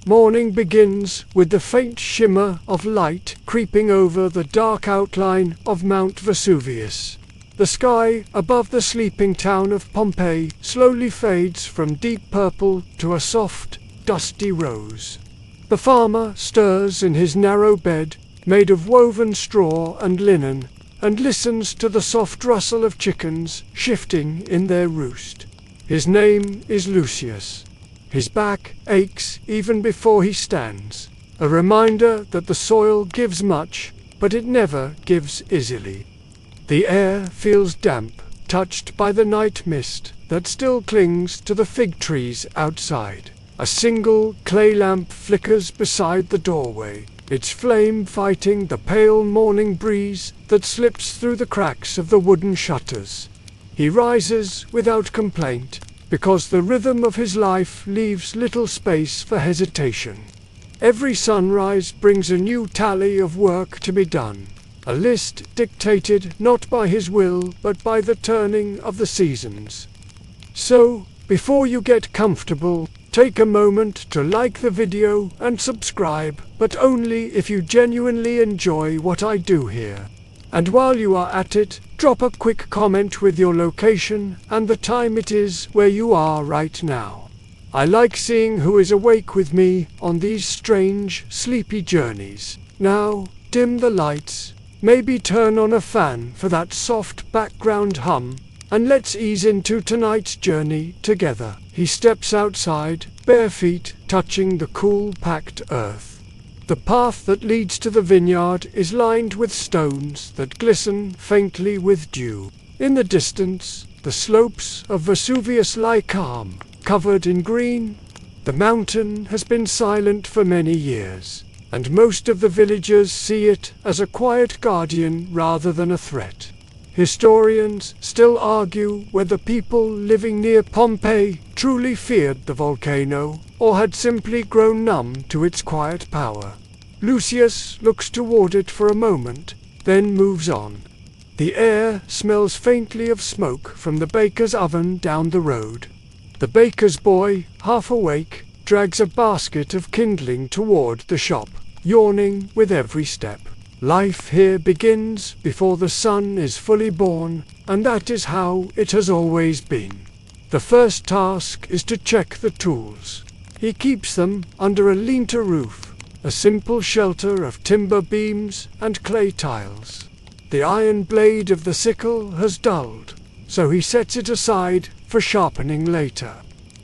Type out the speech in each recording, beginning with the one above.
Morning begins with the faint shimmer of light creeping over the dark outline of Mount Vesuvius. The sky above the sleeping town of Pompeii slowly fades from deep purple to a soft, dusty rose. The farmer stirs in his narrow bed, made of woven straw and linen, and listens to the soft rustle of chickens shifting in their roost. His name is Lucius. His back aches even before he stands, a reminder that the soil gives much, but it never gives easily. The air feels damp, touched by the night mist that still clings to the fig trees outside. A single clay lamp flickers beside the doorway, its flame fighting the pale morning breeze that slips through the cracks of the wooden shutters. He rises without complaint, because the rhythm of his life leaves little space for hesitation. Every sunrise brings a new tally of work to be done, a list dictated not by his will but by the turning of the seasons. So, before you get comfortable, take a moment to like the video and subscribe, but only if you genuinely enjoy what I do here. And while you are at it, drop a quick comment with your location and the time it is where you are right now. I like seeing who is awake with me on these strange, sleepy journeys. Now, dim the lights, maybe turn on a fan for that soft background hum, and let's ease into tonight's journey together. He steps outside, bare feet touching the cool, packed earth. The path that leads to the vineyard is lined with stones that glisten faintly with dew. In the distance, the slopes of Vesuvius lie calm, covered in green. The mountain has been silent for many years, and most of the villagers see it as a quiet guardian rather than a threat. Historians still argue whether people living near Pompeii truly feared the volcano, or had simply grown numb to its quiet power. Lucius looks toward it for a moment, then moves on. The air smells faintly of smoke from the baker's oven down the road. The baker's boy, half awake, drags a basket of kindling toward the shop, yawning with every step. Life here begins before the sun is fully born, and that is how it has always been. The first task is to check the tools. He keeps them under a lean-to roof, a simple shelter of timber beams and clay tiles. The iron blade of the sickle has dulled, so he sets it aside for sharpening later.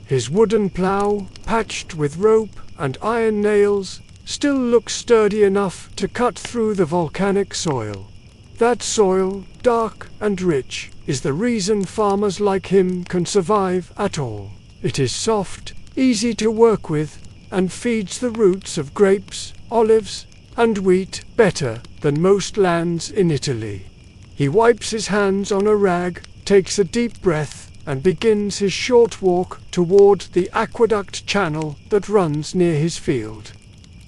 His wooden plough, patched with rope and iron nails, still looks sturdy enough to cut through the volcanic soil. That soil, dark and rich, is the reason farmers like him can survive at all. It is soft, easy to work with, and feeds the roots of grapes, olives, and wheat better than most lands in Italy. He wipes his hands on a rag, takes a deep breath, and begins his short walk toward the aqueduct channel that runs near his field.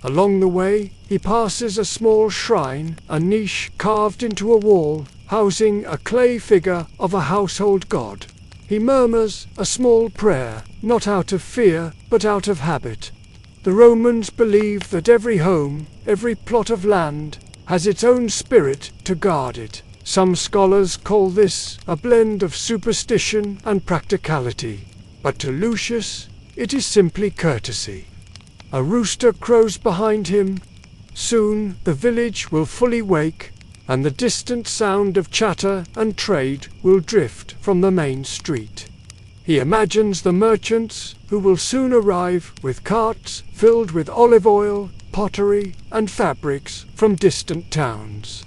Along the way, he passes a small shrine, a niche carved into a wall, housing a clay figure of a household god. He murmurs a small prayer, not out of fear, but out of habit. The Romans believed that every home, every plot of land, has its own spirit to guard it. Some scholars call this a blend of superstition and practicality, but to Lucius, it is simply courtesy. A rooster crows behind him. Soon the village will fully wake, and the distant sound of chatter and trade will drift from the main street. He imagines the merchants who will soon arrive with carts filled with olive oil, pottery, and fabrics from distant towns.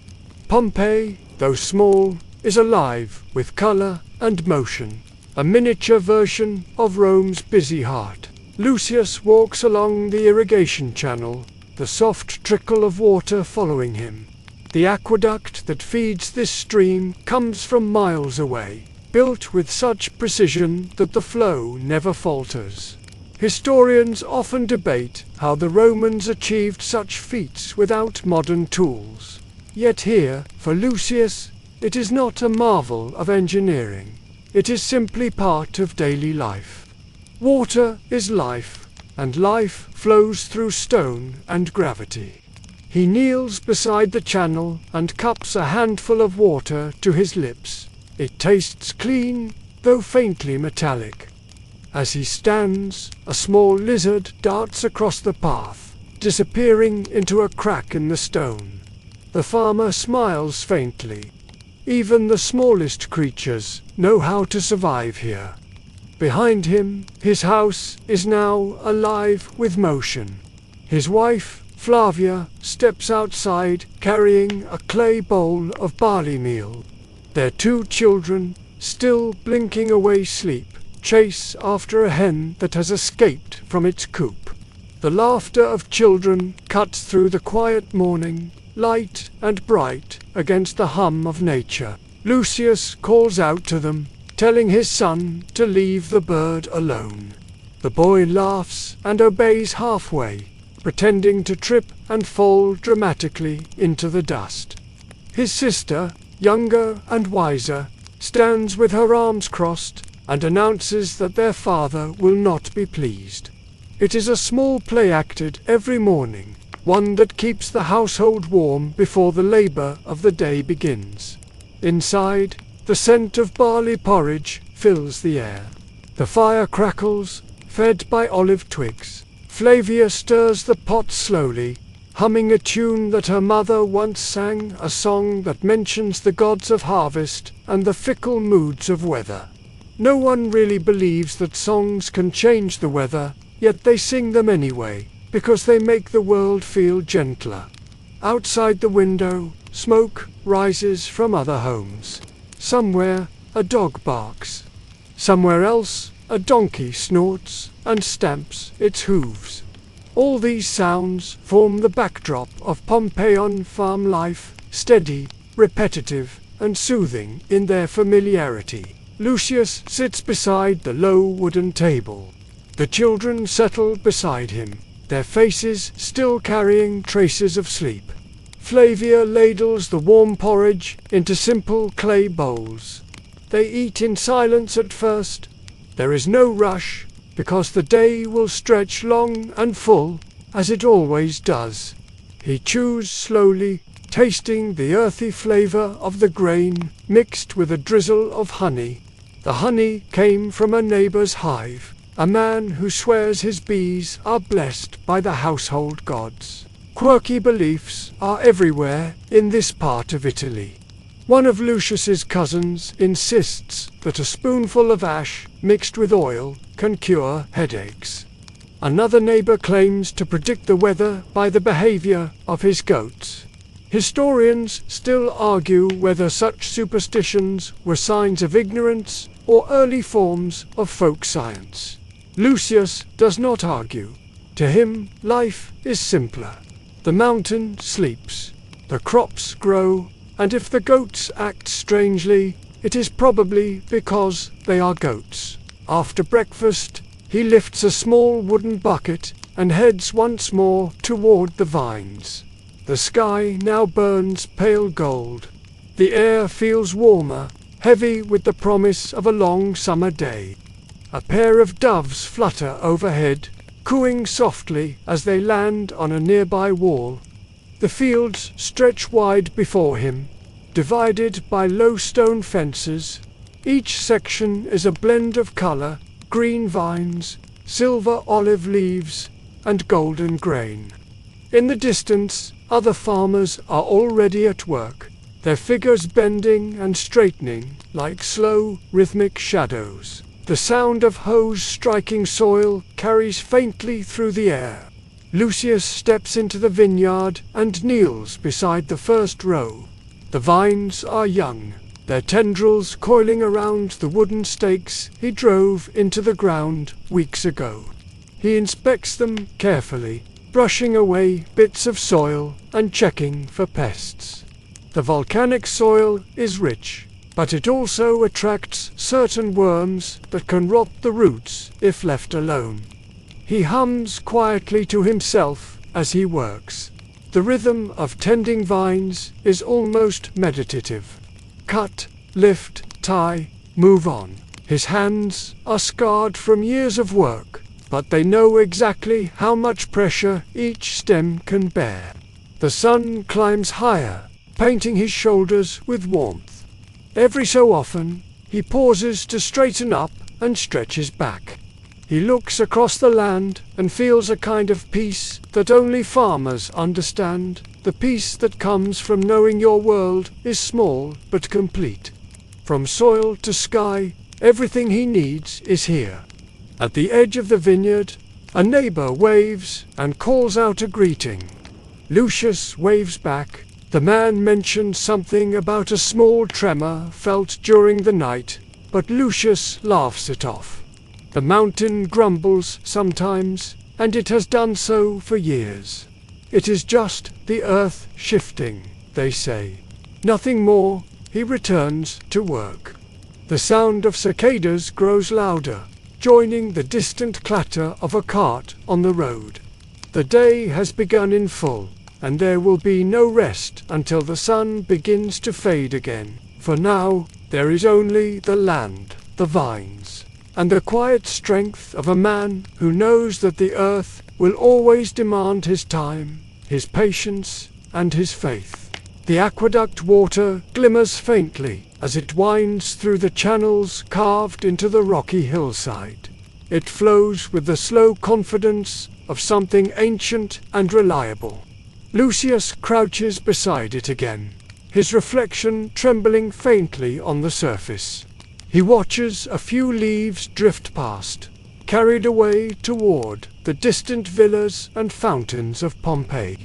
Pompeii, though small, is alive with color and motion, a miniature version of Rome's busy heart. Lucius walks along the irrigation channel, the soft trickle of water following him. The aqueduct that feeds this stream comes from miles away, built with such precision that the flow never falters. Historians often debate how the Romans achieved such feats without modern tools. Yet here, for Lucius, it is not a marvel of engineering. It is simply part of daily life. Water is life, and life flows through stone and gravity. He kneels beside the channel and cups a handful of water to his lips. It tastes clean, though faintly metallic. As he stands, a small lizard darts across the path, disappearing into a crack in the stone. The farmer smiles faintly. Even the smallest creatures know how to survive here. Behind him, his house is now alive with motion. His wife, Flavia, steps outside carrying a clay bowl of barley meal. Their 2 children, still blinking away sleep, chase after a hen that has escaped from its coop. The laughter of children cuts through the quiet morning, light and bright against the hum of nature. Lucius calls out to them, telling his son to leave the bird alone. The boy laughs and obeys halfway, pretending to trip and fall dramatically into the dust. His sister, younger and wiser, stands with her arms crossed and announces that their father will not be pleased. It is a small play acted every morning, one that keeps the household warm before the labor of the day begins. Inside, the scent of barley porridge fills the air. The fire crackles, fed by olive twigs. Flavia stirs the pot slowly, humming a tune that her mother once sang, a song that mentions the gods of harvest and the fickle moods of weather. No one really believes that songs can change the weather, yet they sing them anyway, because they make the world feel gentler. Outside the window, smoke rises from other homes. Somewhere, a dog barks. Somewhere else, a donkey snorts and stamps its hooves. All these sounds form the backdrop of Pompeian farm life, steady, repetitive, and soothing in their familiarity. Lucius sits beside the low wooden table. The children settle beside him, their faces still carrying traces of sleep. Flavia ladles the warm porridge into simple clay bowls. They eat in silence at first. There is no rush, because the day will stretch long and full, as it always does. He chews slowly, tasting the earthy flavor of the grain mixed with a drizzle of honey. The honey came from a neighbor's hive, a man who swears his bees are blessed by the household gods. Quirky beliefs are everywhere in this part of Italy. One of Lucius's cousins insists that a spoonful of ash mixed with oil can cure headaches. Another neighbor claims to predict the weather by the behavior of his goats. Historians still argue whether such superstitions were signs of ignorance or early forms of folk science. Lucius does not argue. To him, life is simpler. The mountain sleeps, the crops grow, and if the goats act strangely, it is probably because they are goats. After breakfast, he lifts a small wooden bucket and heads once more toward the vines. The sky now burns pale gold. The air feels warmer, heavy with the promise of a long summer day. A pair of doves flutter overhead, cooing softly as they land on a nearby wall. The fields stretch wide before him, divided by low stone fences. Each section is a blend of color, green vines, silver olive leaves, and golden grain. In the distance, other farmers are already at work, their figures bending and straightening like slow, rhythmic shadows. The sound of hoes striking soil carries faintly through the air. Lucius steps into the vineyard and kneels beside the first row. The vines are young, their tendrils coiling around the wooden stakes he drove into the ground weeks ago. He inspects them carefully, brushing away bits of soil and checking for pests. The volcanic soil is rich, but it also attracts certain worms that can rot the roots if left alone. He hums quietly to himself as he works. The rhythm of tending vines is almost meditative. Cut, lift, tie, move on. His hands are scarred from years of work, but they know exactly how much pressure each stem can bear. The sun climbs higher, painting his shoulders with warmth. Every so often, he pauses to straighten up and stretch his back. He looks across the land and feels a kind of peace that only farmers understand, the peace that comes from knowing your world is small but complete. From soil to sky, everything he needs is here. At the edge of the vineyard, a neighbor waves and calls out a greeting. Lucius waves back. The man mentions something about a small tremor felt during the night, but Lucius laughs it off. The mountain grumbles sometimes, and it has done so for years. It is just the earth shifting, they say. Nothing more. He returns to work. The sound of cicadas grows louder, joining the distant clatter of a cart on the road. The day has begun in full, and there will be no rest until the sun begins to fade again. For now, there is only the land, the vines, and the quiet strength of a man who knows that the earth will always demand his time, his patience, and his faith. The aqueduct water glimmers faintly as it winds through the channels carved into the rocky hillside. It flows with the slow confidence of something ancient and reliable. Lucius crouches beside it again, his reflection trembling faintly on the surface. He watches a few leaves drift past, carried away toward the distant villas and fountains of Pompeii.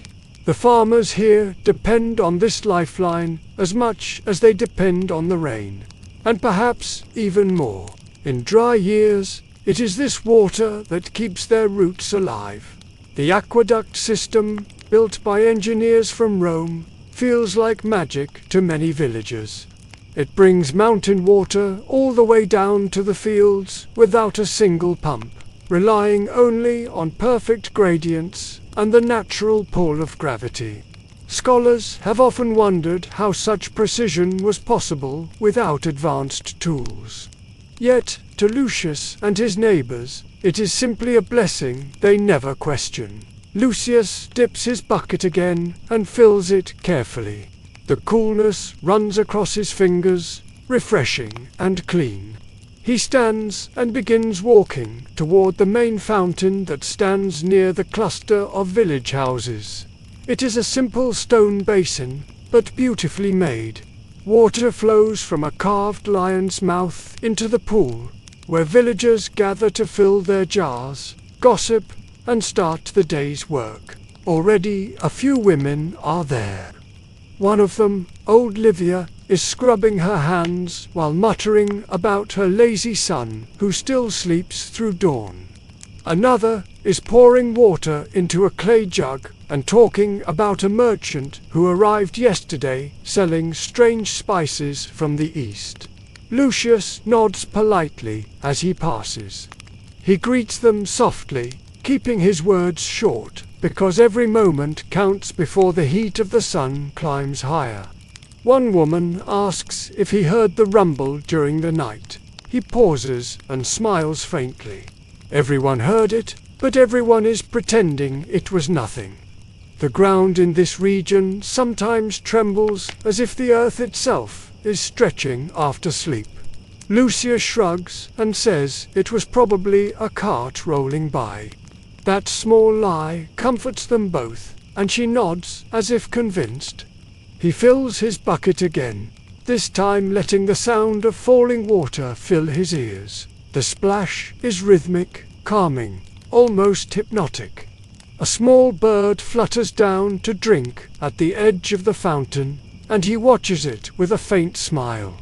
The farmers here depend on this lifeline as much as they depend on the rain, and perhaps even more. In dry years, it is this water that keeps their roots alive. The aqueduct system, built by engineers from Rome, feels like magic to many villagers. It brings mountain water all the way down to the fields without a single pump, relying only on perfect gradients and the natural pull of gravity. Scholars have often wondered how such precision was possible without advanced tools. Yet, to Lucius and his neighbors, it is simply a blessing they never question. Lucius dips his bucket again and fills it carefully. The coolness runs across his fingers, refreshing and clean. He stands and begins walking toward the main fountain that stands near the cluster of village houses. It is a simple stone basin, but beautifully made. Water flows from a carved lion's mouth into the pool, where villagers gather to fill their jars, gossip, and start the day's work. Already a few women are there. One of them, old Livia, is scrubbing her hands while muttering about her lazy son who still sleeps through dawn. Another is pouring water into a clay jug and talking about a merchant who arrived yesterday selling strange spices from the east. Lucius nods politely as he passes. He greets them softly, keeping his words short, because every moment counts before the heat of the sun climbs higher. One woman asks if he heard the rumble during the night. He pauses and smiles faintly. Everyone heard it, but everyone is pretending it was nothing. The ground in this region sometimes trembles as if the earth itself is stretching after sleep. Lucius shrugs and says it was probably a cart rolling by. That small lie comforts them both, and she nods as if convinced. He fills his bucket again, this time letting the sound of falling water fill his ears. The splash is rhythmic, calming, almost hypnotic. A small bird flutters down to drink at the edge of the fountain, and he watches it with a faint smile.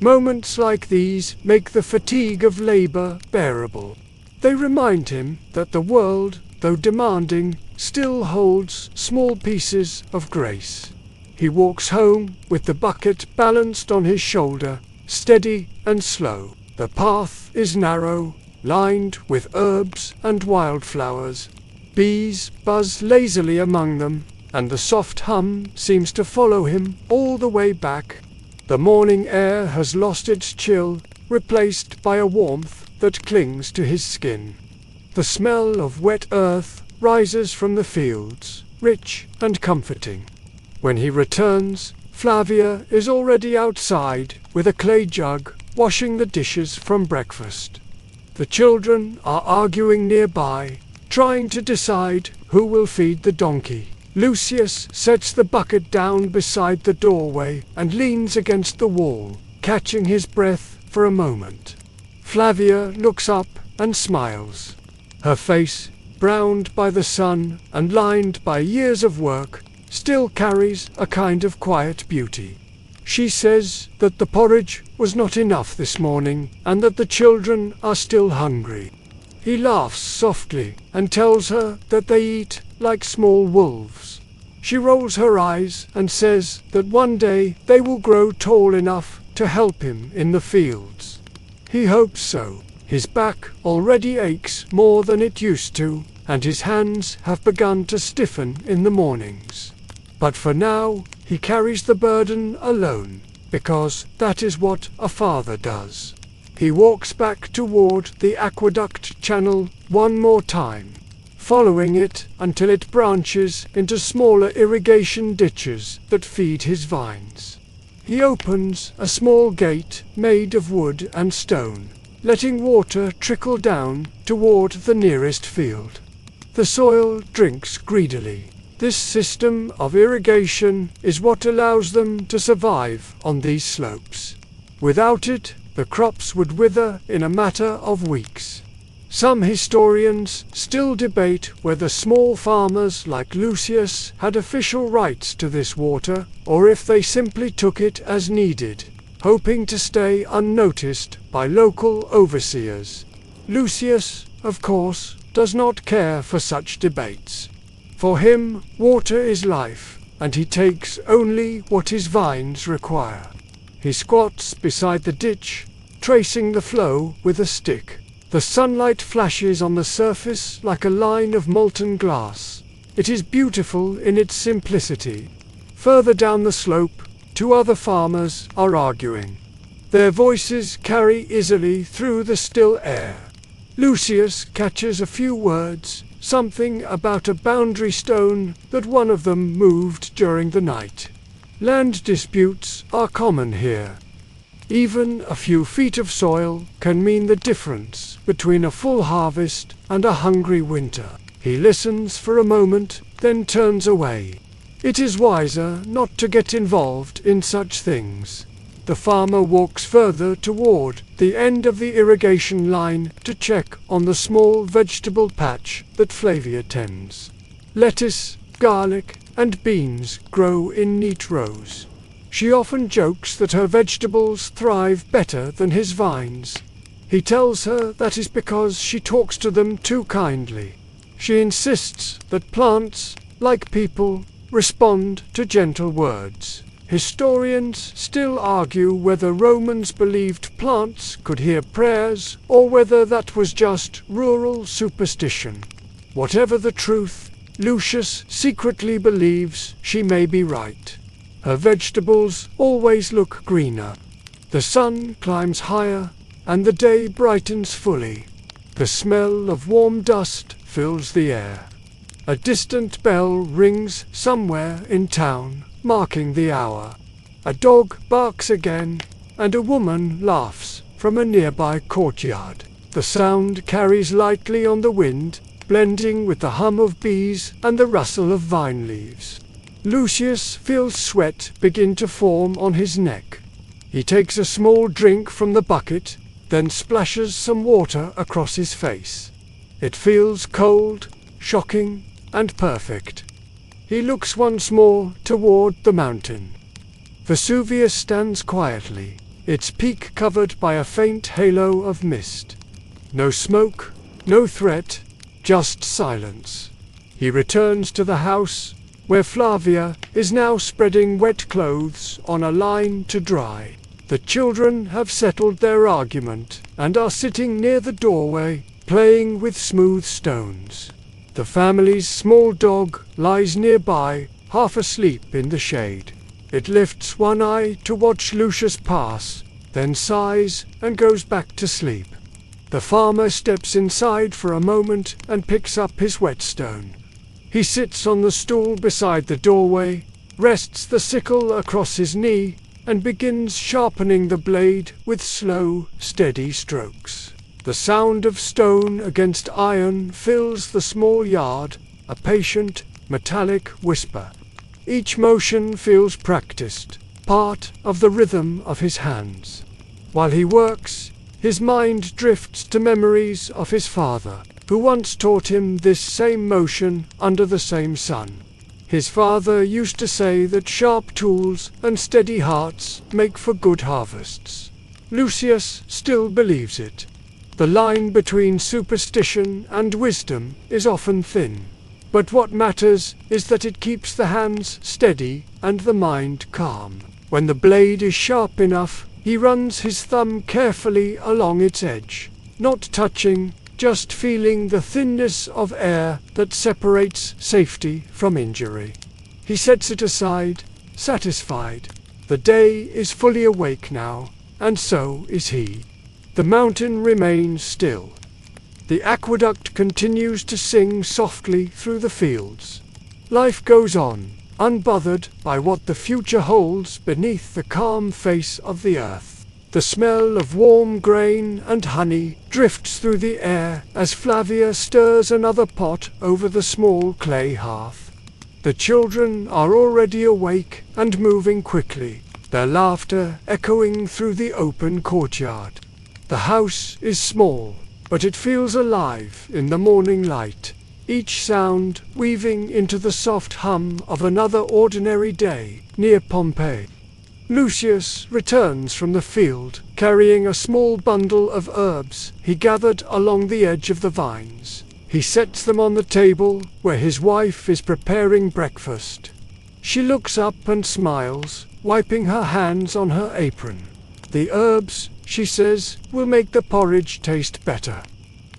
Moments like these make the fatigue of labor bearable. They remind him that the world, though demanding, still holds small pieces of grace. He walks home with the bucket balanced on his shoulder, steady and slow. The path is narrow, lined with herbs and wildflowers. Bees buzz lazily among them, and the soft hum seems to follow him all the way back. The morning air has lost its chill, replaced by a warmth that clings to his skin. The smell of wet earth rises from the fields, rich and comforting. When he returns, Flavia is already outside with a clay jug, washing the dishes from breakfast. The children are arguing nearby, trying to decide who will feed the donkey. Lucius sets the bucket down beside the doorway and leans against the wall, catching his breath for a moment. Flavia looks up and smiles. Her face, browned by the sun and lined by years of work, still carries a kind of quiet beauty. She says that the porridge was not enough this morning and that the children are still hungry. He laughs softly and tells her that they eat like small wolves. She rolls her eyes and says that one day they will grow tall enough to help him in the fields. He hopes so. His back already aches more than it used to, and his hands have begun to stiffen in the mornings. But for now, he carries the burden alone, because that is what a father does. He walks back toward the aqueduct channel one more time, following it until it branches into smaller irrigation ditches that feed his vines. He opens a small gate made of wood and stone, letting water trickle down toward the nearest field. The soil drinks greedily. This system of irrigation is what allows them to survive on these slopes. Without it, the crops would wither in a matter of weeks. Some historians still debate whether small farmers like Lucius had official rights to this water, or if they simply took it as needed, hoping to stay unnoticed by local overseers. Lucius, of course, does not care for such debates. For him, water is life, and he takes only what his vines require. He squats beside the ditch, tracing the flow with a stick. The sunlight flashes on the surface like a line of molten glass. It is beautiful in its simplicity. Further down the slope, two other farmers are arguing. Their voices carry easily through the still air. Lucius catches a few words, something about a boundary stone that one of them moved during the night. Land disputes are common here. Even a few feet of soil can mean the difference between a full harvest and a hungry winter. He listens for a moment, then turns away. It is wiser not to get involved in such things. The farmer walks further toward the end of the irrigation line to check on the small vegetable patch that Flavia tends. Lettuce, garlic, and beans grow in neat rows. She often jokes that her vegetables thrive better than his vines. He tells her that is because she talks to them too kindly. She insists that plants, like people, respond to gentle words. Historians still argue whether Romans believed plants could hear prayers or whether that was just rural superstition. Whatever the truth, Lucius secretly believes she may be right. Her vegetables always look greener. The sun climbs higher and the day brightens fully. The smell of warm dust fills the air. A distant bell rings somewhere in town, marking the hour. A dog barks again, and a woman laughs from a nearby courtyard. The sound carries lightly on the wind, blending with the hum of bees and the rustle of vine leaves. Lucius feels sweat begin to form on his neck. He takes a small drink from the bucket, then splashes some water across his face. It feels cold, shocking, and perfect. He looks once more toward the mountain. Vesuvius stands quietly, its peak covered by a faint halo of mist. No smoke, no threat, just silence. He returns to the house, where Flavia is now spreading wet clothes on a line to dry. The children have settled their argument and are sitting near the doorway, playing with smooth stones. The family's small dog lies nearby, half asleep in the shade. It lifts one eye to watch Lucius pass, then sighs and goes back to sleep. The farmer steps inside for a moment and picks up his whetstone. He sits on the stool beside the doorway, rests the sickle across his knee, and begins sharpening the blade with slow, steady strokes. The sound of stone against iron fills the small yard, a patient, metallic whisper. Each motion feels practiced, part of the rhythm of his hands. While he works, his mind drifts to memories of his father, who once taught him this same motion under the same sun. His father used to say that sharp tools and steady hearts make for good harvests. Lucius still believes it. The line between superstition and wisdom is often thin, but what matters is that it keeps the hands steady and the mind calm. When the blade is sharp enough, he runs his thumb carefully along its edge, not touching, just feeling the thinness of air that separates safety from injury. He sets it aside, satisfied. The day is fully awake now, and so is he. The mountain remains still. The aqueduct continues to sing softly through the fields. Life goes on, unbothered by what the future holds beneath the calm face of the earth. The smell of warm grain and honey drifts through the air as Flavia stirs another pot over the small clay hearth. The children are already awake and moving quickly, their laughter echoing through the open courtyard. The house is small, but it feels alive in the morning light, each sound weaving into the soft hum of another ordinary day near Pompeii. Lucius returns from the field, carrying a small bundle of herbs he gathered along the edge of the vines. He sets them on the table where his wife is preparing breakfast. She looks up and smiles, wiping her hands on her apron. The herbs, she says, will make the porridge taste better.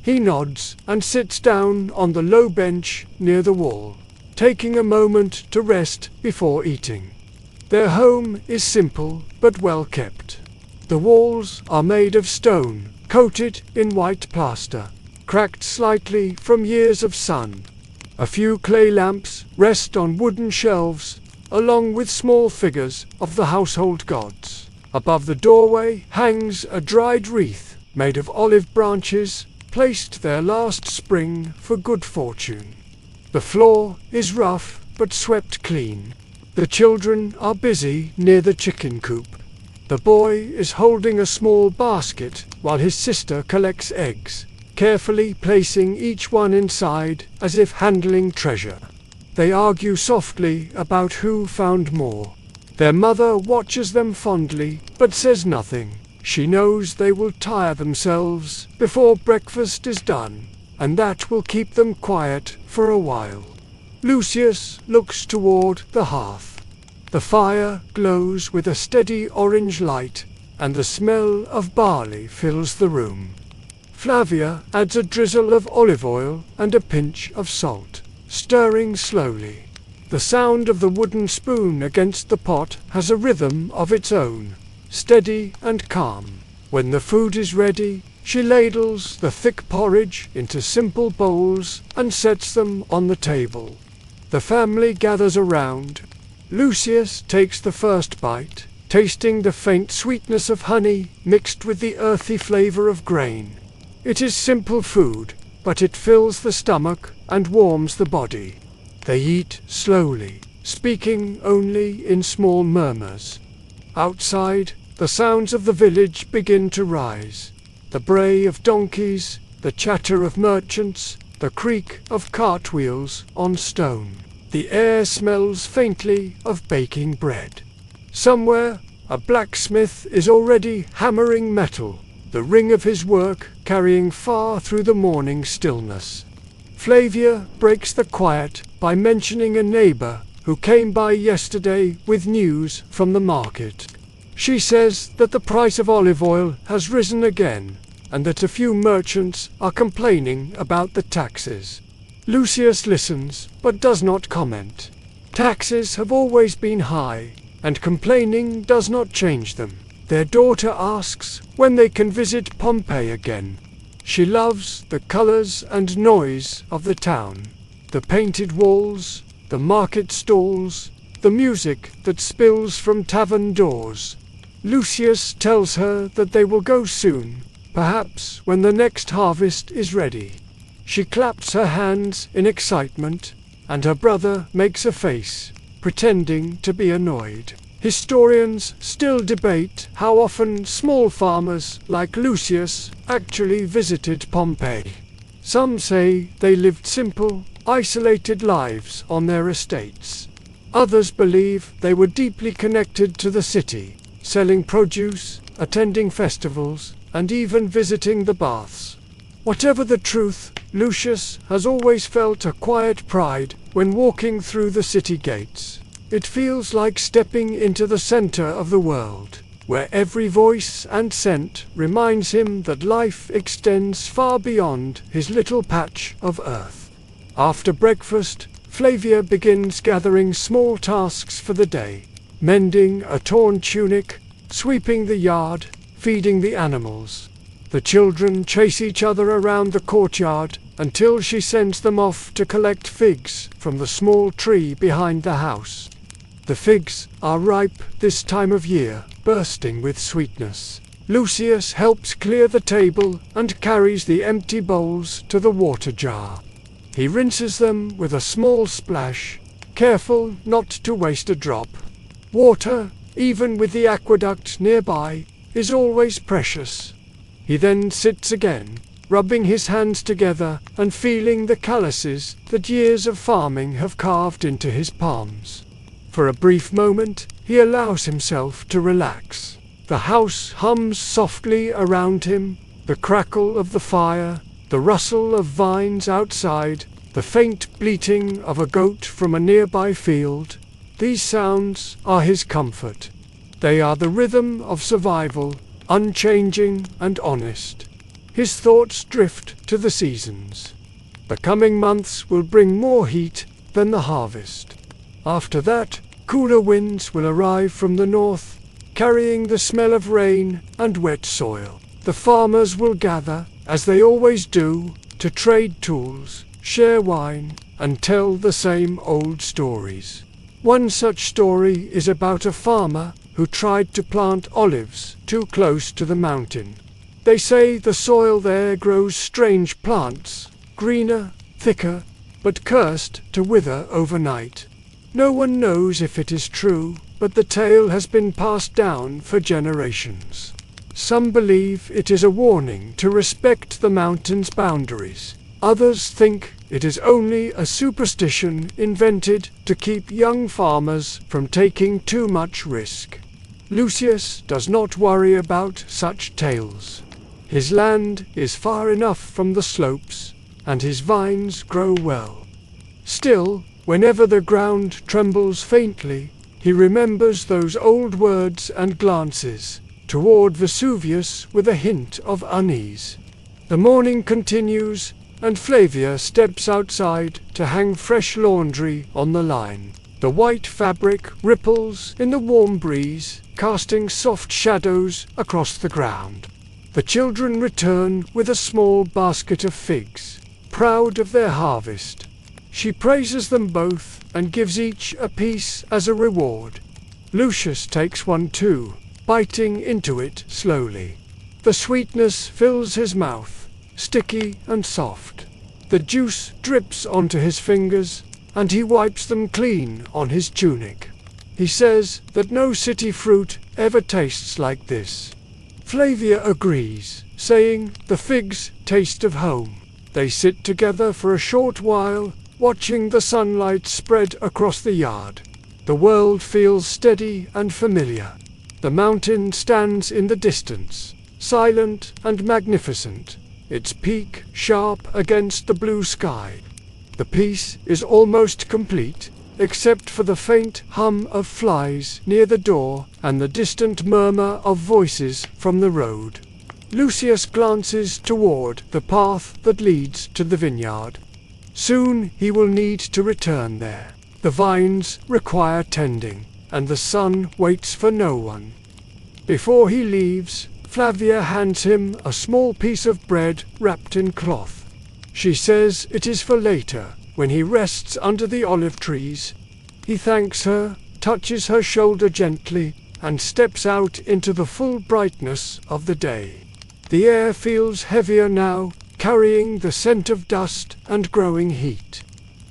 He nods and sits down on the low bench near the wall, taking a moment to rest before eating. Their home is simple but well kept. The walls are made of stone, coated in white plaster, cracked slightly from years of sun. A few clay lamps rest on wooden shelves, along with small figures of the household gods. Above the doorway hangs a dried wreath made of olive branches, placed there last spring for good fortune. The floor is rough but swept clean. The children are busy near the chicken coop. The boy is holding a small basket while his sister collects eggs, carefully placing each one inside as if handling treasure. They argue softly about who found more. Their mother watches them fondly but says nothing. She knows they will tire themselves before breakfast is done, and that will keep them quiet for a while. Lucius looks toward the hearth. The fire glows with a steady orange light, and the smell of barley fills the room. Flavia adds a drizzle of olive oil and a pinch of salt, stirring slowly. The sound of the wooden spoon against the pot has a rhythm of its own, steady and calm. When the food is ready, she ladles the thick porridge into simple bowls and sets them on the table. The family gathers around. Lucius takes the first bite, tasting the faint sweetness of honey mixed with the earthy flavor of grain. It is simple food, but it fills the stomach and warms the body. They eat slowly, speaking only in small murmurs. Outside, the sounds of the village begin to rise. The bray of donkeys, the chatter of merchants, the creak of cartwheels on stone. The air smells faintly of baking bread. Somewhere, a blacksmith is already hammering metal, the ring of his work carrying far through the morning stillness. Flavia breaks the quiet by mentioning a neighbor who came by yesterday with news from the market. She says that the price of olive oil has risen again, and that a few merchants are complaining about the taxes. Lucius listens, but does not comment. Taxes have always been high, and complaining does not change them. Their daughter asks when they can visit Pompeii again. She loves the colors and noise of the town, the painted walls, the market stalls, the music that spills from tavern doors. Lucius tells her that they will go soon, perhaps when the next harvest is ready. She claps her hands in excitement, and her brother makes a face, pretending to be annoyed. Historians still debate how often small farmers like Lucius actually visited Pompeii. Some say they lived simple, isolated lives on their estates. Others believe they were deeply connected to the city, selling produce, attending festivals, and even visiting the baths. Whatever the truth, Lucius has always felt a quiet pride when walking through the city gates. It feels like stepping into the center of the world, where every voice and scent reminds him that life extends far beyond his little patch of earth. After breakfast, Flavia begins gathering small tasks for the day, mending a torn tunic, sweeping the yard, feeding the animals. The children chase each other around the courtyard until she sends them off to collect figs from the small tree behind the house. The figs are ripe this time of year, bursting with sweetness. Lucius helps clear the table and carries the empty bowls to the water jar. He rinses them with a small splash, careful not to waste a drop. Water, even with the aqueduct nearby, is always precious. He then sits again, rubbing his hands together and feeling the calluses that years of farming have carved into his palms. For a brief moment, he allows himself to relax. The house hums softly around him, the crackle of the fire, the rustle of vines outside, the faint bleating of a goat from a nearby field. These sounds are his comfort. They are the rhythm of survival, unchanging and honest. His thoughts drift to the seasons. The coming months will bring more heat than the harvest. After that, cooler winds will arrive from the north, carrying the smell of rain and wet soil. The farmers will gather, as they always do, to trade tools, share wine, and tell the same old stories. One such story is about a farmer who tried to plant olives too close to the mountain. They say the soil there grows strange plants, greener, thicker, but cursed to wither overnight. No one knows if it is true, but the tale has been passed down for generations. Some believe it is a warning to respect the mountain's boundaries. Others think it is only a superstition invented to keep young farmers from taking too much risk. Lucius does not worry about such tales. His land is far enough from the slopes, and his vines grow well. Still, whenever the ground trembles faintly, he remembers those old words and glances toward Vesuvius with a hint of unease. The morning continues, and Flavia steps outside to hang fresh laundry on the line. The white fabric ripples in the warm breeze, casting soft shadows across the ground. The children return with a small basket of figs, proud of their harvest. She praises them both and gives each a piece as a reward. Lucius takes one too, biting into it slowly. The sweetness fills his mouth, sticky and soft. The juice drips onto his fingers, and he wipes them clean on his tunic. He says that no city fruit ever tastes like this. Flavia agrees, saying the figs taste of home. They sit together for a short while, watching the sunlight spread across the yard. The world feels steady and familiar. The mountain stands in the distance, silent and magnificent, its peak sharp against the blue sky. The peace is almost complete, except for the faint hum of flies near the door and the distant murmur of voices from the road. Lucius glances toward the path that leads to the vineyard. Soon he will need to return there. The vines require tending, and the sun waits for no one. Before he leaves, Flavia hands him a small piece of bread wrapped in cloth. She says it is for later, when he rests under the olive trees. He thanks her, touches her shoulder gently, and steps out into the full brightness of the day. The air feels heavier now, carrying the scent of dust and growing heat.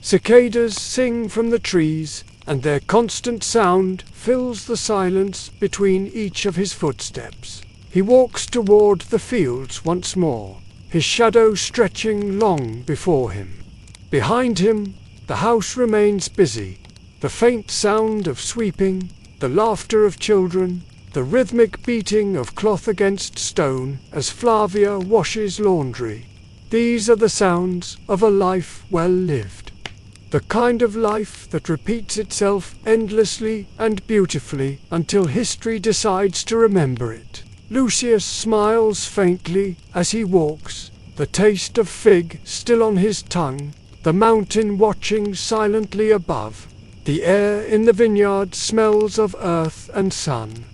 Cicadas sing from the trees, and their constant sound fills the silence between each of his footsteps. He walks toward the fields once more, his shadow stretching long before him. Behind him, the house remains busy. The faint sound of sweeping, the laughter of children, the rhythmic beating of cloth against stone as Flavia washes laundry. These are the sounds of a life well lived. The kind of life that repeats itself endlessly and beautifully until history decides to remember it. Lucius smiles faintly as he walks, the taste of fig still on his tongue, the mountain watching silently above. The air in the vineyard smells of earth and sun.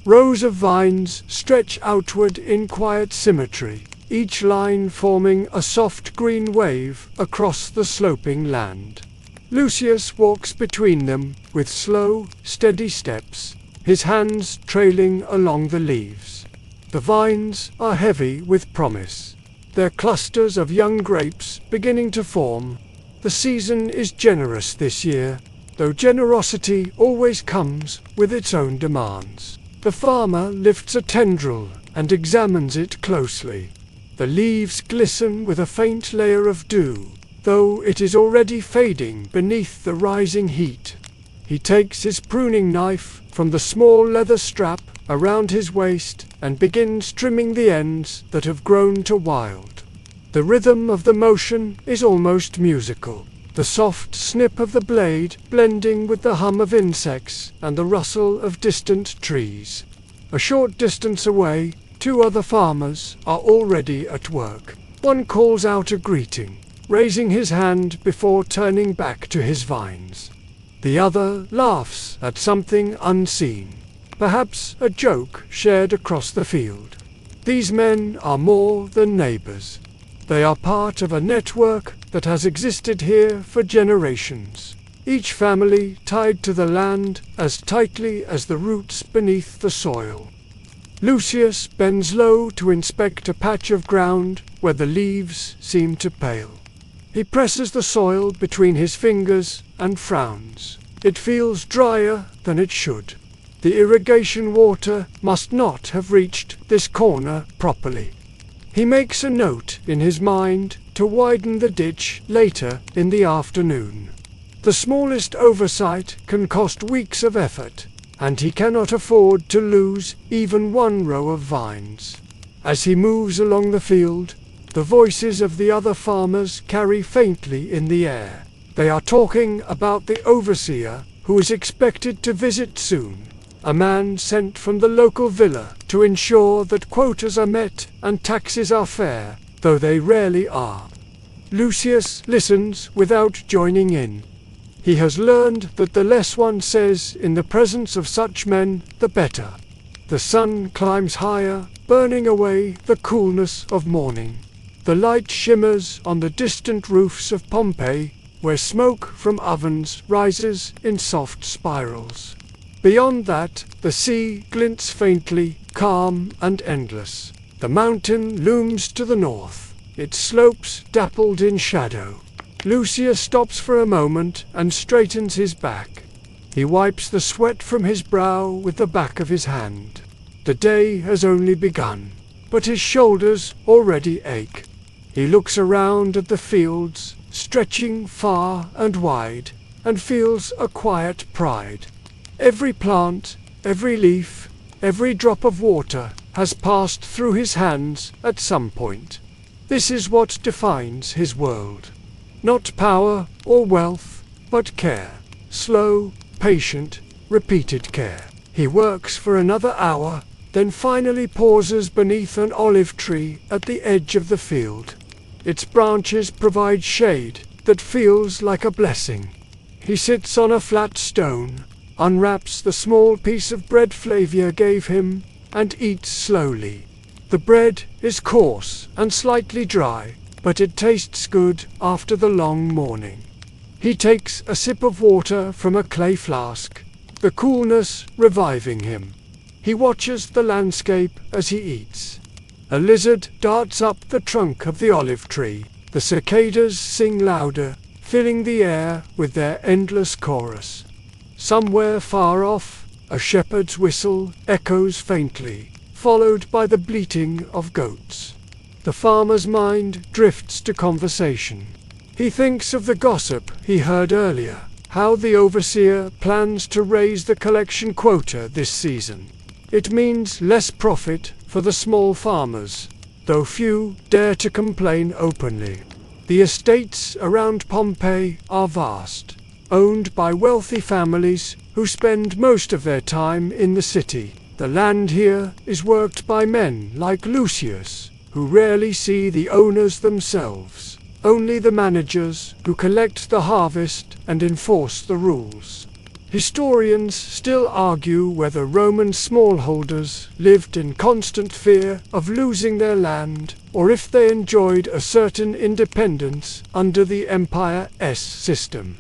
Rows of vines stretch outward in quiet symmetry, each line forming a soft green wave across the sloping land. Lucius walks between them with slow, steady steps, his hands trailing along the leaves. The vines are heavy with promise, their clusters of young grapes beginning to form. The season is generous this year, though generosity always comes with its own demands. The farmer lifts a tendril and examines it closely. The leaves glisten with a faint layer of dew, though it is already fading beneath the rising heat. He takes his pruning knife from the small leather strap around his waist and begins trimming the ends that have grown to wild. The rhythm of the motion is almost musical, the soft snip of the blade blending with the hum of insects and the rustle of distant trees. A short distance away, two other farmers are already at work. One calls out a greeting, raising his hand before turning back to his vines. The other laughs at something unseen, perhaps a joke shared across the field. These men are more than neighbors. They are part of a network that has existed here for generations, each family tied to the land as tightly as the roots beneath the soil. Lucius bends low to inspect a patch of ground where the leaves seem to pale. He presses the soil between his fingers and frowns. It feels drier than it should. The irrigation water must not have reached this corner properly. He makes a note in his mind to widen the ditch later in the afternoon. The smallest oversight can cost weeks of effort, and he cannot afford to lose even one row of vines. As he moves along the field, the voices of the other farmers carry faintly in the air. They are talking about the overseer who is expected to visit soon, a man sent from the local villa to ensure that quotas are met and taxes are fair, though they rarely are. Lucius listens without joining in. He has learned that the less one says in the presence of such men, the better. The sun climbs higher, burning away the coolness of morning. The light shimmers on the distant roofs of Pompeii, where smoke from ovens rises in soft spirals. Beyond that, the sea glints faintly, calm and endless. The mountain looms to the north, its slopes dappled in shadow. Lucius stops for a moment and straightens his back. He wipes the sweat from his brow with the back of his hand. The day has only begun, but his shoulders already ache. He looks around at the fields, stretching far and wide, and feels a quiet pride. Every plant, every leaf, every drop of water has passed through his hands at some point. This is what defines his world. Not power or wealth, but care. Slow, patient, repeated care. He works for another hour, then finally pauses beneath an olive tree at the edge of the field. Its branches provide shade that feels like a blessing. He sits on a flat stone, unwraps the small piece of bread Flavia gave him, and eats slowly. The bread is coarse and slightly dry, but it tastes good after the long morning. He takes a sip of water from a clay flask, the coolness reviving him. He watches the landscape as he eats. A lizard darts up the trunk of the olive tree. The cicadas sing louder, filling the air with their endless chorus. Somewhere far off, a shepherd's whistle echoes faintly, followed by the bleating of goats. The farmer's mind drifts to conversation. He thinks of the gossip he heard earlier, how the overseer plans to raise the collection quota this season. It means less profit for the small farmers, though few dare to complain openly. The estates around Pompeii are vast, owned by wealthy families who spend most of their time in the city. The land here is worked by men like Lucius, who rarely see the owners themselves, only the managers who collect the harvest and enforce the rules. Historians still argue whether Roman smallholders lived in constant fear of losing their land, or if they enjoyed a certain independence under the Empire's system.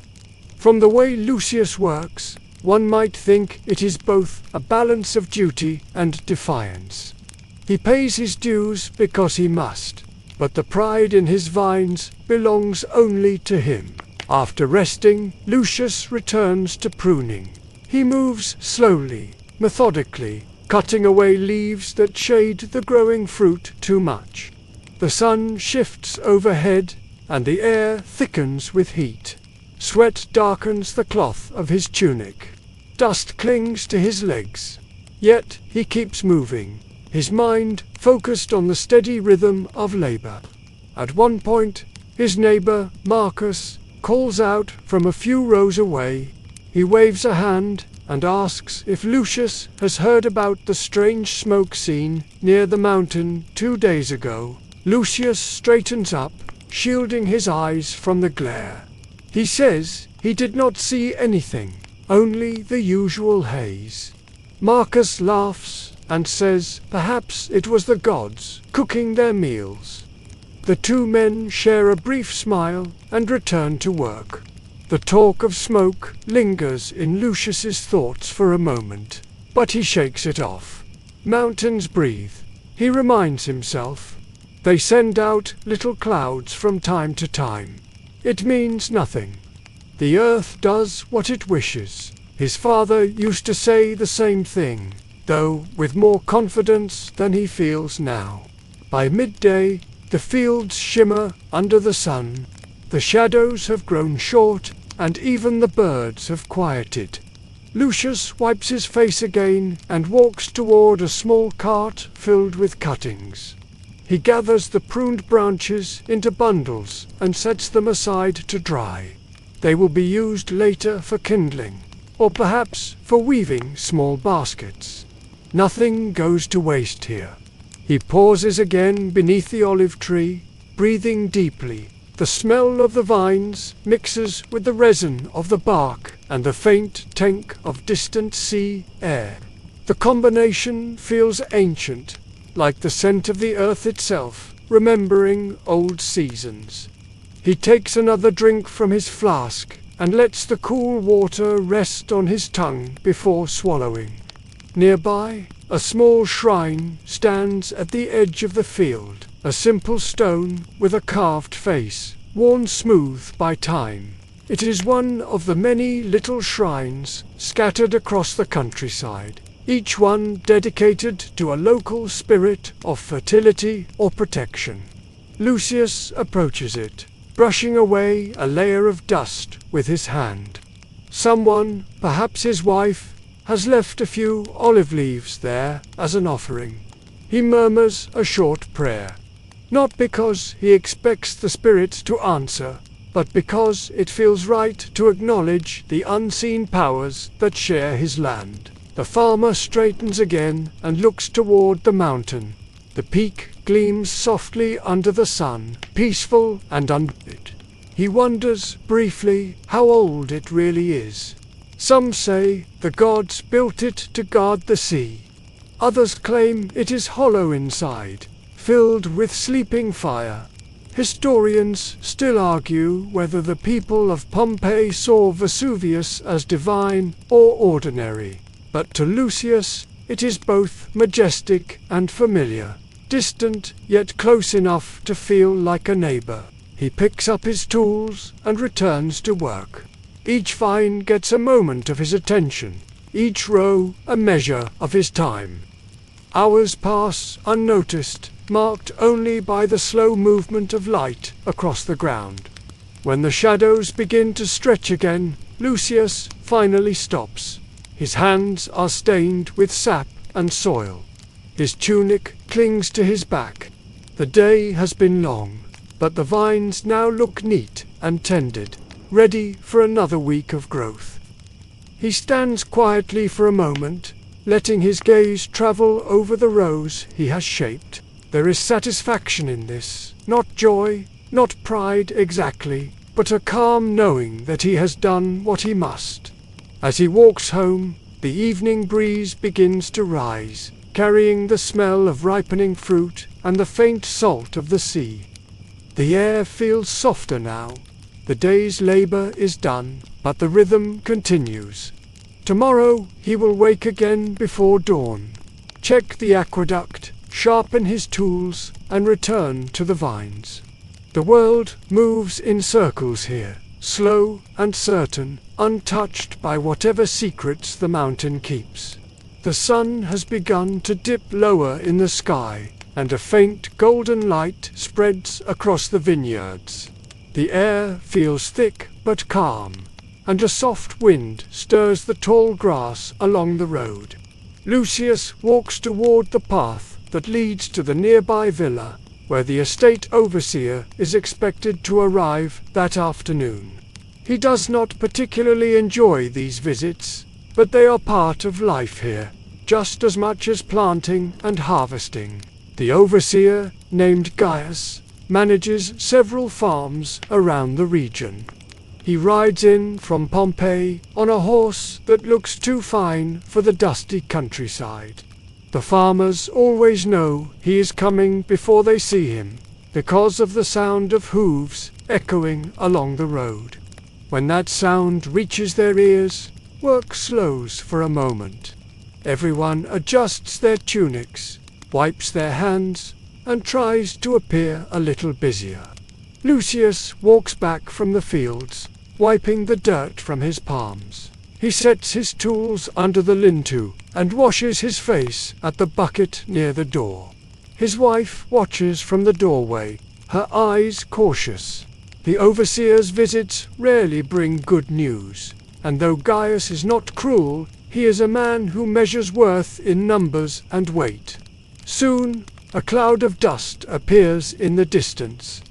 From the way Lucius works, one might think it is both a balance of duty and defiance. He pays his dues because he must, but the pride in his vines belongs only to him. After resting, Lucius returns to pruning. He moves slowly, methodically, cutting away leaves that shade the growing fruit too much. The sun shifts overhead, and the air thickens with heat. Sweat darkens the cloth of his tunic. Dust clings to his legs. Yet he keeps moving, his mind focused on the steady rhythm of labor. At one point, his neighbor, Marcus, calls out from a few rows away. He waves a hand and asks if Lucius has heard about the strange smoke seen near the mountain 2 days ago. Lucius straightens up, shielding his eyes from the glare. He says he did not see anything, only the usual haze. Marcus laughs and says perhaps it was the gods cooking their meals. The two men share a brief smile and return to work. The talk of smoke lingers in Lucius's thoughts for a moment, but he shakes it off. Mountains breathe, he reminds himself. They send out little clouds from time to time. It means nothing. The earth does what it wishes. His father used to say the same thing, though with more confidence than he feels now. By midday, the fields shimmer under the sun. The shadows have grown short, and even the birds have quieted. Lucius wipes his face again and walks toward a small cart filled with cuttings. He gathers the pruned branches into bundles and sets them aside to dry. They will be used later for kindling, or perhaps for weaving small baskets. Nothing goes to waste here. He pauses again beneath the olive tree, breathing deeply. The smell of the vines mixes with the resin of the bark and the faint taint of distant sea air. The combination feels ancient, like the scent of the earth itself, remembering old seasons. He takes another drink from his flask and lets the cool water rest on his tongue before swallowing. Nearby, a small shrine stands at the edge of the field, a simple stone with a carved face, worn smooth by time. It is one of the many little shrines scattered across the countryside, each one dedicated to a local spirit of fertility or protection. Lucius approaches it, brushing away a layer of dust with his hand. Someone, perhaps his wife, has left a few olive leaves there as an offering. He murmurs a short prayer, not because he expects the spirit to answer, but because it feels right to acknowledge the unseen powers that share his land. The farmer straightens again and looks toward the mountain. The peak gleams softly under the sun, peaceful and unbounded. He wonders briefly how old it really is. Some say the gods built it to guard the sea. Others claim it is hollow inside, filled with sleeping fire. Historians still argue whether the people of Pompeii saw Vesuvius as divine or ordinary, but to Lucius it is both majestic and familiar, distant yet close enough to feel like a neighbor. He picks up his tools and returns to work. Each vine gets a moment of his attention, each row a measure of his time. Hours pass unnoticed, marked only by the slow movement of light across the ground. When the shadows begin to stretch again, Lucius finally stops. His hands are stained with sap and soil. His tunic clings to his back. The day has been long, but the vines now look neat and tended, ready for another week of growth. He stands quietly for a moment, letting his gaze travel over the rows he has shaped. There is satisfaction in this, not joy, not pride exactly, but a calm knowing that he has done what he must. As he walks home, the evening breeze begins to rise, carrying the smell of ripening fruit and the faint salt of the sea. The air feels softer now. The day's labor is done, but the rhythm continues. Tomorrow he will wake again before dawn, check the aqueduct, sharpen his tools, and return to the vines. The world moves in circles here, slow and certain, untouched by whatever secrets the mountain keeps. The sun has begun to dip lower in the sky, and a faint golden light spreads across the vineyards. The air feels thick but calm, and a soft wind stirs the tall grass along the road. Lucius walks toward the path that leads to the nearby villa, where the estate overseer is expected to arrive that afternoon. He does not particularly enjoy these visits, but they are part of life here, just as much as planting and harvesting. The overseer, named Gaius, manages several farms around the region. He rides in from Pompeii on a horse that looks too fine for the dusty countryside. The farmers always know he is coming before they see him, because of the sound of hooves echoing along the road. When that sound reaches their ears, work slows for a moment. Everyone adjusts their tunics, wipes their hands, and tries to appear a little busier. Lucius walks back from the fields, wiping the dirt from his palms. He sets his tools under the lintel and washes his face at the bucket near the door. His wife watches from the doorway, her eyes cautious. The overseer's visits rarely bring good news, and though Gaius is not cruel, he is a man who measures worth in numbers and weight. Soon, a cloud of dust appears in the distance.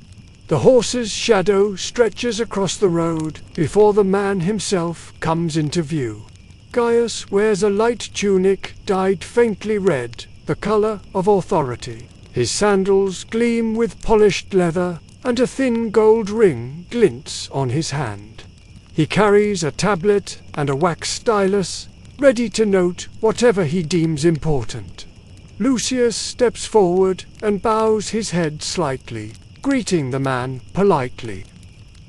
The horse's shadow stretches across the road before the man himself comes into view. Gaius wears a light tunic dyed faintly red, the color of authority. His sandals gleam with polished leather, and a thin gold ring glints on his hand. He carries a tablet and a wax stylus, ready to note whatever he deems important. Lucius steps forward and bows his head slightly, greeting the man politely.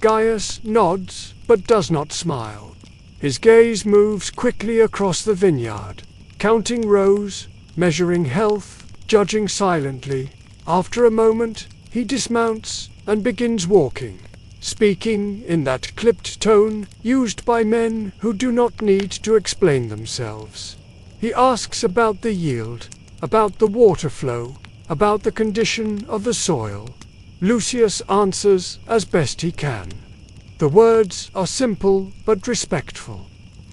Gaius nods, but does not smile. His gaze moves quickly across the vineyard, counting rows, measuring health, judging silently. After a moment, he dismounts and begins walking, speaking in that clipped tone used by men who do not need to explain themselves. He asks about the yield, about the water flow, about the condition of the soil. Lucius answers as best he can. The words are simple but respectful.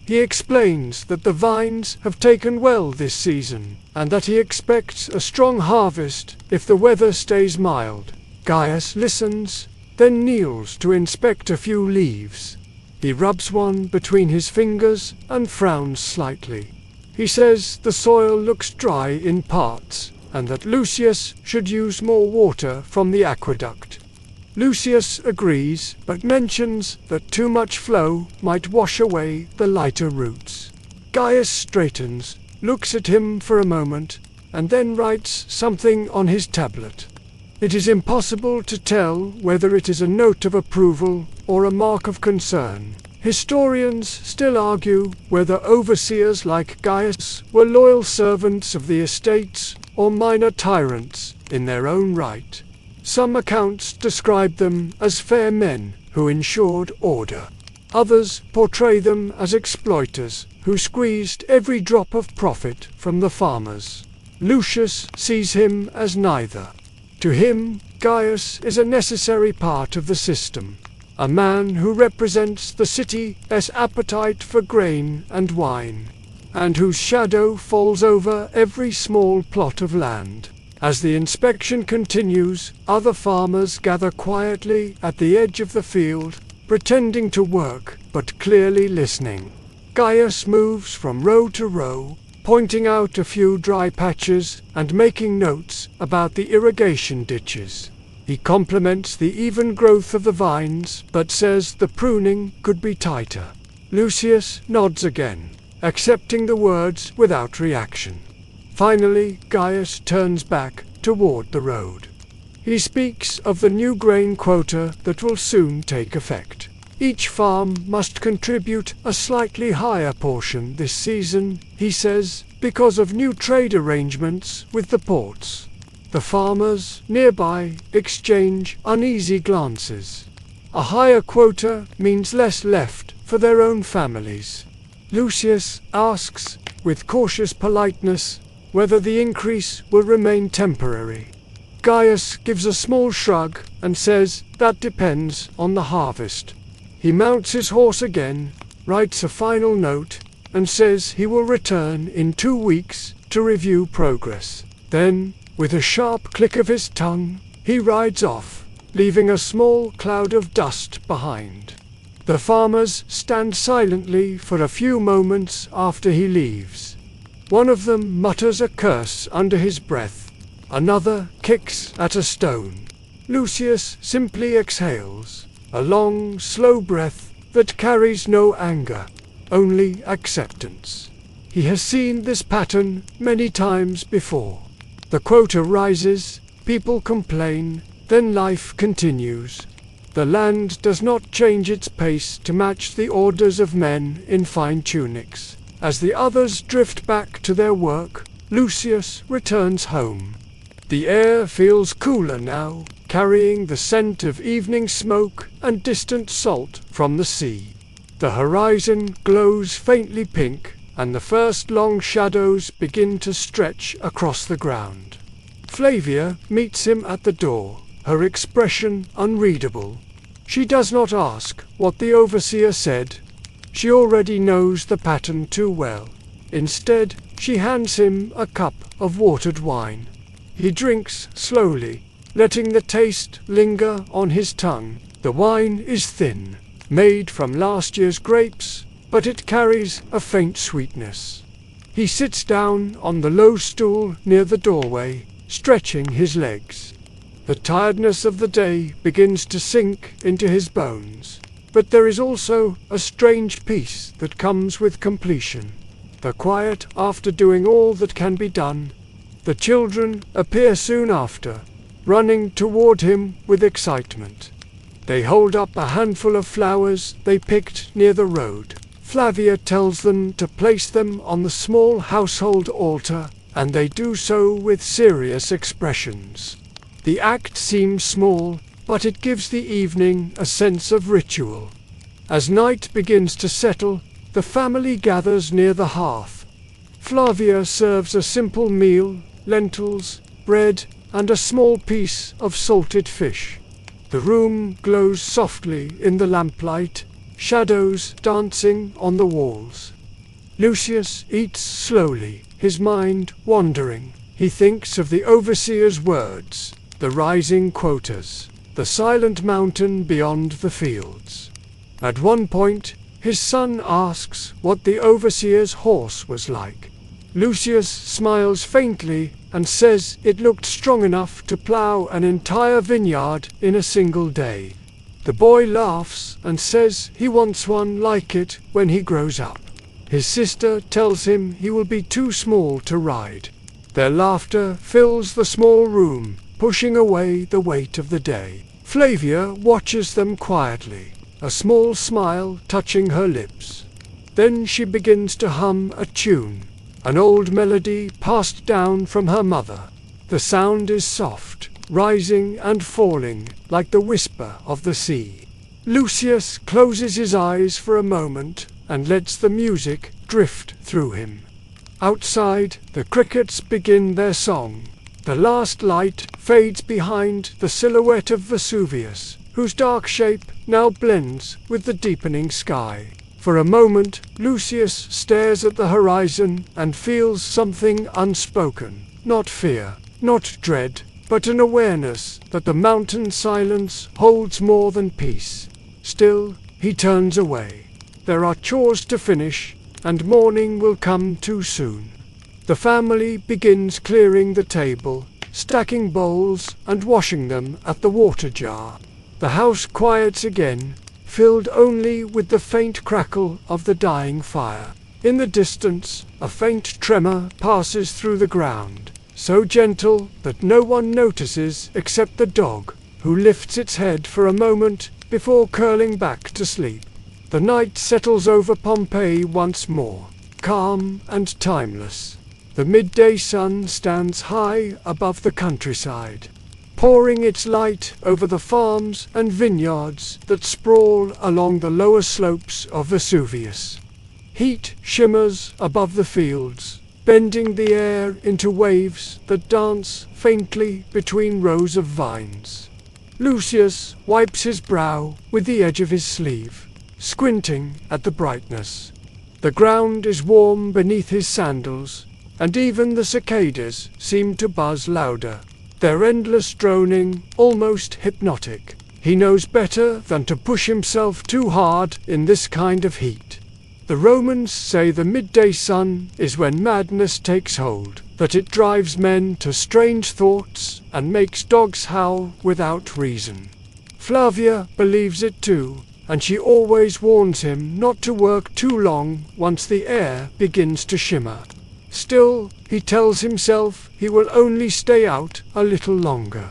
He explains that the vines have taken well this season, and that he expects a strong harvest if the weather stays mild. Gaius listens, then kneels to inspect a few leaves. He rubs one between his fingers and frowns slightly. He says the soil looks dry in parts, and that Lucius should use more water from the aqueduct. Lucius agrees, but mentions that too much flow might wash away the lighter roots. Gaius straightens, looks at him for a moment, and then writes something on his tablet. It is impossible to tell whether it is a note of approval or a mark of concern. Historians still argue whether overseers like Gaius were loyal servants of the estates or minor tyrants in their own right. Some accounts describe them as fair men who ensured order. Others portray them as exploiters who squeezed every drop of profit from the farmers. Lucius sees him as neither. To him, Gaius is a necessary part of the system, a man who represents the city's appetite for grain and wine, and whose shadow falls over every small plot of land. As the inspection continues, other farmers gather quietly at the edge of the field, pretending to work, but clearly listening. Gaius moves from row to row, pointing out a few dry patches and making notes about the irrigation ditches. He compliments the even growth of the vines, but says the pruning could be tighter. Lucius nods again, accepting the words without reaction. Finally, Gaius turns back toward the road. He speaks of the new grain quota that will soon take effect. Each farm must contribute a slightly higher portion this season, he says, because of new trade arrangements with the ports. The farmers nearby exchange uneasy glances. A higher quota means less left for their own families. Lucius asks, with cautious politeness, whether the increase will remain temporary. Gaius gives a small shrug and says that depends on the harvest. He mounts his horse again, writes a final note, and says he will return in 2 weeks to review progress. Then, with a sharp click of his tongue, he rides off, leaving a small cloud of dust behind. The farmers stand silently for a few moments after he leaves. One of them mutters a curse under his breath. Another kicks at a stone. Lucius simply exhales, a long, slow breath that carries no anger, only acceptance. He has seen this pattern many times before. The quota rises, people complain, then life continues. The land does not change its pace to match the orders of men in fine tunics. As the others drift back to their work, Lucius returns home. The air feels cooler now, carrying the scent of evening smoke and distant salt from the sea. The horizon glows faintly pink, and the first long shadows begin to stretch across the ground. Flavia meets him at the door, her expression unreadable. She does not ask what the overseer said. She already knows the pattern too well. Instead, she hands him a cup of watered wine. He drinks slowly, letting the taste linger on his tongue. The wine is thin, made from last year's grapes, but it carries a faint sweetness. He sits down on the low stool near the doorway, stretching his legs. The tiredness of the day begins to sink into his bones, but there is also a strange peace that comes with completion. The quiet after doing all that can be done. The children appear soon after, running toward him with excitement. They hold up a handful of flowers they picked near the road. Flavia tells them to place them on the small household altar, and they do so with serious expressions. The act seems small, but it gives the evening a sense of ritual. As night begins to settle, the family gathers near the hearth. Flavia serves a simple meal, lentils, bread, and a small piece of salted fish. The room glows softly in the lamplight, shadows dancing on the walls. Lucius eats slowly, his mind wandering. He thinks of the overseer's words, the rising quotas, the silent mountain beyond the fields. At one point, his son asks what the overseer's horse was like. Lucius smiles faintly and says it looked strong enough to plow an entire vineyard in a single day. The boy laughs and says he wants one like it when he grows up. His sister tells him he will be too small to ride. Their laughter fills the small room, pushing away the weight of the day. Flavia watches them quietly, a small smile touching her lips. Then she begins to hum a tune, an old melody passed down from her mother. The sound is soft, rising and falling like the whisper of the sea. Lucius closes his eyes for a moment and lets the music drift through him. Outside, the crickets begin their song. The last light fades behind the silhouette of Vesuvius, whose dark shape now blends with the deepening sky. For a moment, Lucius stares at the horizon and feels something unspoken. Not fear, not dread, but an awareness that the mountain silence holds more than peace. Still, he turns away. There are chores to finish, and morning will come too soon. The family begins clearing the table, stacking bowls and washing them at the water jar. The house quiets again, filled only with the faint crackle of the dying fire. In the distance, a faint tremor passes through the ground, so gentle that no one notices except the dog, who lifts its head for a moment before curling back to sleep. The night settles over Pompeii once more, calm and timeless. The midday sun stands high above the countryside, pouring its light over the farms and vineyards that sprawl along the lower slopes of Vesuvius. Heat shimmers above the fields, bending the air into waves that dance faintly between rows of vines. Lucius wipes his brow with the edge of his sleeve, squinting at the brightness. The ground is warm beneath his sandals, and even the cicadas seem to buzz louder, their endless droning almost hypnotic. He knows better than to push himself too hard in this kind of heat. The Romans say the midday sun is when madness takes hold, that it drives men to strange thoughts and makes dogs howl without reason. Flavia believes it too, and she always warns him not to work too long once the air begins to shimmer. Still, he tells himself he will only stay out a little longer.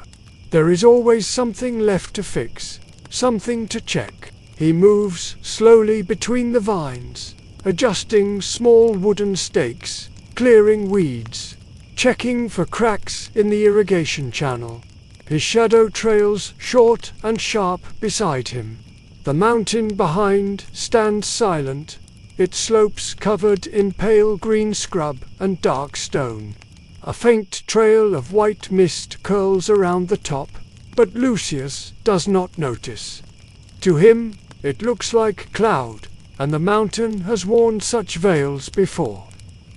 There is always something left to fix, something to check. He moves slowly between the vines, adjusting small wooden stakes, clearing weeds, checking for cracks in the irrigation channel. His shadow trails short and sharp beside him. The mountain behind stands silent, its slopes covered in pale green scrub and dark stone. A faint trail of white mist curls around the top, but Lucius does not notice. To him, it looks like cloud, and the mountain has worn such veils before.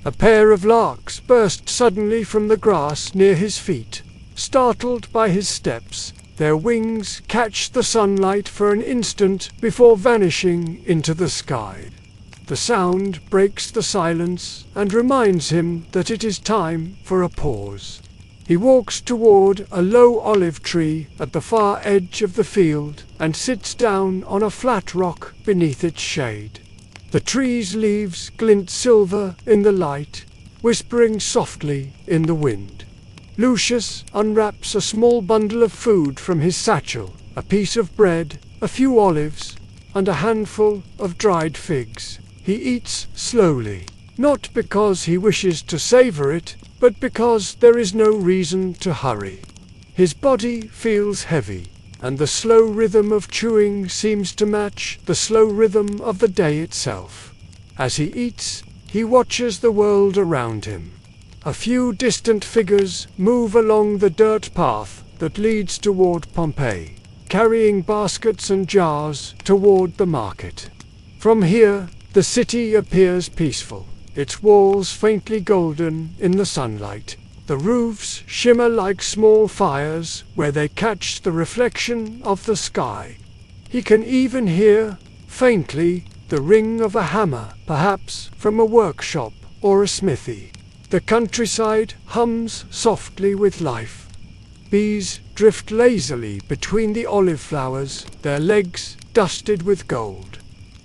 A pair of larks burst suddenly from the grass near his feet. Startled by his steps, their wings catch the sunlight for an instant before vanishing into the sky. The sound breaks the silence and reminds him that it is time for a pause. He walks toward a low olive tree at the far edge of the field and sits down on a flat rock beneath its shade. The tree's leaves glint silver in the light, whispering softly in the wind. Lucius unwraps a small bundle of food from his satchel, a piece of bread, a few olives, and a handful of dried figs. He eats slowly, not because he wishes to savor it, but because there is no reason to hurry. His body feels heavy, and the slow rhythm of chewing seems to match the slow rhythm of the day itself. As he eats, he watches the world around him. A few distant figures move along the dirt path that leads toward Pompeii, carrying baskets and jars toward the market. From here, the city appears peaceful, its walls faintly golden in the sunlight. The roofs shimmer like small fires where they catch the reflection of the sky. He can even hear, faintly, the ring of a hammer, perhaps from a workshop or a smithy. The countryside hums softly with life. Bees drift lazily between the olive flowers, their legs dusted with gold.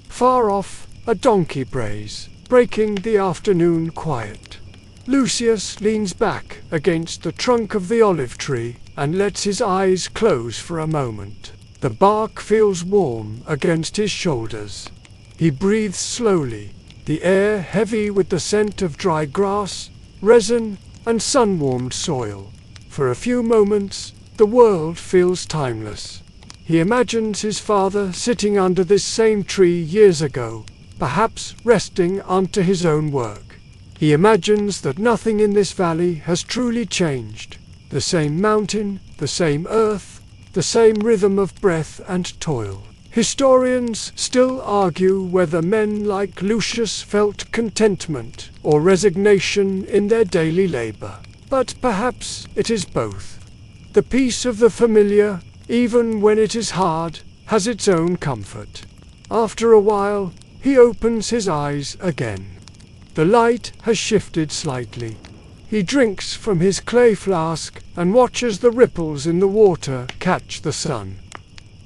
Far off, a donkey brays, breaking the afternoon quiet. Lucius leans back against the trunk of the olive tree and lets his eyes close for a moment. The bark feels warm against his shoulders. He breathes slowly, the air heavy with the scent of dry grass, resin, and sun-warmed soil. For a few moments, the world feels timeless. He imagines his father sitting under this same tree years ago, perhaps resting after his own work. He imagines that nothing in this valley has truly changed. The same mountain, the same earth, the same rhythm of breath and toil. Historians still argue whether men like Lucius felt contentment or resignation in their daily labor. But perhaps it is both. The peace of the familiar, even when it is hard, has its own comfort. After a while, he opens his eyes again. The light has shifted slightly. He drinks from his clay flask and watches the ripples in the water catch the sun.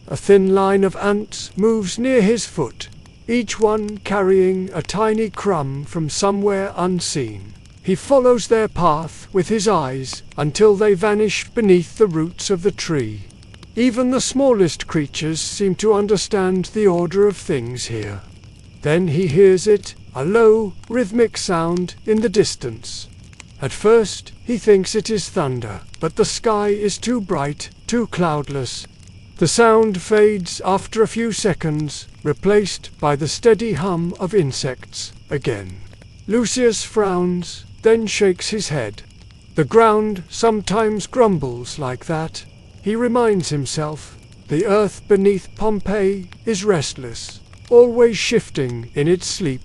A thin line of ants moves near his foot, each one carrying a tiny crumb from somewhere unseen. He follows their path with his eyes until they vanish beneath the roots of the tree. Even the smallest creatures seem to understand the order of things here. Then he hears it, a low, rhythmic sound in the distance. At first, he thinks it is thunder, but the sky is too bright, too cloudless. The sound fades after a few seconds, replaced by the steady hum of insects again. Lucius frowns, then shakes his head. The ground sometimes grumbles like that. He reminds himself, the earth beneath Pompeii is restless, always shifting in its sleep.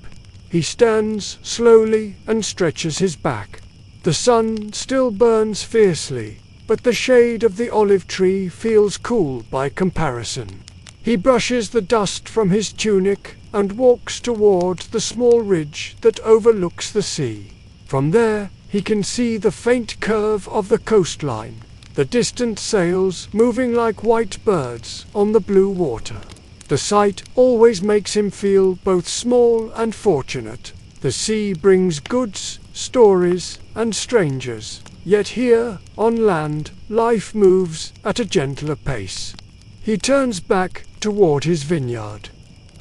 He stands slowly and stretches his back. The sun still burns fiercely, but the shade of the olive tree feels cool by comparison. He brushes the dust from his tunic and walks toward the small ridge that overlooks the sea. From there, he can see the faint curve of the coastline, the distant sails moving like white birds on the blue water. The sight always makes him feel both small and fortunate. The sea brings goods, stories, and strangers. Yet here, on land, life moves at a gentler pace. He turns back toward his vineyard.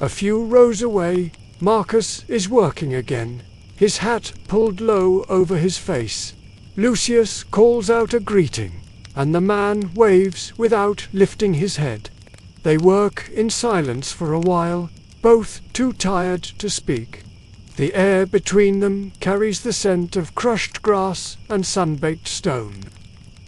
A few rows away, Marcus is working again, his hat pulled low over his face. Lucius calls out a greeting, and the man waves without lifting his head. They work in silence for a while, both too tired to speak. The air between them carries the scent of crushed grass and sun-baked stone.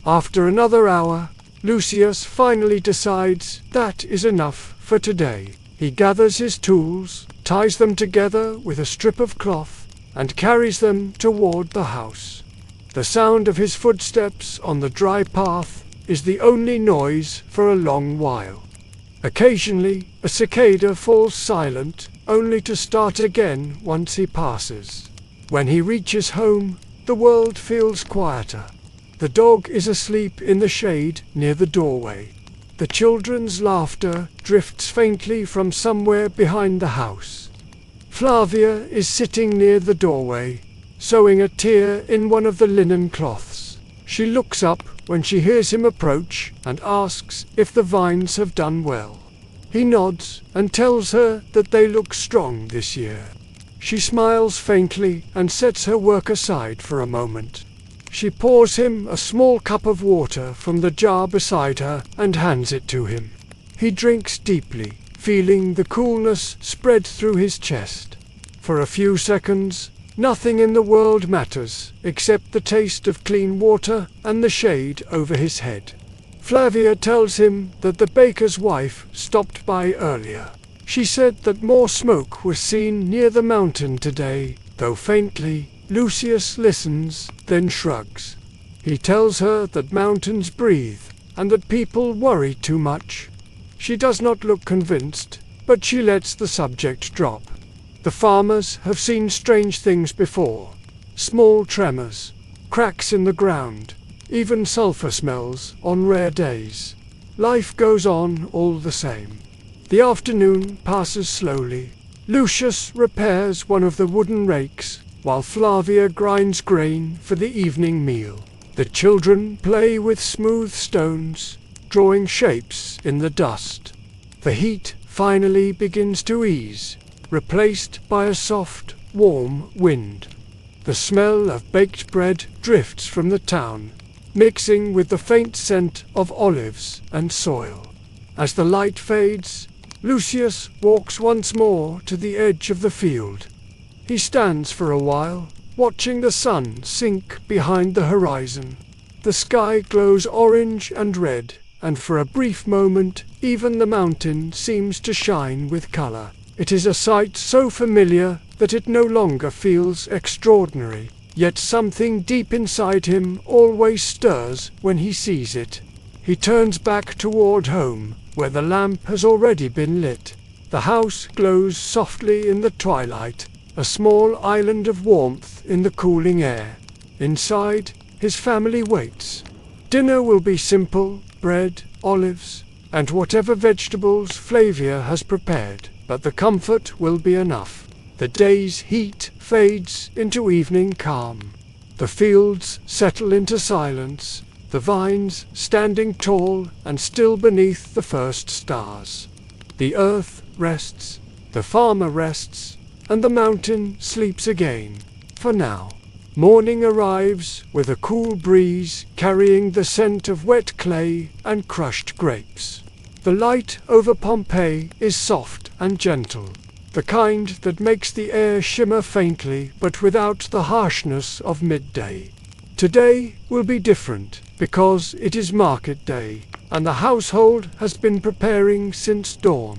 After another hour, Lucius finally decides that is enough for today. He gathers his tools, ties them together with a strip of cloth, and carries them toward the house. The sound of his footsteps on the dry path is the only noise for a long while. Occasionally, a cicada falls silent, only to start again once he passes. When he reaches home, the world feels quieter. The dog is asleep in the shade near the doorway. The children's laughter drifts faintly from somewhere behind the house. Flavia is sitting near the doorway, sewing a tear in one of the linen cloths. She looks up when she hears him approach and asks if the vines have done well. He nods and tells her that they look strong this year. She smiles faintly and sets her work aside for a moment. She pours him a small cup of water from the jar beside her and hands it to him. He drinks deeply, feeling the coolness spread through his chest. For a few seconds, nothing in the world matters except the taste of clean water and the shade over his head. Flavia tells him that the baker's wife stopped by earlier. She said that more smoke was seen near the mountain today, though faintly. Lucius listens, then shrugs. He tells her that mountains breathe, and that people worry too much. She does not look convinced, but she lets the subject drop. The farmers have seen strange things before. Small tremors, cracks in the ground, even sulfur smells on rare days. Life goes on all the same. The afternoon passes slowly. Lucius repairs one of the wooden rakes, while Flavia grinds grain for the evening meal. The children play with smooth stones, drawing shapes in the dust. The heat finally begins to ease, replaced by a soft, warm wind. The smell of baked bread drifts from the town, mixing with the faint scent of olives and soil. As the light fades, Lucius walks once more to the edge of the field. He stands for a while, watching the sun sink behind the horizon. The sky glows orange and red, and for a brief moment even the mountain seems to shine with color. It is a sight so familiar that it no longer feels extraordinary, yet something deep inside him always stirs when he sees it. He turns back toward home, where the lamp has already been lit. The house glows softly in the twilight, a small island of warmth in the cooling air. Inside, his family waits. Dinner will be simple: bread, olives, and whatever vegetables Flavia has prepared, but the comfort will be enough. The day's heat fades into evening calm. The fields settle into silence, the vines standing tall and still beneath the first stars. The earth rests, the farmer rests, and the mountain sleeps again, for now. Morning arrives with a cool breeze carrying the scent of wet clay and crushed grapes. The light over Pompeii is soft and gentle, the kind that makes the air shimmer faintly but without the harshness of midday. Today will be different because it is market day, and the household has been preparing since dawn.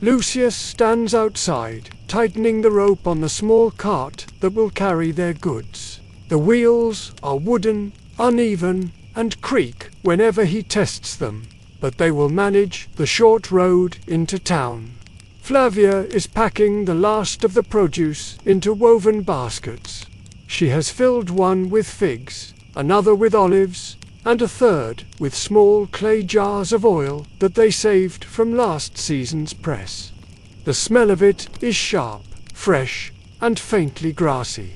Lucius stands outside, tightening the rope on the small cart that will carry their goods. The wheels are wooden, uneven, and creak whenever he tests them, but they will manage the short road into town. Flavia is packing the last of the produce into woven baskets. She has filled one with figs, another with olives, and a third with small clay jars of oil that they saved from last season's press. The smell of it is sharp, fresh, and faintly grassy.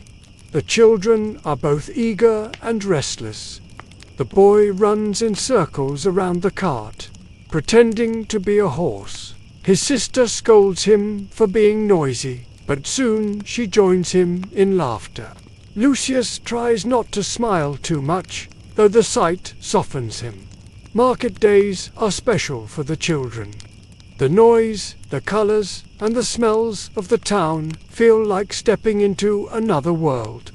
The children are both eager and restless. The boy runs in circles around the cart, pretending to be a horse. His sister scolds him for being noisy, but soon she joins him in laughter. Lucius tries not to smile too much, though the sight softens him. Market days are special for the children. The noise, the colors, and the smells of the town feel like stepping into another world.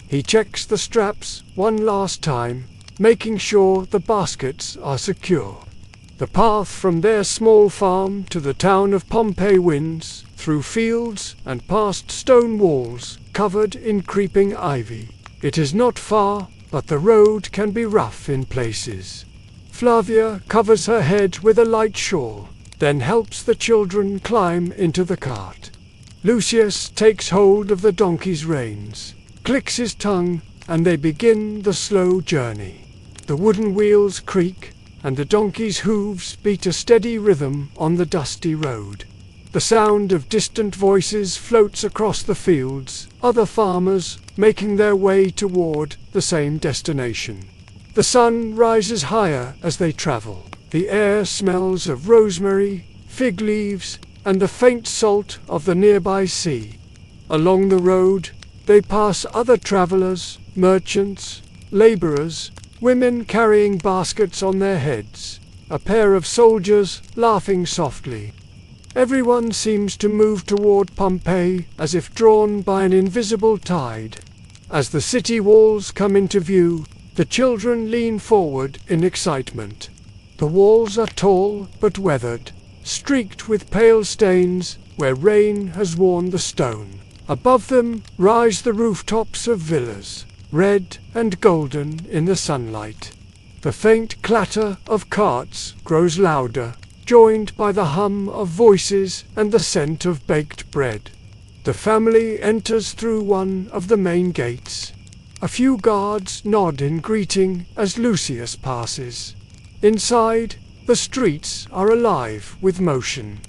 He checks the straps one last time, making sure the baskets are secure. The path from their small farm to the town of Pompeii winds through fields and past stone walls covered in creeping ivy. It is not far, but the road can be rough in places. Flavia covers her head with a light shawl, then helps the children climb into the cart. Lucius takes hold of the donkey's reins, clicks his tongue, and they begin the slow journey. The wooden wheels creak, and the donkey's hooves beat a steady rhythm on the dusty road. The sound of distant voices floats across the fields, other farmers making their way toward the same destination. The sun rises higher as they travel. The air smells of rosemary, fig leaves, and the faint salt of the nearby sea. Along the road, they pass other travelers, merchants, laborers, women carrying baskets on their heads, a pair of soldiers laughing softly. Everyone seems to move toward Pompeii as if drawn by an invisible tide. As the city walls come into view, the children lean forward in excitement. The walls are tall but weathered, streaked with pale stains where rain has worn the stone. Above them rise the rooftops of villas, red and golden in the sunlight. The faint clatter of carts grows louder, joined by the hum of voices and the scent of baked bread. The family enters through one of the main gates. A few guards nod in greeting as Lucius passes. Inside, the streets are alive with motion.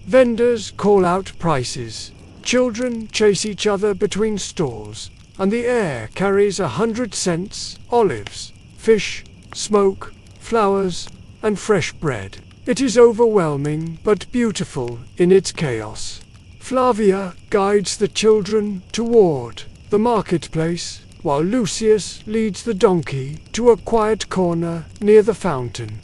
Vendors call out prices. Children chase each other between stalls, and the air carries 100 scents: olives, fish, smoke, flowers, and fresh bread. It is overwhelming but beautiful in its chaos. Flavia guides the children toward the marketplace, while Lucius leads the donkey to a quiet corner near the fountain.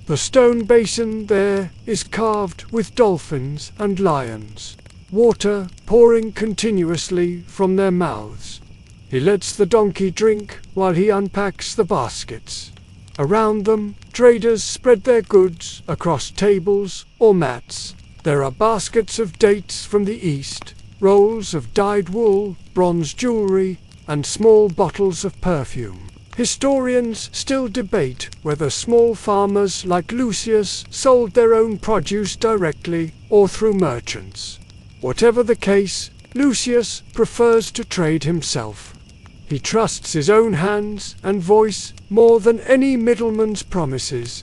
The stone basin there is carved with dolphins and lions, water pouring continuously from their mouths. He lets the donkey drink while he unpacks the baskets. Around them, traders spread their goods across tables or mats. There are baskets of dates from the east, rolls of dyed wool, bronze jewelry, and small bottles of perfume. Historians still debate whether small farmers like Lucius sold their own produce directly or through merchants. Whatever the case, Lucius prefers to trade himself. He trusts his own hands and voice more than any middleman's promises.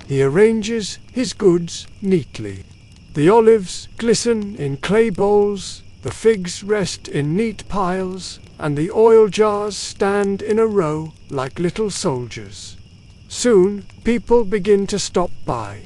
He arranges his goods neatly. The olives glisten in clay bowls, the figs rest in neat piles, and the oil jars stand in a row like little soldiers. Soon, people begin to stop by.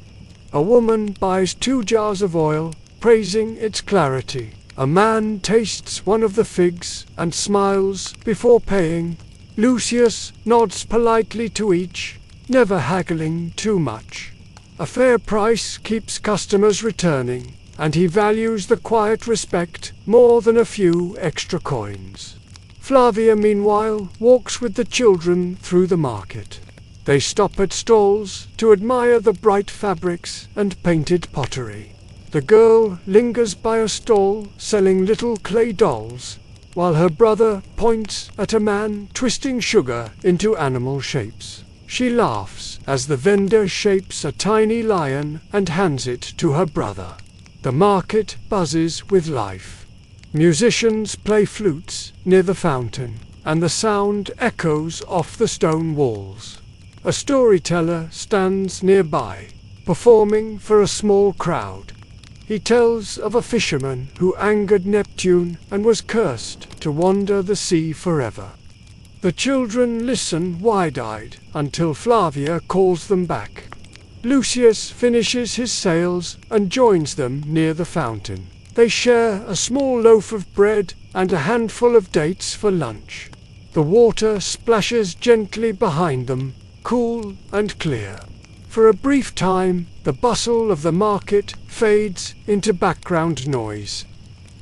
A woman buys 2 jars of oil, praising its clarity. A man tastes one of the figs and smiles before paying. Lucius nods politely to each, never haggling too much. A fair price keeps customers returning, and he values the quiet respect more than a few extra coins. Flavia, meanwhile, walks with the children through the market. They stop at stalls to admire the bright fabrics and painted pottery. The girl lingers by a stall selling little clay dolls, while her brother points at a man twisting sugar into animal shapes. She laughs as the vendor shapes a tiny lion and hands it to her brother. The market buzzes with life. Musicians play flutes near the fountain, and the sound echoes off the stone walls. A storyteller stands nearby, performing for a small crowd. He tells of a fisherman who angered Neptune and was cursed to wander the sea forever. The children listen wide-eyed until Flavia calls them back. Lucius finishes his sales and joins them near the fountain. They share a small loaf of bread and a handful of dates for lunch. The water splashes gently behind them, cool and clear. For a brief time, the bustle of the market fades into background noise.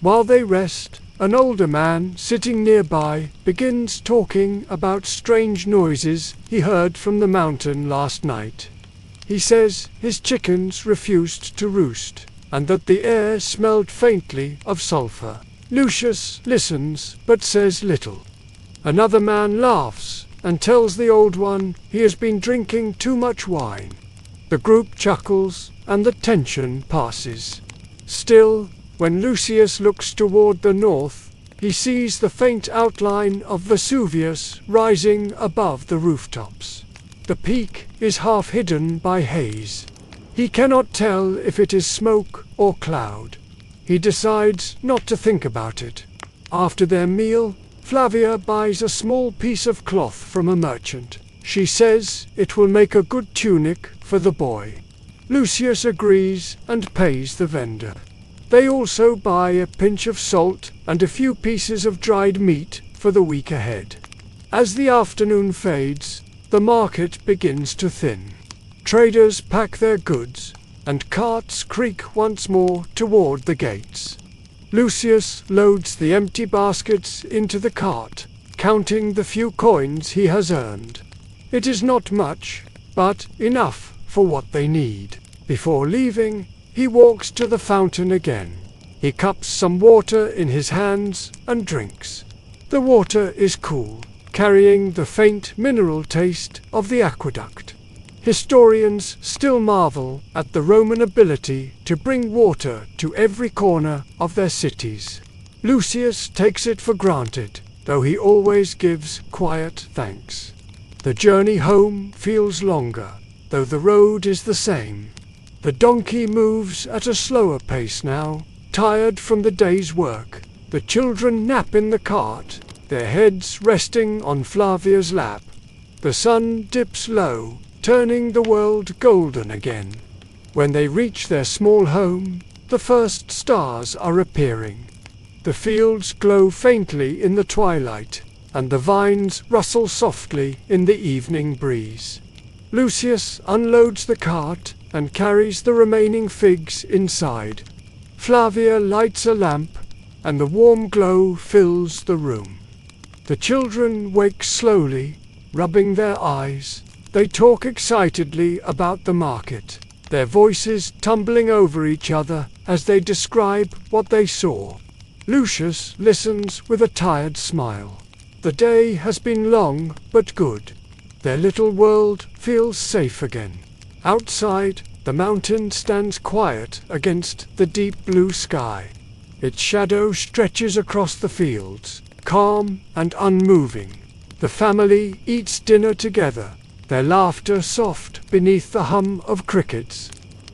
While they rest, an older man sitting nearby begins talking about strange noises he heard from the mountain last night. He says his chickens refused to roost, and that the air smelled faintly of sulfur. Lucius listens, but says little. Another man laughs and tells the old one he has been drinking too much wine. The group chuckles, and the tension passes. Still, when Lucius looks toward the north, he sees the faint outline of Vesuvius rising above the rooftops. The peak is half hidden by haze. He cannot tell if it is smoke or cloud. He decides not to think about it. After their meal, Flavia buys a small piece of cloth from a merchant. She says it will make a good tunic for the boy. Lucius agrees and pays the vendor. They also buy a pinch of salt and a few pieces of dried meat for the week ahead. As the afternoon fades, the market begins to thin. Traders pack their goods, and carts creak once more toward the gates. Lucius loads the empty baskets into the cart, counting the few coins he has earned. It is not much, but enough for what they need. Before leaving, he walks to the fountain again. He cups some water in his hands and drinks. The water is cool, carrying the faint mineral taste of the aqueduct. Historians still marvel at the Roman ability to bring water to every corner of their cities. Lucius takes it for granted, though he always gives quiet thanks. The journey home feels longer, though the road is the same. The donkey moves at a slower pace now, tired from the day's work. The children nap in the cart, their heads resting on Flavia's lap. The sun dips low, turning the world golden again. When they reach their small home, the first stars are appearing. The fields glow faintly in the twilight, and the vines rustle softly in the evening breeze. Lucius unloads the cart and carries the remaining figs inside. Flavia lights a lamp, and the warm glow fills the room. The children wake slowly, rubbing their eyes. They talk excitedly about the market, their voices tumbling over each other as they describe what they saw. Lucius listens with a tired smile. The day has been long but good. Their little world feels safe again. Outside, the mountain stands quiet against the deep blue sky. Its shadow stretches across the fields, calm and unmoving. The family eats dinner together, their laughter soft beneath the hum of crickets.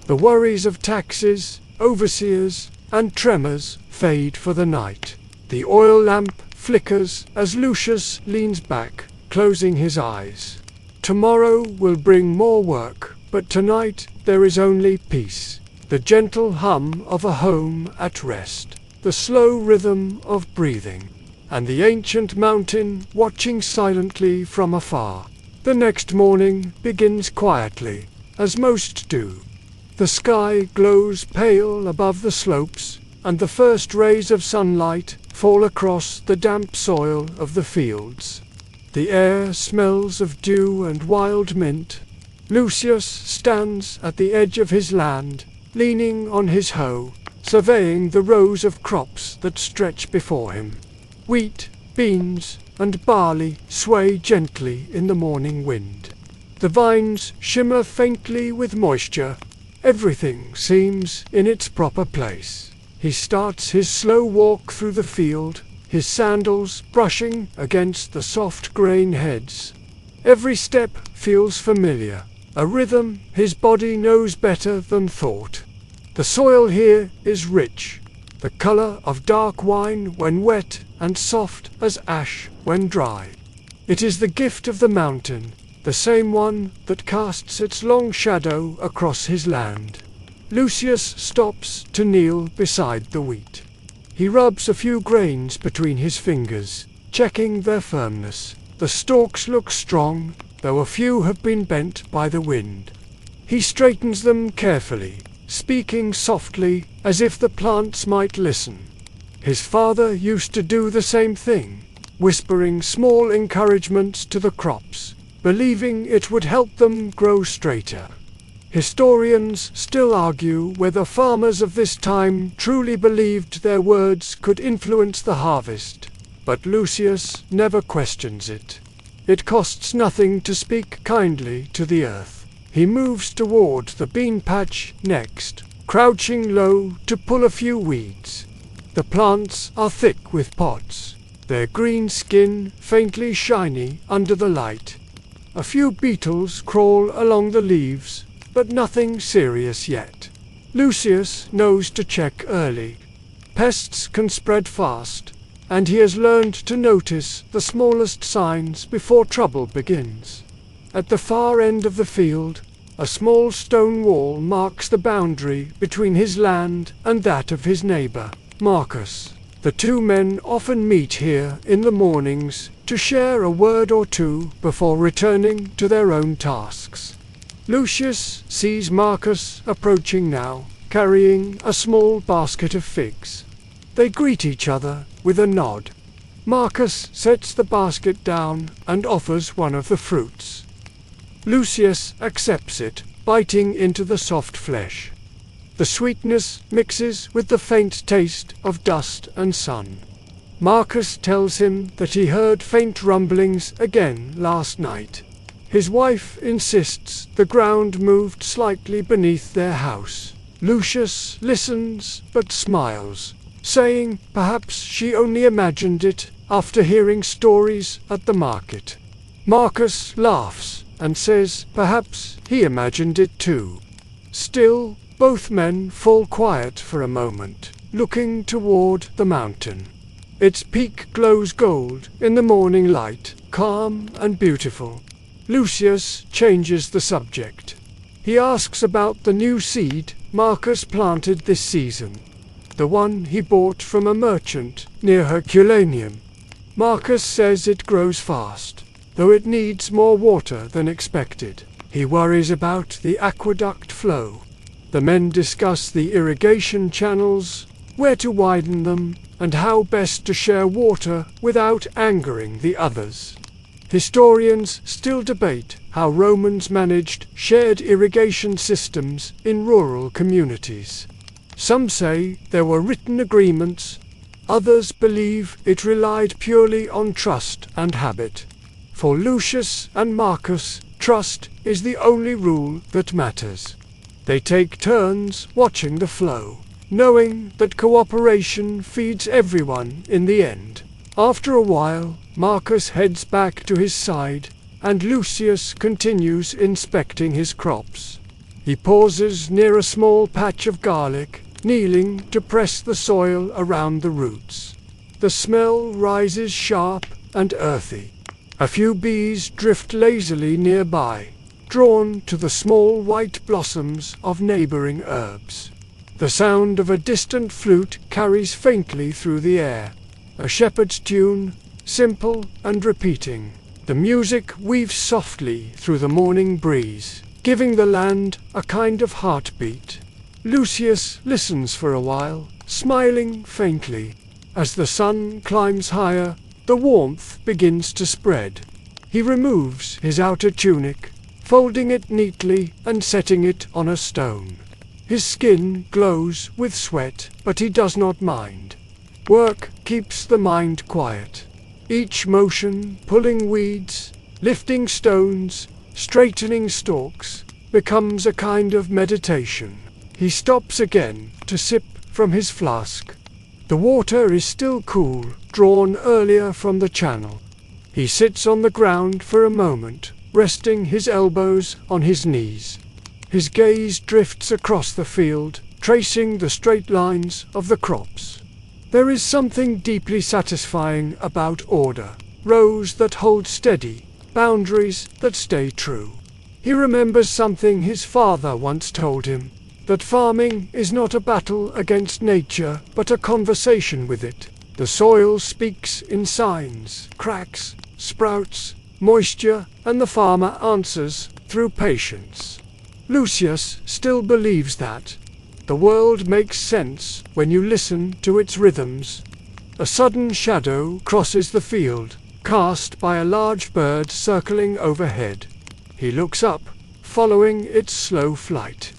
The worries of taxes, overseers, and tremors fade for the night. The oil lamp flickers as Lucius leans back, closing his eyes. Tomorrow will bring more work, but tonight there is only peace. The gentle hum of a home at rest, the slow rhythm of breathing, and the ancient mountain watching silently from afar. The next morning begins quietly, as most do. The sky glows pale above the slopes, and the first rays of sunlight fall across the damp soil of the fields. The air smells of dew and wild mint. Lucius stands at the edge of his land, leaning on his hoe, surveying the rows of crops that stretch before him. Wheat, beans, and barley sway gently in the morning wind. The vines shimmer faintly with moisture. Everything seems in its proper place. He starts his slow walk through the field, his sandals brushing against the soft grain heads. Every step feels familiar, a rhythm his body knows better than thought. The soil here is rich, the color of dark wine when wet and soft as ash when dry. It is the gift of the mountain, the same one that casts its long shadow across his land. Lucius stops to kneel beside the wheat. He rubs a few grains between his fingers, checking their firmness. The stalks look strong, though a few have been bent by the wind. He straightens them carefully, speaking softly as if the plants might listen. His father used to do the same thing, whispering small encouragements to the crops, believing it would help them grow straighter. Historians still argue whether farmers of this time truly believed their words could influence the harvest, but Lucius never questions it. It costs nothing to speak kindly to the earth. He moves toward the bean patch next, crouching low to pull a few weeds. The plants are thick with pods, their green skin faintly shiny under the light. A few beetles crawl along the leaves, but nothing serious yet. Lucius knows to check early. Pests can spread fast, and he has learned to notice the smallest signs before trouble begins. At the far end of the field, a small stone wall marks the boundary between his land and that of his neighbor, Marcus. The two men often meet here in the mornings to share a word or two before returning to their own tasks. Lucius sees Marcus approaching now, carrying a small basket of figs. They greet each other with a nod. Marcus sets the basket down and offers one of the fruits. Lucius accepts it, biting into the soft flesh. The sweetness mixes with the faint taste of dust and sun. Marcus tells him that he heard faint rumblings again last night. His wife insists the ground moved slightly beneath their house. Lucius listens but smiles, saying perhaps she only imagined it after hearing stories at the market. Marcus laughs and says perhaps he imagined it too. Still, both men fall quiet for a moment, looking toward the mountain. Its peak glows gold in the morning light, calm and beautiful. Lucius changes the subject. He asks about the new seed Marcus planted this season, the one he bought from a merchant near Herculaneum. Marcus says it grows fast, though it needs more water than expected. He worries about the aqueduct flow. The men discuss the irrigation channels, where to widen them, and how best to share water without angering the others. Historians still debate how Romans managed shared irrigation systems in rural communities. Some say there were written agreements, others believe it relied purely on trust and habit. For Lucius and Marcus, trust is the only rule that matters. They take turns watching the flow, knowing that cooperation feeds everyone in the end. After a while, Marcus heads back to his side, and Lucius continues inspecting his crops. He pauses near a small patch of garlic, kneeling to press the soil around the roots. The smell rises sharp and earthy. A few bees drift lazily nearby, drawn to the small white blossoms of neighboring herbs. The sound of a distant flute carries faintly through the air. A shepherd's tune, simple and repeating. The music weaves softly through the morning breeze, giving the land a kind of heartbeat. Lucius listens for a while, smiling faintly. As the sun climbs higher, the warmth begins to spread. He removes his outer tunic, folding it neatly and setting it on a stone. His skin glows with sweat, but he does not mind. Work keeps the mind quiet. Each motion, pulling weeds, lifting stones, straightening stalks, becomes a kind of meditation. He stops again to sip from his flask. The water is still cool, drawn earlier from the channel. He sits on the ground for a moment, resting his elbows on his knees. His gaze drifts across the field, tracing the straight lines of the crops. There is something deeply satisfying about order, rows that hold steady, boundaries that stay true. He remembers something his father once told him, that farming is not a battle against nature, but a conversation with it. The soil speaks in signs, cracks, sprouts, moisture, and the farmer answers through patience. Lucius still believes that the world makes sense when you listen to its rhythms. A sudden shadow crosses the field, cast by a large bird circling overhead. He looks up, following its slow flight.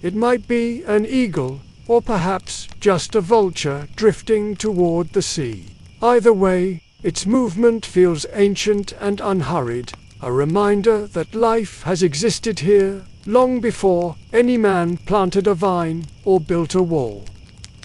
It might be an eagle, or perhaps just a vulture drifting toward the sea. Either way, its movement feels ancient and unhurried, a reminder that life has existed here long before any man planted a vine or built a wall.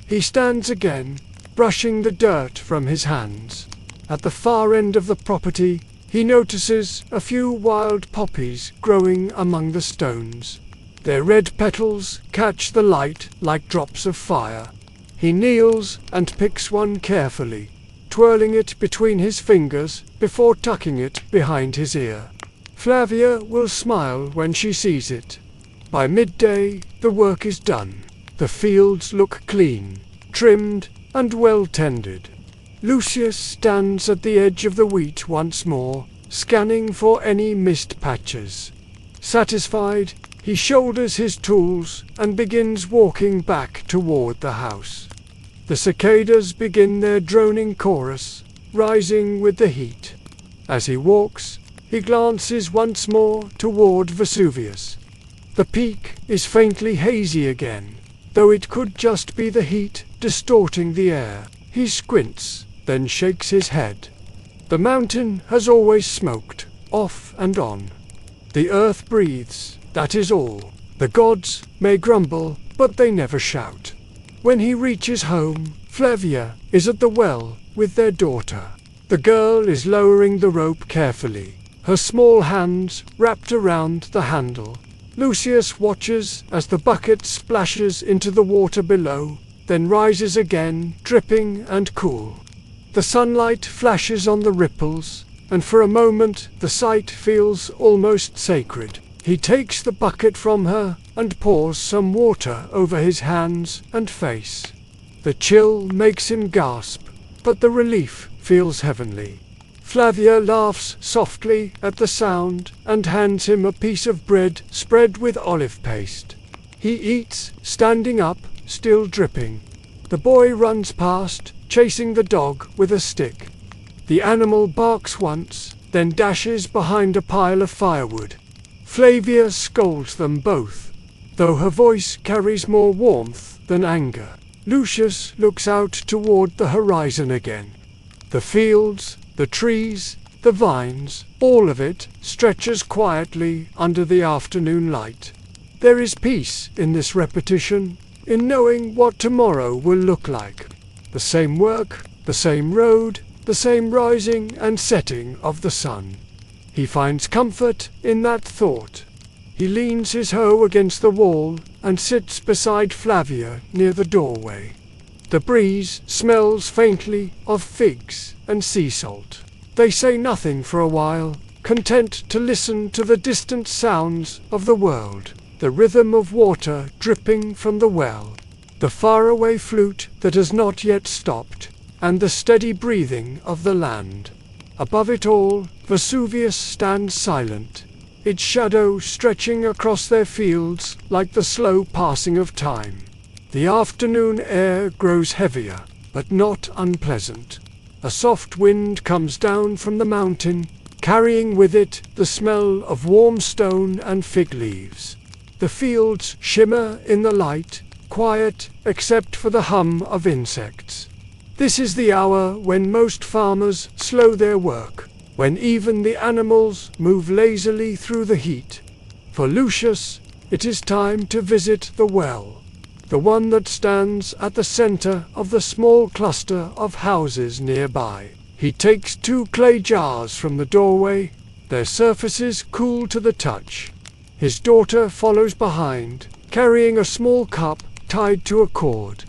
He stands again, brushing the dirt from his hands. At the far end of the property, he notices a few wild poppies growing among the stones. Their red petals catch the light like drops of fire. He kneels and picks one carefully, twirling it between his fingers before tucking it behind his ear. Flavia will smile when she sees it. By midday, the work is done. The fields look clean, trimmed, and well tended. Lucius stands at the edge of the wheat once more, scanning for any missed patches. Satisfied, he shoulders his tools and begins walking back toward the house. The cicadas begin their droning chorus, rising with the heat. As he walks, he glances once more toward Vesuvius. The peak is faintly hazy again, though it could just be the heat distorting the air. He squints, then shakes his head. The mountain has always smoked, off and on. The earth breathes, that is all. The gods may grumble, but they never shout. When he reaches home, Flavia is at the well with their daughter. The girl is lowering the rope carefully, her small hands wrapped around the handle. Lucius watches as the bucket splashes into the water below, then rises again, dripping and cool. The sunlight flashes on the ripples, and for a moment the sight feels almost sacred. He takes the bucket from her and pours some water over his hands and face. The chill makes him gasp, but the relief feels heavenly. Flavia laughs softly at the sound and hands him a piece of bread spread with olive paste. He eats, standing up, still dripping. The boy runs past, chasing the dog with a stick. The animal barks once, then dashes behind a pile of firewood. Flavia scolds them both, though her voice carries more warmth than anger. Lucius looks out toward the horizon again. The fields, the trees, the vines, all of it stretches quietly under the afternoon light. There is peace in this repetition, in knowing what tomorrow will look like. The same work, the same road, the same rising and setting of the sun. He finds comfort in that thought. He leans his hoe against the wall and sits beside Flavia near the doorway. The breeze smells faintly of figs and sea salt. They say nothing for a while, content to listen to the distant sounds of the world, the rhythm of water dripping from the well, the faraway flute that has not yet stopped, and the steady breathing of the land. Above it all, Vesuvius stands silent, its shadow stretching across their fields like the slow passing of time. The afternoon air grows heavier, but not unpleasant. A soft wind comes down from the mountain, carrying with it the smell of warm stone and fig leaves. The fields shimmer in the light, quiet except for the hum of insects. This is the hour when most farmers slow their work, when even the animals move lazily through the heat. For Lucius, it is time to visit the well, the one that stands at the center of the small cluster of houses nearby. He takes 2 clay jars from the doorway, their surfaces cool to the touch. His daughter follows behind, carrying a small cup tied to a cord.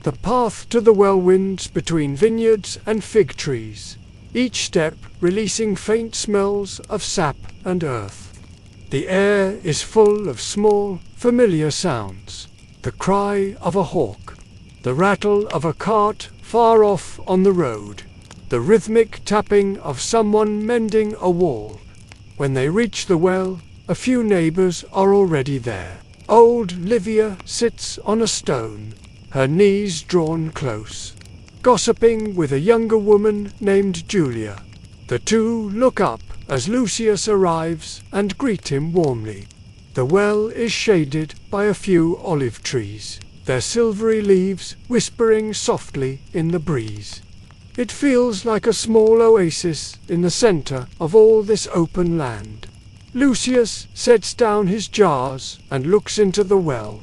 The path to the well winds between vineyards and fig trees, each step releasing faint smells of sap and earth. The air is full of small, familiar sounds. The cry of a hawk, the rattle of a cart far off on the road, the rhythmic tapping of someone mending a wall. When they reach the well, a few neighbors are already there. Old Livia sits on a stone, her knees drawn close, gossiping with a younger woman named Julia. The two look up as Lucius arrives and greet him warmly. The well is shaded by a few olive trees, their silvery leaves whispering softly in the breeze. It feels like a small oasis in the center of all this open land. Lucius sets down his jars and looks into the well.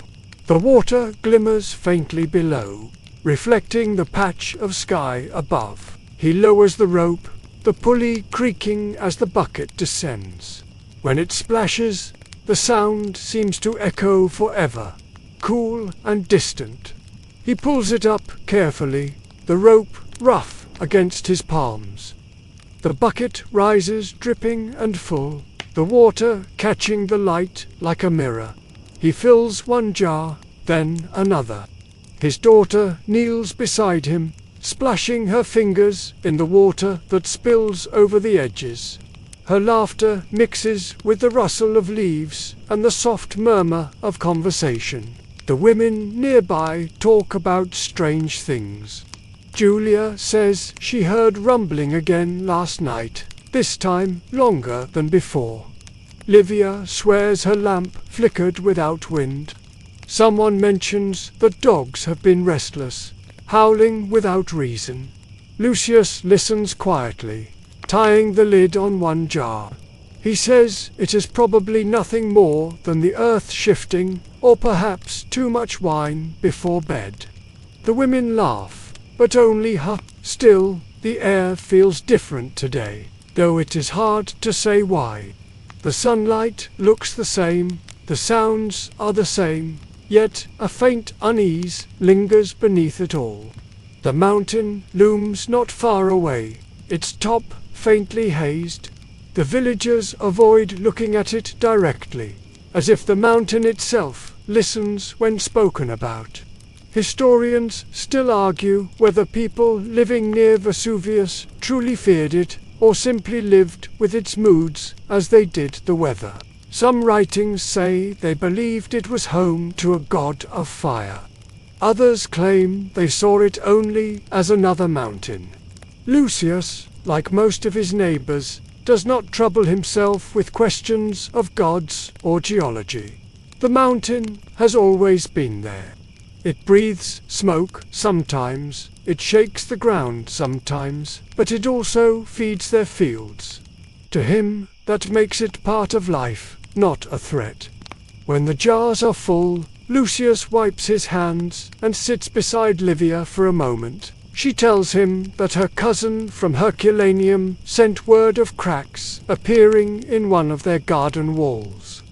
The water glimmers faintly below, reflecting the patch of sky above. He lowers the rope, the pulley creaking as the bucket descends. When it splashes, the sound seems to echo forever, cool and distant. He pulls it up carefully, the rope rough against his palms. The bucket rises dripping and full, the water catching the light like a mirror. He fills one jar, then another. His daughter kneels beside him, splashing her fingers in the water that spills over the edges. Her laughter mixes with the rustle of leaves and the soft murmur of conversation. The women nearby talk about strange things. Julia says she heard rumbling again last night, this time longer than before. Livia swears her lamp flickered without wind. Someone mentions that dogs have been restless, howling without reason. Lucius listens quietly, tying the lid on one jar. He says it is probably nothing more than the earth shifting, or perhaps too much wine before bed. The women laugh, but only Still, the air feels different today, though it is hard to say why. The sunlight looks the same, The sounds are the same, yet a faint unease lingers beneath it all. The mountain looms not far away, its top faintly hazed. The villagers avoid looking at it directly, as if the mountain itself listens when spoken about. Historians still argue whether people living near Vesuvius truly feared it, or simply lived with its moods as they did the weather. Some writings say they believed it was home to a god of fire. Others claim they saw it only as another mountain. Lucius, like most of his neighbors, does not trouble himself with questions of gods or geology. The mountain has always been there. It breathes smoke sometimes, it shakes the ground sometimes, but it also feeds their fields. To him, that makes it part of life, not a threat. When the jars are full, Lucius wipes his hands and sits beside Livia for a moment. She tells him that her cousin from Herculaneum sent word of cracks appearing in one of their garden walls.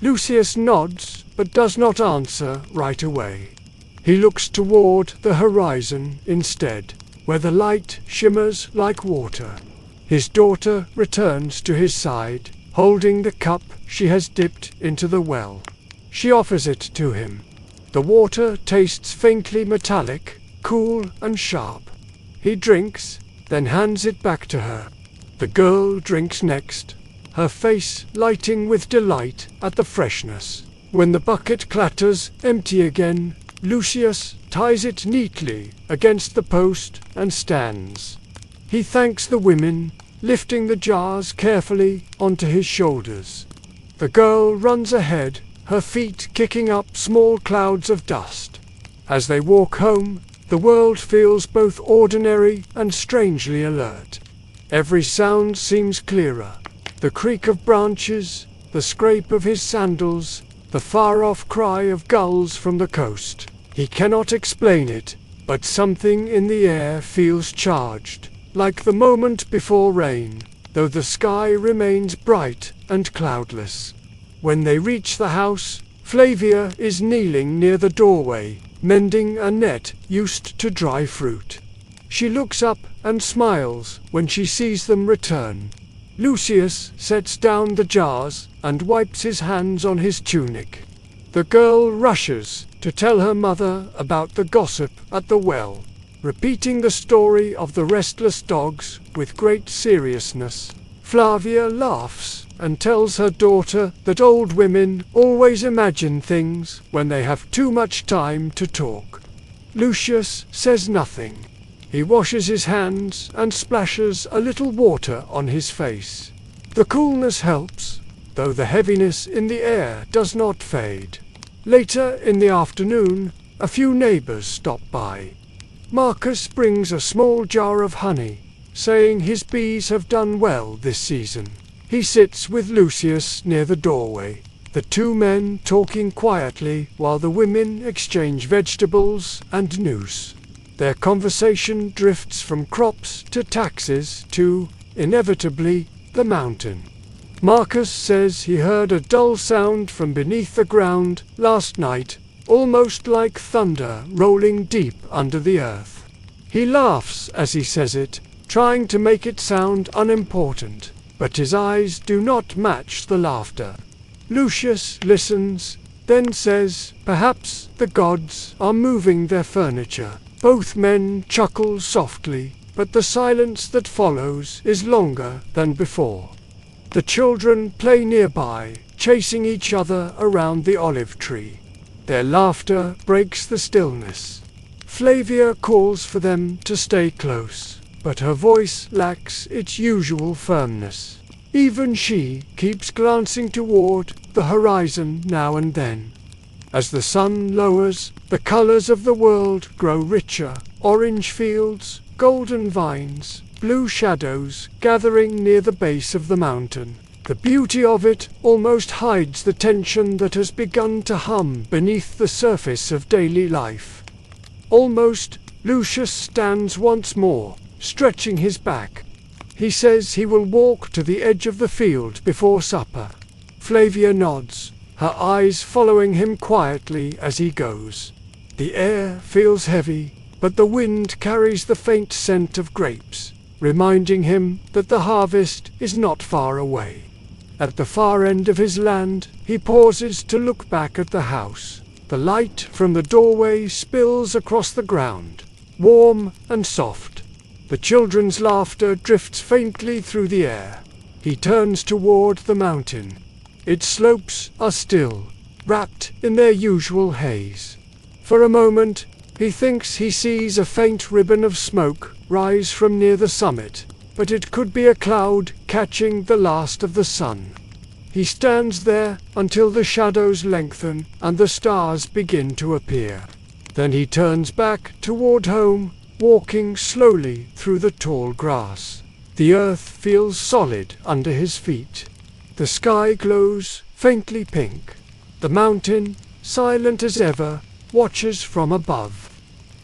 Lucius nods, but does not answer right away. He looks toward the horizon instead, where the light shimmers like water. His daughter returns to his side, holding the cup she has dipped into the well. She offers it to him. The water tastes faintly metallic, cool and sharp. He drinks, then hands it back to her. The girl drinks next, her face lighting with delight at the freshness. When the bucket clatters empty again, Lucius ties it neatly against the post and stands. He thanks the women, lifting the jars carefully onto his shoulders. The girl runs ahead, her feet kicking up small clouds of dust. As they walk home, the world feels both ordinary and strangely alert. Every sound seems clearer. The creak of branches, the scrape of his sandals, the far-off cry of gulls from the coast. He cannot explain it, but something in the air feels charged, like the moment before rain, though the sky remains bright and cloudless. When they reach the house, Flavia is kneeling near the doorway, mending a net used to dry fruit. She looks up and smiles when she sees them return. Lucius sets down the jars and wipes his hands on his tunic. The girl rushes to tell her mother about the gossip at the well, repeating the story of the restless dogs with great seriousness. Flavia laughs and tells her daughter that old women always imagine things when they have too much time to talk. Lucius says nothing. He washes his hands and splashes a little water on his face. The coolness helps, though the heaviness in the air does not fade. Later in the afternoon, a few neighbors stop by. Marcus brings a small jar of honey, saying his bees have done well this season. He sits with Lucius near the doorway, the two men talking quietly while the women exchange vegetables and news. Their conversation drifts from crops to taxes to, inevitably, the mountain. Marcus says he heard a dull sound from beneath the ground last night, almost like thunder rolling deep under the earth. He laughs as he says it, trying to make it sound unimportant, but his eyes do not match the laughter. Lucius listens, then says, "Perhaps the gods are moving their furniture." Both men chuckle softly, but the silence that follows is longer than before. The children play nearby, chasing each other around the olive tree. Their laughter breaks the stillness. Flavia calls for them to stay close, but her voice lacks its usual firmness. Even she keeps glancing toward the horizon now and then. As the sun lowers, the colors of the world grow richer: orange fields, golden vines, blue shadows gathering near the base of the mountain. The beauty of it almost hides the tension that has begun to hum beneath the surface of daily life. Almost, Lucius stands once more, stretching his back. He says he will walk to the edge of the field before supper. Flavia nods, her eyes following him quietly as he goes. The air feels heavy, but the wind carries the faint scent of grapes, reminding him that the harvest is not far away. At the far end of his land, he pauses to look back at the house. The light from the doorway spills across the ground, warm and soft. The children's laughter drifts faintly through the air. He turns toward the mountain. Its slopes are still, wrapped in their usual haze. For a moment, he thinks he sees a faint ribbon of smoke rise from near the summit, but it could be a cloud catching the last of the sun. He stands there until the shadows lengthen and the stars begin to appear. Then he turns back toward home, walking slowly through the tall grass. The earth feels solid under his feet. The sky glows faintly pink. The mountain, silent as ever, watches from above.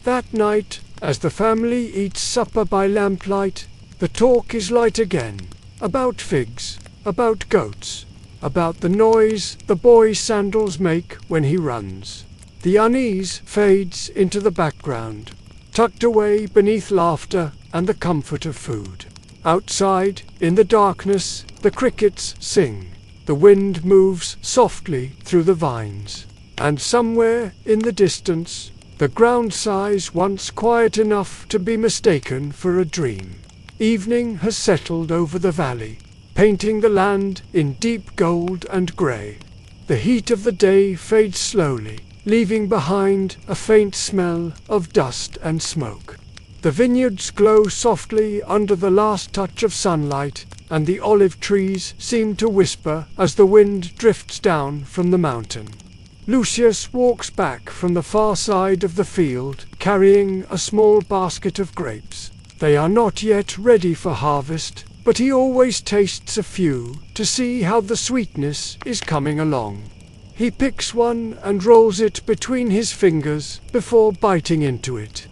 That night, as the family eats supper by lamplight, the talk is light again, about figs, about goats, about the noise the boy's sandals make when he runs. The unease fades into the background, tucked away beneath laughter and the comfort of food. Outside, in the darkness, the crickets sing. The wind moves softly through the vines. And somewhere in the distance, the ground sighs once quiet enough to be mistaken for a dream. Evening has settled over the valley, painting the land in deep gold and grey. The heat of the day fades slowly, leaving behind a faint smell of dust and smoke. The vineyards glow softly under the last touch of sunlight, and the olive trees seem to whisper as the wind drifts down from the mountain. Lucius walks back from the far side of the field, carrying a small basket of grapes. They are not yet ready for harvest, but he always tastes a few to see how the sweetness is coming along. He picks one and rolls it between his fingers before biting into it.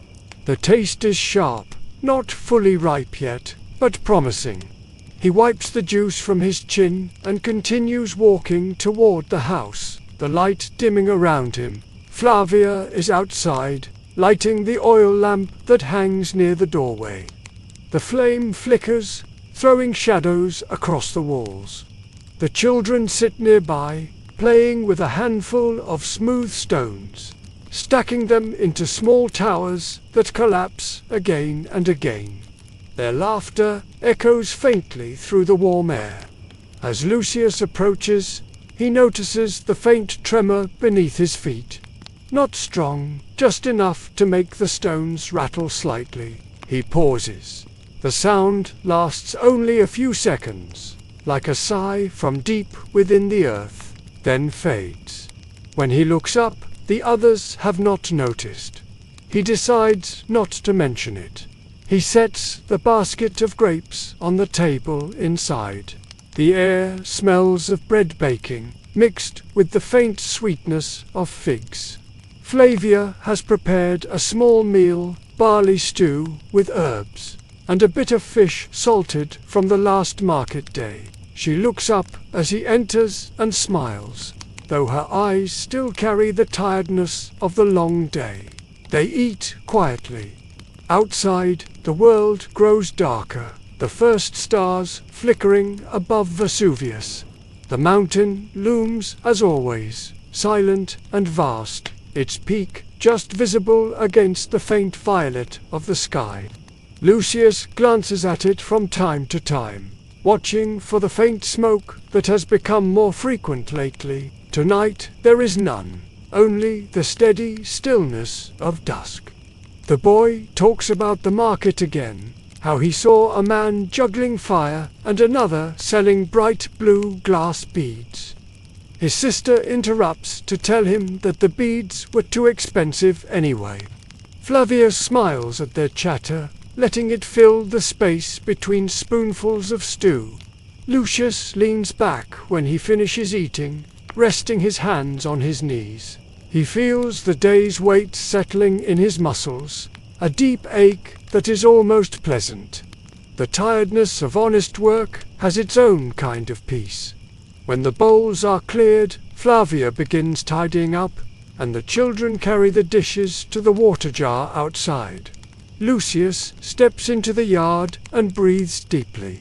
The taste is sharp, not fully ripe yet, but promising. He wipes the juice from his chin and continues walking toward the house, the light dimming around him. Flavia is outside, lighting the oil lamp that hangs near the doorway. The flame flickers, throwing shadows across the walls. The children sit nearby, playing with a handful of smooth stones, stacking them into small towers that collapse again and again. Their laughter echoes faintly through the warm air. As Lucius approaches, he notices the faint tremor beneath his feet. Not strong, just enough to make the stones rattle slightly. He pauses. The sound lasts only a few seconds, like a sigh from deep within the earth, then fades. When he looks up, the others have not noticed. He decides not to mention it. He sets the basket of grapes on the table inside. The air smells of bread baking, mixed with the faint sweetness of figs. Flavia has prepared a small meal, barley stew with herbs, and a bit of fish salted from the last market day. She looks up as he enters and smiles, though her eyes still carry the tiredness of the long day. They eat quietly. Outside, the world grows darker, the first stars flickering above Vesuvius. The mountain looms as always, silent and vast, its peak just visible against the faint violet of the sky. Lucius glances at it from time to time, watching for the faint smoke that has become more frequent lately. Tonight there is none, only the steady stillness of dusk. The boy talks about the market again, how he saw a man juggling fire and another selling bright blue glass beads. His sister interrupts to tell him that the beads were too expensive anyway. Flavia smiles at their chatter, letting it fill the space between spoonfuls of stew. Lucius leans back when he finishes eating, resting his hands on his knees. He feels the day's weight settling in his muscles, a deep ache that is almost pleasant. The tiredness of honest work has its own kind of peace. When the bowls are cleared, Flavia begins tidying up, and the children carry the dishes to the water jar outside. Lucius steps into the yard and breathes deeply.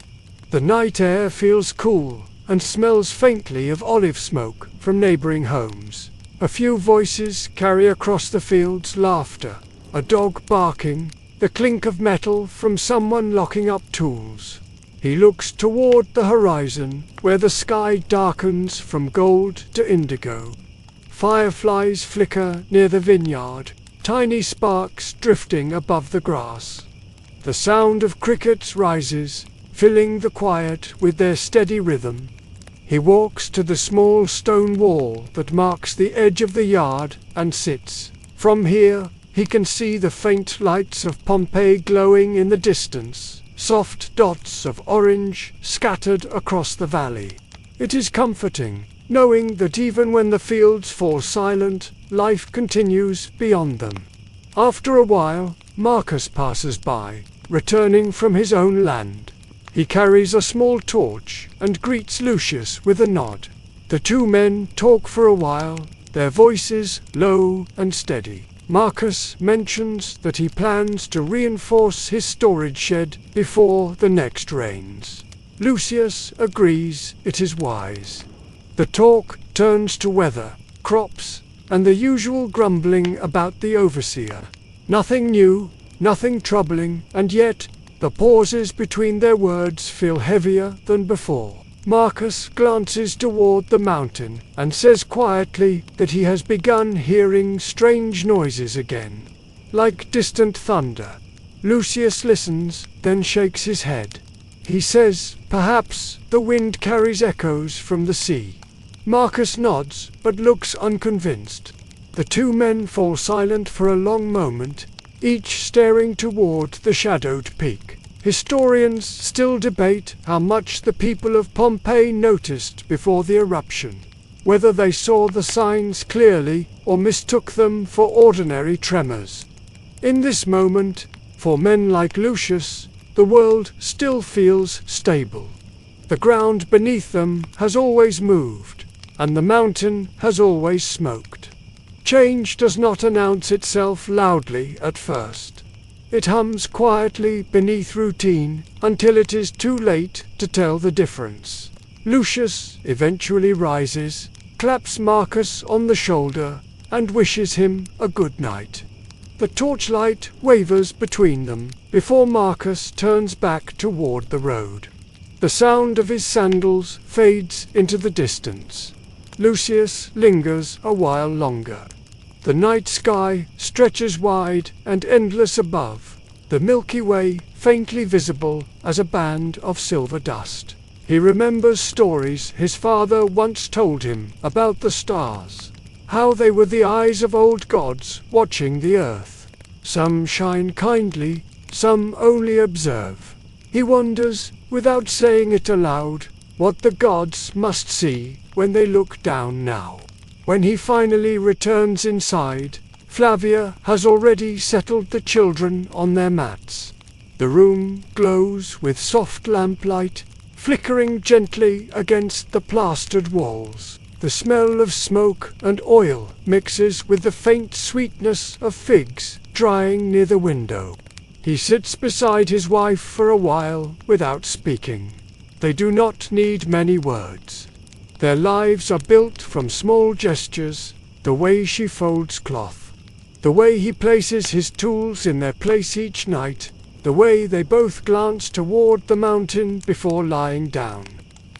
The night air feels cool and smells faintly of olive smoke from neighboring homes. A few voices carry across the fields laughter, a dog barking, the clink of metal from someone locking up tools. He looks toward the horizon, where the sky darkens from gold to indigo. Fireflies flicker near the vineyard, tiny sparks drifting above the grass. The sound of crickets rises, filling the quiet with their steady rhythm. He walks to the small stone wall that marks the edge of the yard and sits. From here, he can see the faint lights of Pompeii glowing in the distance, soft dots of orange scattered across the valley. It is comforting, knowing that even when the fields fall silent, life continues beyond them. After a while, Marcus passes by, returning from his own land. He carries a small torch and greets Lucius with a nod. The two men talk for a while, their voices low and steady. Marcus mentions that he plans to reinforce his storage shed before the next rains. Lucius agrees it is wise. The talk turns to weather, crops, and the usual grumbling about the overseer. Nothing new, nothing troubling, and yet the pauses between their words feel heavier than before. Marcus glances toward the mountain and says quietly that he has begun hearing strange noises again, like distant thunder. Lucius listens, then shakes his head. He says, perhaps the wind carries echoes from the sea. Marcus nods, but looks unconvinced. The two men fall silent for a long moment, each staring toward the shadowed peak. Historians still debate how much the people of Pompeii noticed before the eruption, whether they saw the signs clearly or mistook them for ordinary tremors. In this moment, for men like Lucius, the world still feels stable. The ground beneath them has always moved, and the mountain has always smoked. Change does not announce itself loudly at first. It hums quietly beneath routine until it is too late to tell the difference. Lucius eventually rises, claps Marcus on the shoulder, and wishes him a good night. The torchlight wavers between them before Marcus turns back toward the road. The sound of his sandals fades into the distance. Lucius lingers a while longer. The night sky stretches wide and endless above, the Milky Way faintly visible as a band of silver dust. He remembers stories his father once told him about the stars, how they were the eyes of old gods watching the earth. Some shine kindly, some only observe. He wonders, without saying it aloud, what the gods must see when they look down now. When he finally returns inside, Flavia has already settled the children on their mats. The room glows with soft lamplight, flickering gently against the plastered walls. The smell of smoke and oil mixes with the faint sweetness of figs drying near the window. He sits beside his wife for a while without speaking. They do not need many words. Their lives are built from small gestures, the way she folds cloth, the way he places his tools in their place each night, the way they both glance toward the mountain before lying down.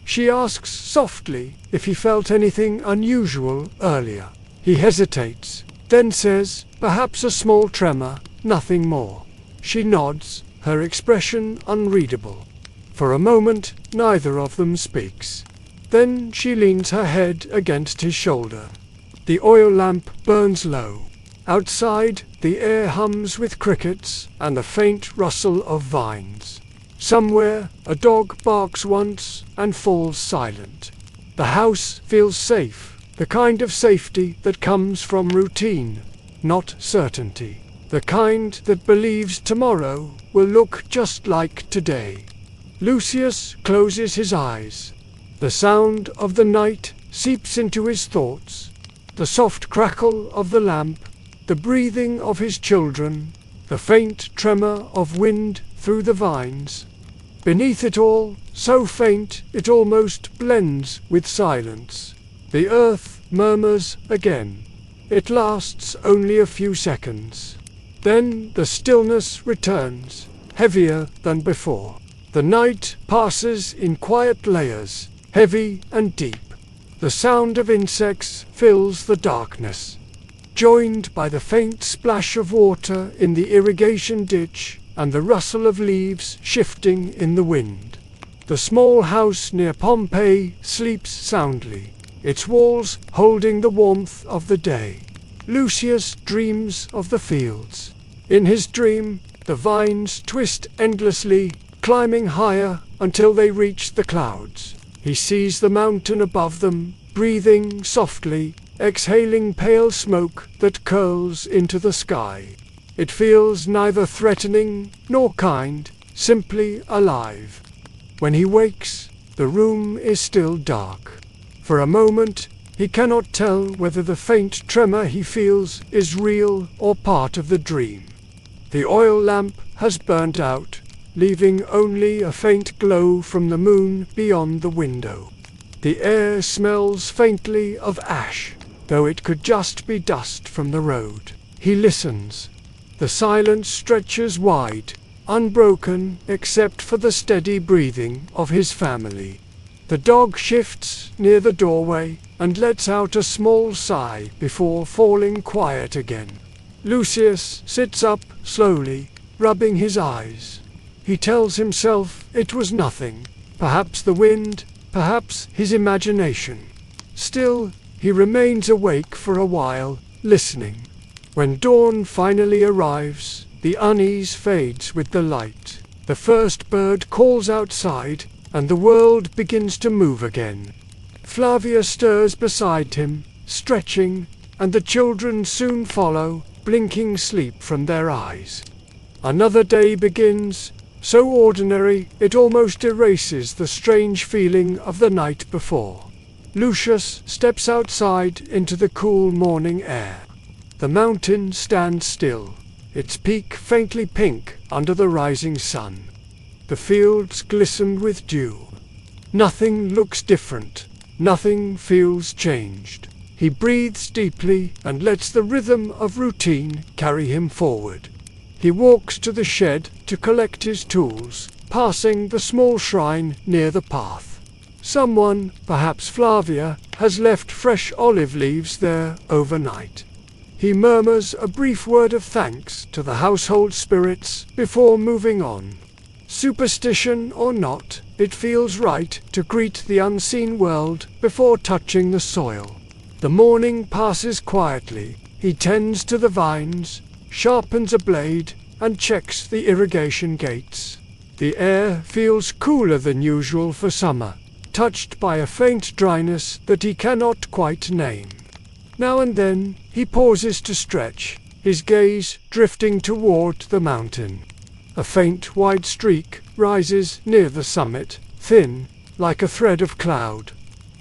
She asks softly if he felt anything unusual earlier. He hesitates, then says, perhaps a small tremor, nothing more. She nods, her expression unreadable. For a moment, neither of them speaks. Then she leans her head against his shoulder. The oil lamp burns low. Outside, the air hums with crickets and the faint rustle of vines. Somewhere, a dog barks once and falls silent. The house feels safe, the kind of safety that comes from routine, not certainty. The kind that believes tomorrow will look just like today. Lucius closes his eyes. The sound of the night seeps into his thoughts. The soft crackle of the lamp, the breathing of his children, the faint tremor of wind through the vines. Beneath it all, so faint it almost blends with silence, the earth murmurs again. It lasts only a few seconds. Then the stillness returns, heavier than before. The night passes in quiet layers, heavy and deep. The sound of insects fills the darkness, joined by the faint splash of water in the irrigation ditch and the rustle of leaves shifting in the wind. The small house near Pompeii sleeps soundly, its walls holding the warmth of the day. Lucius dreams of the fields. In his dream, the vines twist endlessly, climbing higher until they reach the clouds. He sees the mountain above them, breathing softly, exhaling pale smoke that curls into the sky. It feels neither threatening nor kind, simply alive. When he wakes, the room is still dark. For a moment, he cannot tell whether the faint tremor he feels is real or part of the dream. The oil lamp has burnt out, leaving only a faint glow from the moon beyond the window. The air smells faintly of ash, though it could just be dust from the road. He listens. The silence stretches wide, unbroken except for the steady breathing of his family. The dog shifts near the doorway and lets out a small sigh before falling quiet again. Lucius sits up slowly, rubbing his eyes. He tells himself it was nothing, perhaps the wind, perhaps his imagination. Still, he remains awake for a while, listening. When dawn finally arrives, the unease fades with the light. The first bird calls outside, and the world begins to move again. Flavia stirs beside him, stretching, and the children soon follow, blinking sleep from their eyes. Another day begins, so ordinary it almost erases the strange feeling of the night before. Lucius steps outside into the cool morning air. The mountain stands still, its peak faintly pink under the rising sun. The fields glisten with dew. Nothing looks different, nothing feels changed. He breathes deeply and lets the rhythm of routine carry him forward. He walks to the shed to collect his tools, passing the small shrine near the path. Someone, perhaps Flavia, has left fresh olive leaves there overnight. He murmurs a brief word of thanks to the household spirits before moving on. Superstition or not, it feels right to greet the unseen world before touching the soil. The morning passes quietly. He tends to the vines, sharpens a blade, and checks the irrigation gates. The air feels cooler than usual for summer, touched by a faint dryness that he cannot quite name. Now and then he pauses to stretch, his gaze drifting toward the mountain. A faint white streak rises near the summit, thin, like a thread of cloud.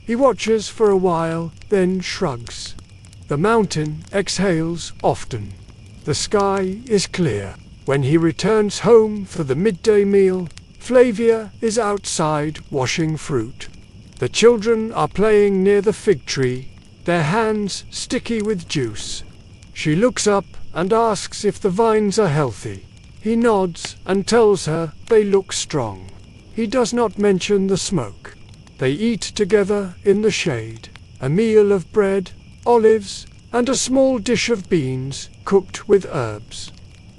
He watches for a while, then shrugs. The mountain exhales often. The sky is clear. When he returns home for the midday meal, Flavia is outside washing fruit. The children are playing near the fig tree, their hands sticky with juice. She looks up and asks if the vines are healthy. He nods and tells her they look strong. He does not mention the smoke. They eat together in the shade, a meal of bread, olives, and a small dish of beans cooked with herbs.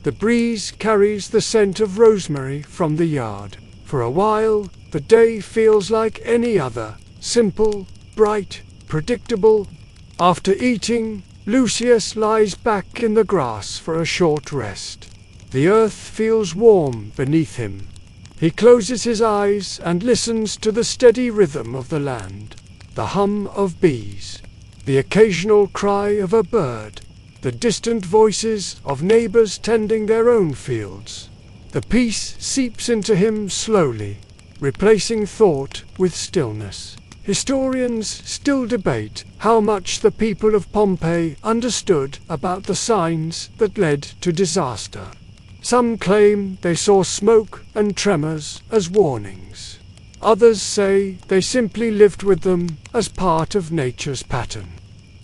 The breeze carries the scent of rosemary from the yard. For a while, the day feels like any other, simple, bright, predictable. After eating, Lucius lies back in the grass for a short rest. The earth feels warm beneath him. He closes his eyes and listens to the steady rhythm of the land, the hum of bees, the occasional cry of a bird, the distant voices of neighbors tending their own fields. The peace seeps into him slowly, replacing thought with stillness. Historians still debate how much the people of Pompeii understood about the signs that led to disaster. Some claim they saw smoke and tremors as warnings. Others say they simply lived with them as part of nature's pattern.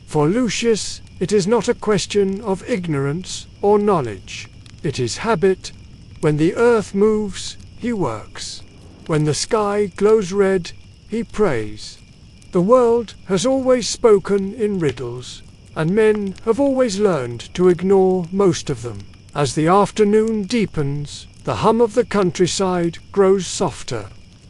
For Lucius, it is not a question of ignorance or knowledge. It is habit. When the earth moves, he works. When the sky glows red, he prays. The world has always spoken in riddles, and men have always learned to ignore most of them. As the afternoon deepens, the hum of the countryside grows softer.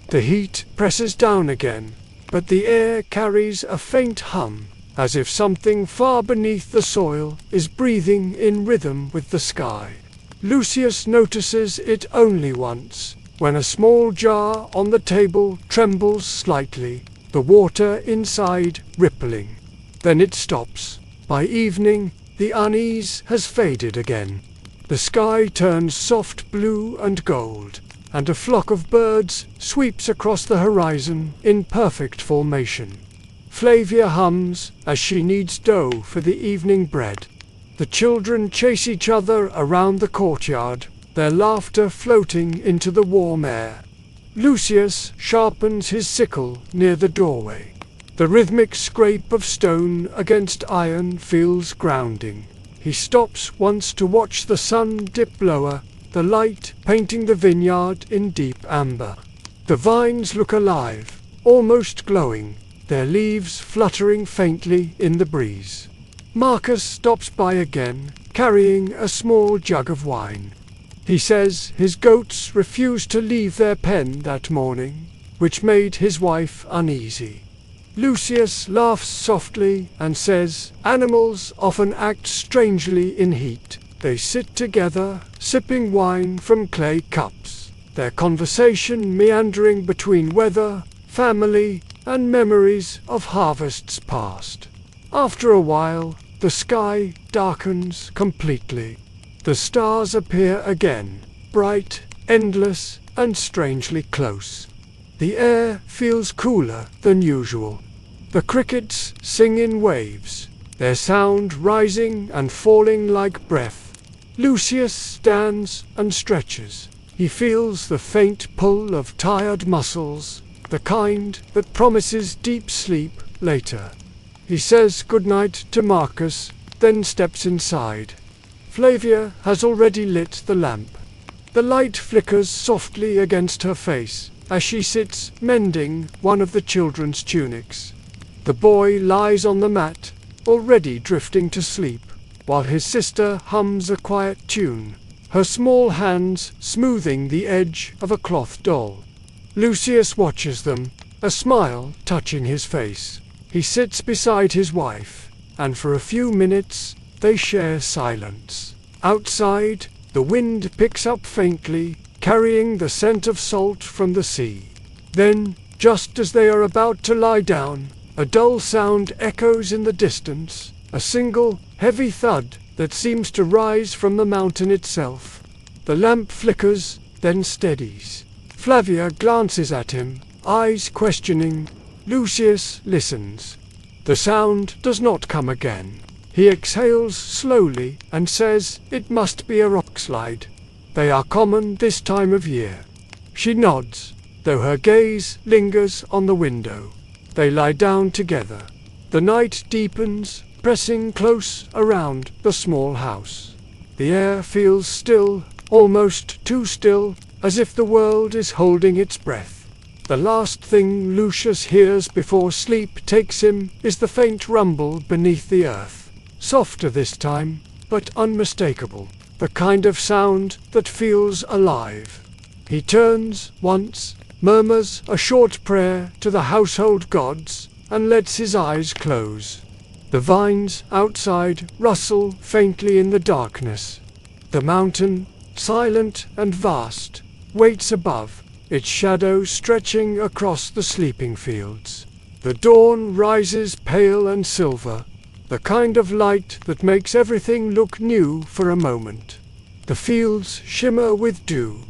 The heat presses down again, but the air carries a faint hum, as if something far beneath the soil is breathing in rhythm with the sky. Lucius notices it only once, when a small jar on the table trembles slightly, the water inside rippling. Then it stops. By evening, the unease has faded again. The sky turns soft blue and gold, and a flock of birds sweeps across the horizon in perfect formation. Flavia hums as she kneads dough for the evening bread. The children chase each other around the courtyard, their laughter floating into the warm air. Lucius sharpens his sickle near the doorway. The rhythmic scrape of stone against iron feels grounding. He stops once to watch the sun dip lower, the light painting the vineyard in deep amber. The vines look alive, almost glowing, their leaves fluttering faintly in the breeze. Marcus stops by again, carrying a small jug of wine. He says his goats refused to leave their pen that morning, which made his wife uneasy. Lucius laughs softly and says animals often act strangely in heat. They sit together, sipping wine from clay cups, their conversation meandering between weather, family, and memories of harvests past. After a while, the sky darkens completely. The stars appear again, bright, endless, and strangely close. The air feels cooler than usual. The crickets sing in waves, their sound rising and falling like breath. Lucius stands and stretches. He feels the faint pull of tired muscles, the kind that promises deep sleep later. He says goodnight to Marcus, then steps inside. Flavia has already lit the lamp. The light flickers softly against her face as she sits mending one of the children's tunics. The boy lies on the mat, already drifting to sleep, while his sister hums a quiet tune, her small hands smoothing the edge of a cloth doll. Lucius watches them, a smile touching his face. He sits beside his wife, and for a few minutes they share silence. Outside, the wind picks up faintly, carrying the scent of salt from the sea. Then, just as they are about to lie down, a dull sound echoes in the distance, a single, heavy thud that seems to rise from the mountain itself. The lamp flickers, then steadies. Flavia glances at him, eyes questioning. Lucius listens. The sound does not come again. He exhales slowly and says it must be a rockslide. They are common this time of year. She nods, though her gaze lingers on the window. They lie down together. The night deepens, pressing close around the small house. The air feels still, almost too still, as if the world is holding its breath. The last thing Lucius hears before sleep takes him is the faint rumble beneath the earth. Softer this time, but unmistakable. The kind of sound that feels alive. He turns once, murmurs a short prayer to the household gods, and lets his eyes close. The vines outside rustle faintly in the darkness. The mountain, silent and vast, waits above, its shadow stretching across the sleeping fields. The dawn rises pale and silver, the kind of light that makes everything look new for a moment. The fields shimmer with dew,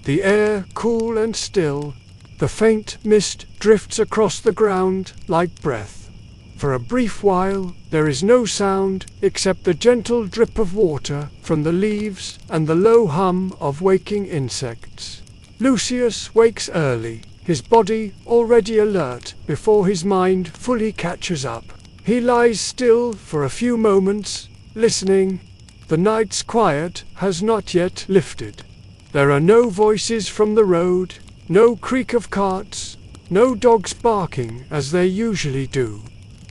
the air cool and still, The faint mist drifts across the ground like breath. For a brief while, there is no sound except the gentle drip of water from the leaves and the low hum of waking insects. Lucius wakes early, his body already alert before his mind fully catches up. He lies still for a few moments, listening. The night's quiet has not yet lifted. There are no voices from the road, no creak of carts, no dogs barking as they usually do.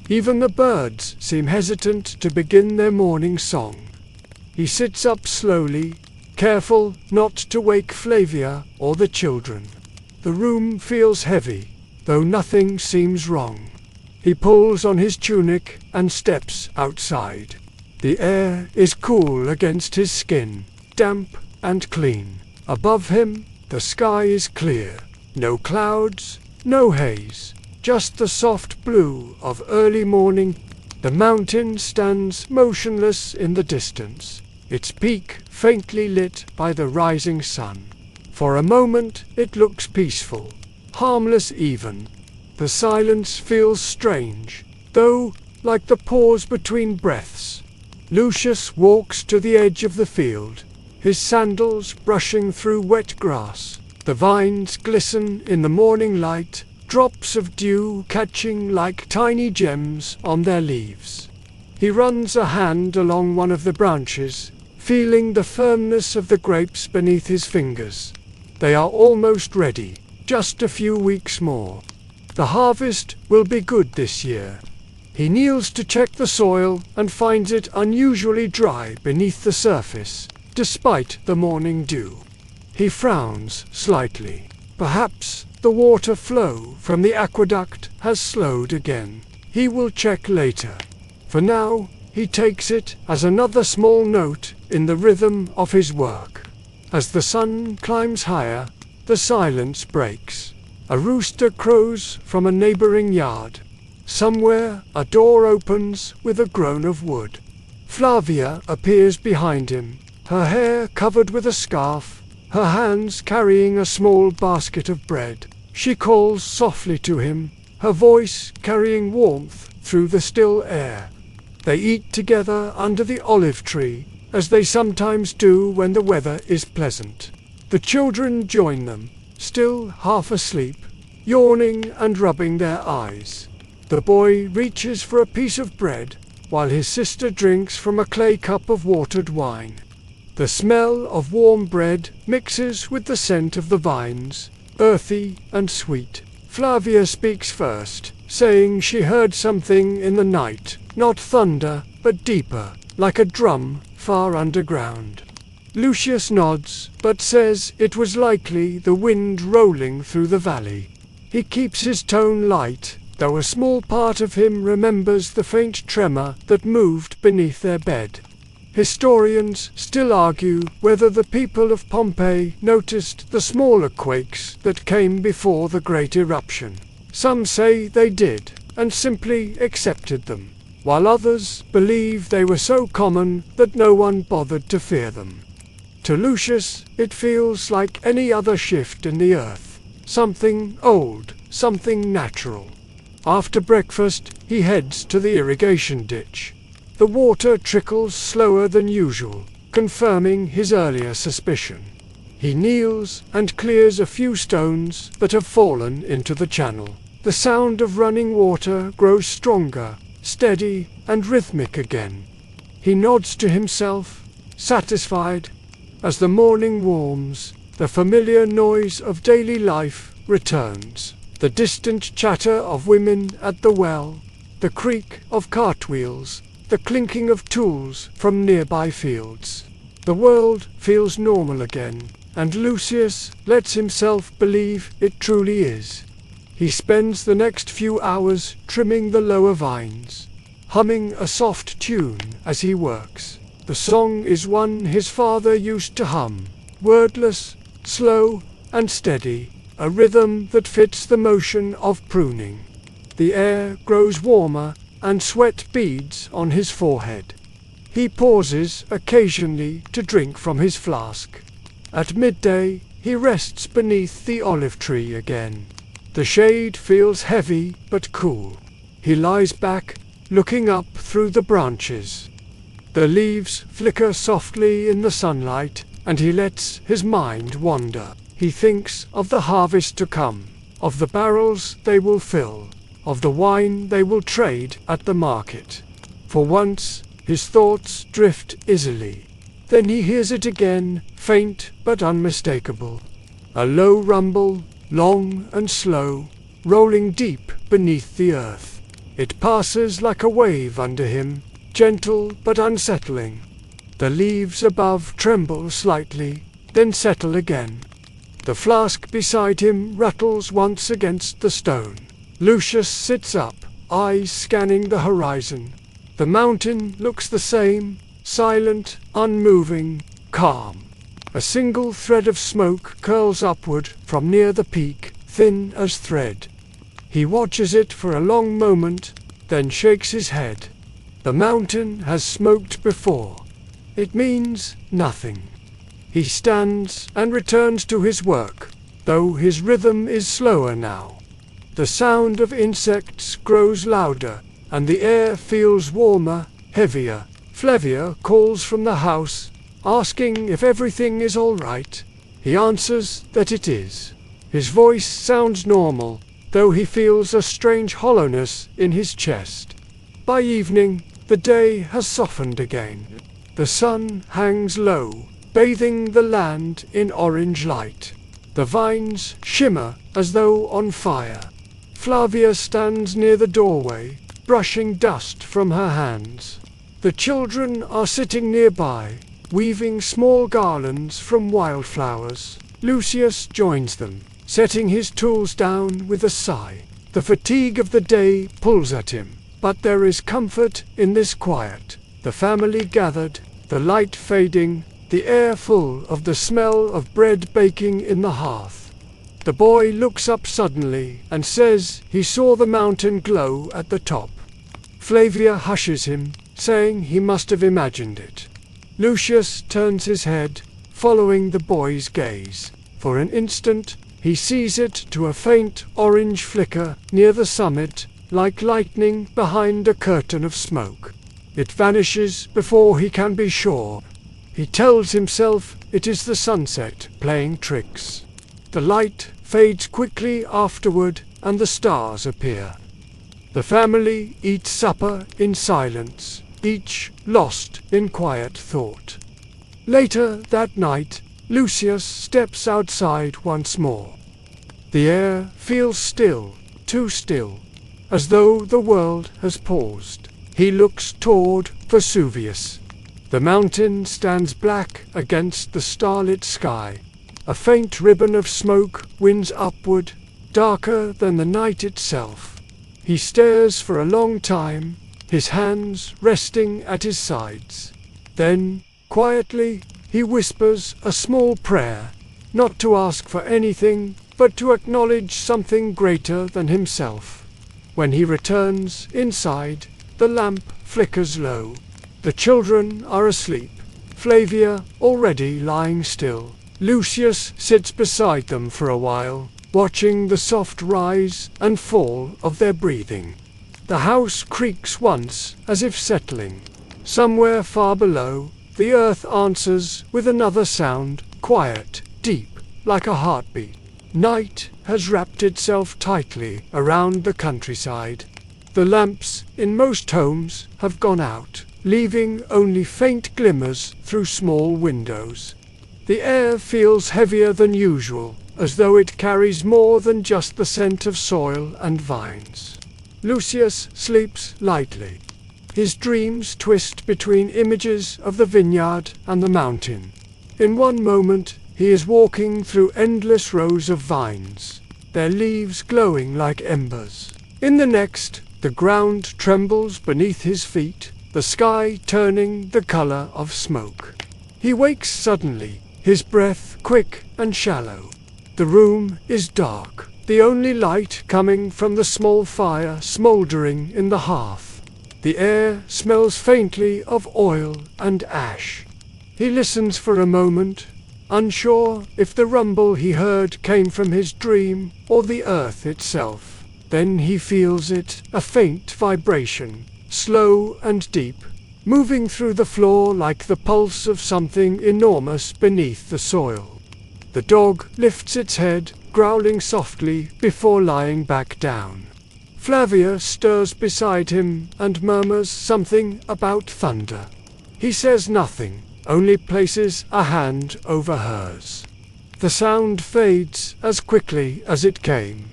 Even the birds seem hesitant to begin their morning song. He sits up slowly, careful not to wake Flavia or the children. The room feels heavy, though nothing seems wrong. He pulls on his tunic and steps outside. The air is cool against his skin, damp and clean. Above him, the sky is clear. No clouds, no haze, just the soft blue of early morning. The mountain stands motionless in the distance, its peak faintly lit by the rising sun. For a moment it looks peaceful, harmless even. The silence feels strange, though, like the pause between breaths. Lucius walks to the edge of the field, his sandals brushing through wet grass. The vines glisten in the morning light, drops of dew catching like tiny gems on their leaves. He runs a hand along one of the branches, feeling the firmness of the grapes beneath his fingers. They are almost ready, just a few weeks more. The harvest will be good this year. He kneels to check the soil and finds it unusually dry beneath the surface, despite the morning dew. He frowns slightly. Perhaps the water flow from the aqueduct has slowed again. He will check later. For now, he takes it as another small note in the rhythm of his work. As the sun climbs higher, the silence breaks. A rooster crows from a neighboring yard. Somewhere a door opens with a groan of wood. Flavia appears behind him, her hair covered with a scarf, her hands carrying a small basket of bread. She calls softly to him, her voice carrying warmth through the still air. They eat together under the olive tree, as they sometimes do when the weather is pleasant. The children join them, still half asleep, yawning and rubbing their eyes. The boy reaches for a piece of bread, while his sister drinks from a clay cup of watered wine. The smell of warm bread mixes with the scent of the vines, earthy and sweet. Flavia speaks first, saying she heard something in the night, not thunder, but deeper, like a drum far underground. Lucius nods, but says it was likely the wind rolling through the valley. He keeps his tone light, though a small part of him remembers the faint tremor that moved beneath their bed. Historians still argue whether the people of Pompeii noticed the smaller quakes that came before the great eruption. Some say they did, and simply accepted them, while others believe they were so common that no one bothered to fear them. To Lucius, it feels like any other shift in the earth. Something old, something natural. After breakfast, he heads to the irrigation ditch. The water trickles slower than usual, confirming his earlier suspicion. He kneels and clears a few stones that have fallen into the channel. The sound of running water grows stronger, steady and rhythmic again. He nods to himself, satisfied. As the morning warms, the familiar noise of daily life returns. The distant chatter of women at the well, the creak of cartwheels, the clinking of tools from nearby fields. The world feels normal again, and Lucius lets himself believe it truly is. He spends the next few hours trimming the lower vines, humming a soft tune as he works. The song is one his father used to hum, wordless, slow, and steady, a rhythm that fits the motion of pruning. The air grows warmer, and sweat beads on his forehead. He pauses occasionally to drink from his flask. At midday, he rests beneath the olive tree again. The shade feels heavy but cool. He lies back, looking up through the branches. The leaves flicker softly in the sunlight, and he lets his mind wander. He thinks of the harvest to come, of the barrels they will fill, of the wine they will trade at the market. For once, his thoughts drift easily. Then he hears it again, faint but unmistakable. A low rumble, long and slow, rolling deep beneath the earth. It passes like a wave under him, gentle but unsettling. The leaves above tremble slightly, then settle again. The flask beside him rattles once against the stone. Lucius sits up, eyes scanning the horizon. The mountain looks the same, silent, unmoving, calm. A single thread of smoke curls upward from near the peak, thin as thread. He watches it for a long moment, then shakes his head. The mountain has smoked before. It means nothing. He stands and returns to his work, though his rhythm is slower now. The sound of insects grows louder, and the air feels warmer, heavier. Flavia calls from the house, asking if everything is all right. He answers that it is. His voice sounds normal, though he feels a strange hollowness in his chest. By evening, the day has softened again. The sun hangs low, bathing the land in orange light. The vines shimmer as though on fire. Flavia stands near the doorway, brushing dust from her hands. The children are sitting nearby, weaving small garlands from wildflowers. Lucius joins them, setting his tools down with a sigh. The fatigue of the day pulls at him, but there is comfort in this quiet. The family gathered, the light fading, the air full of the smell of bread baking in the hearth. The boy looks up suddenly and says he saw the mountain glow at the top. Flavia hushes him, saying he must have imagined it. Lucius turns his head, following the boy's gaze. For an instant, he sees it to a faint orange flicker near the summit, like lightning behind a curtain of smoke. It vanishes before he can be sure. He tells himself it is the sunset playing tricks. The light fades quickly afterward, and the stars appear. The family eats supper in silence, each lost in quiet thought. Later that night, Lucius steps outside once more. The air feels still, too still, as though the world has paused. He looks toward Vesuvius. The mountain stands black against the starlit sky. A faint ribbon of smoke winds upward, darker than the night itself. He stares for a long time, his hands resting at his sides. Then, quietly, he whispers a small prayer, not to ask for anything, but to acknowledge something greater than himself. When he returns inside, the lamp flickers low. The children are asleep, Flavia already lying still. Lucius sits beside them for a while, watching the soft rise and fall of their breathing. The house creaks once, as if settling. Somewhere far below, the earth answers with another sound, quiet, deep, like a heartbeat. Night has wrapped itself tightly around the countryside. The lamps in most homes have gone out, leaving only faint glimmers through small windows. The air feels heavier than usual, as though it carries more than just the scent of soil and vines. Lucius sleeps lightly. His dreams twist between images of the vineyard and the mountain. In one moment, he is walking through endless rows of vines, their leaves glowing like embers. In the next, the ground trembles beneath his feet, the sky turning the color of smoke. He wakes suddenly, his breath quick and shallow. The room is dark, the only light coming from the small fire smoldering in the hearth. The air smells faintly of oil and ash. He listens for a moment, unsure if the rumble he heard came from his dream or the earth itself. Then he feels it, a faint vibration, slow and deep, moving through the floor like the pulse of something enormous beneath the soil. The dog lifts its head, growling softly before lying back down. Flavia stirs beside him and murmurs something about thunder. He says nothing, only places a hand over hers. The sound fades as quickly as it came.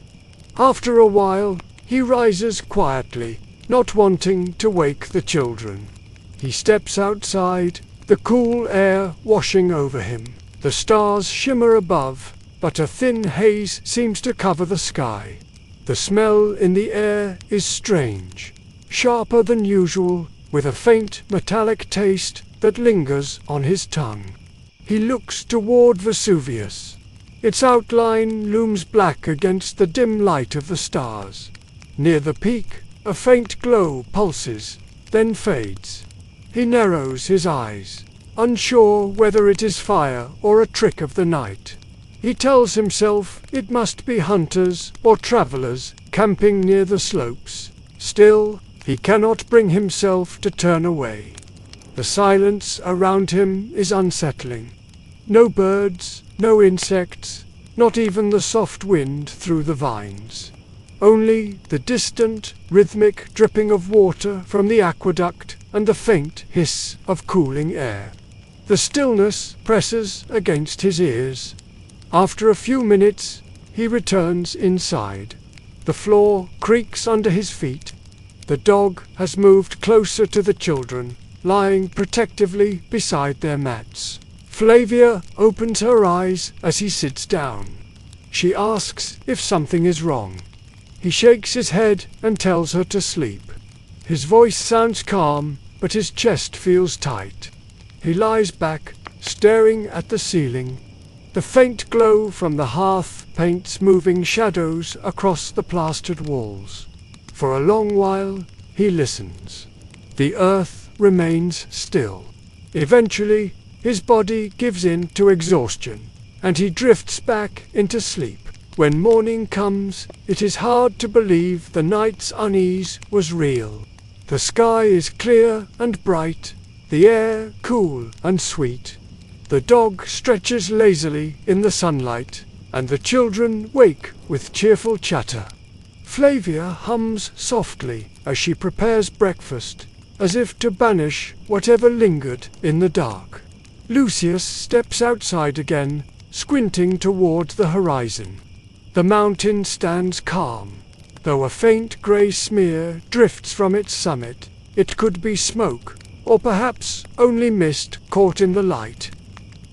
After a while, he rises quietly, not wanting to wake the children. He steps outside, the cool air washing over him. The stars shimmer above, but a thin haze seems to cover the sky. The smell in the air is strange, sharper than usual, with a faint metallic taste that lingers on his tongue. He looks toward Vesuvius. Its outline looms black against the dim light of the stars. Near the peak, a faint glow pulses, then fades. He narrows his eyes, unsure whether it is fire or a trick of the night. He tells himself it must be hunters or travelers camping near the slopes. Still, he cannot bring himself to turn away. The silence around him is unsettling. No birds, no insects, not even the soft wind through the vines. Only the distant, rhythmic dripping of water from the aqueduct and the faint hiss of cooling air. The stillness presses against his ears. After a few minutes, he returns inside. The floor creaks under his feet. The dog has moved closer to the children, lying protectively beside their mats. Flavia opens her eyes as he sits down. She asks if something is wrong. He shakes his head and tells her to sleep. His voice sounds calm, but his chest feels tight. He lies back, staring at the ceiling. The faint glow from the hearth paints moving shadows across the plastered walls. For a long while, he listens. The earth remains still. Eventually, his body gives in to exhaustion, and he drifts back into sleep. When morning comes, it is hard to believe the night's unease was real. The sky is clear and bright, the air cool and sweet. The dog stretches lazily in the sunlight, and the children wake with cheerful chatter. Flavia hums softly as she prepares breakfast, as if to banish whatever lingered in the dark. Lucius steps outside again, squinting toward the horizon. The mountain stands calm. Though a faint grey smear drifts from its summit, it could be smoke, or perhaps only mist caught in the light.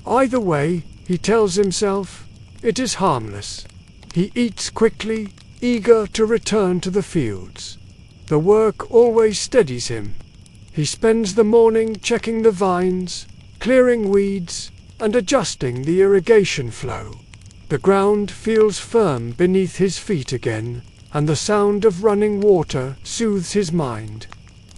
Either way, he tells himself, it is harmless. He eats quickly, eager to return to the fields. The work always steadies him. He spends the morning checking the vines, clearing weeds, and adjusting the irrigation flow. The ground feels firm beneath his feet again, and the sound of running water soothes his mind.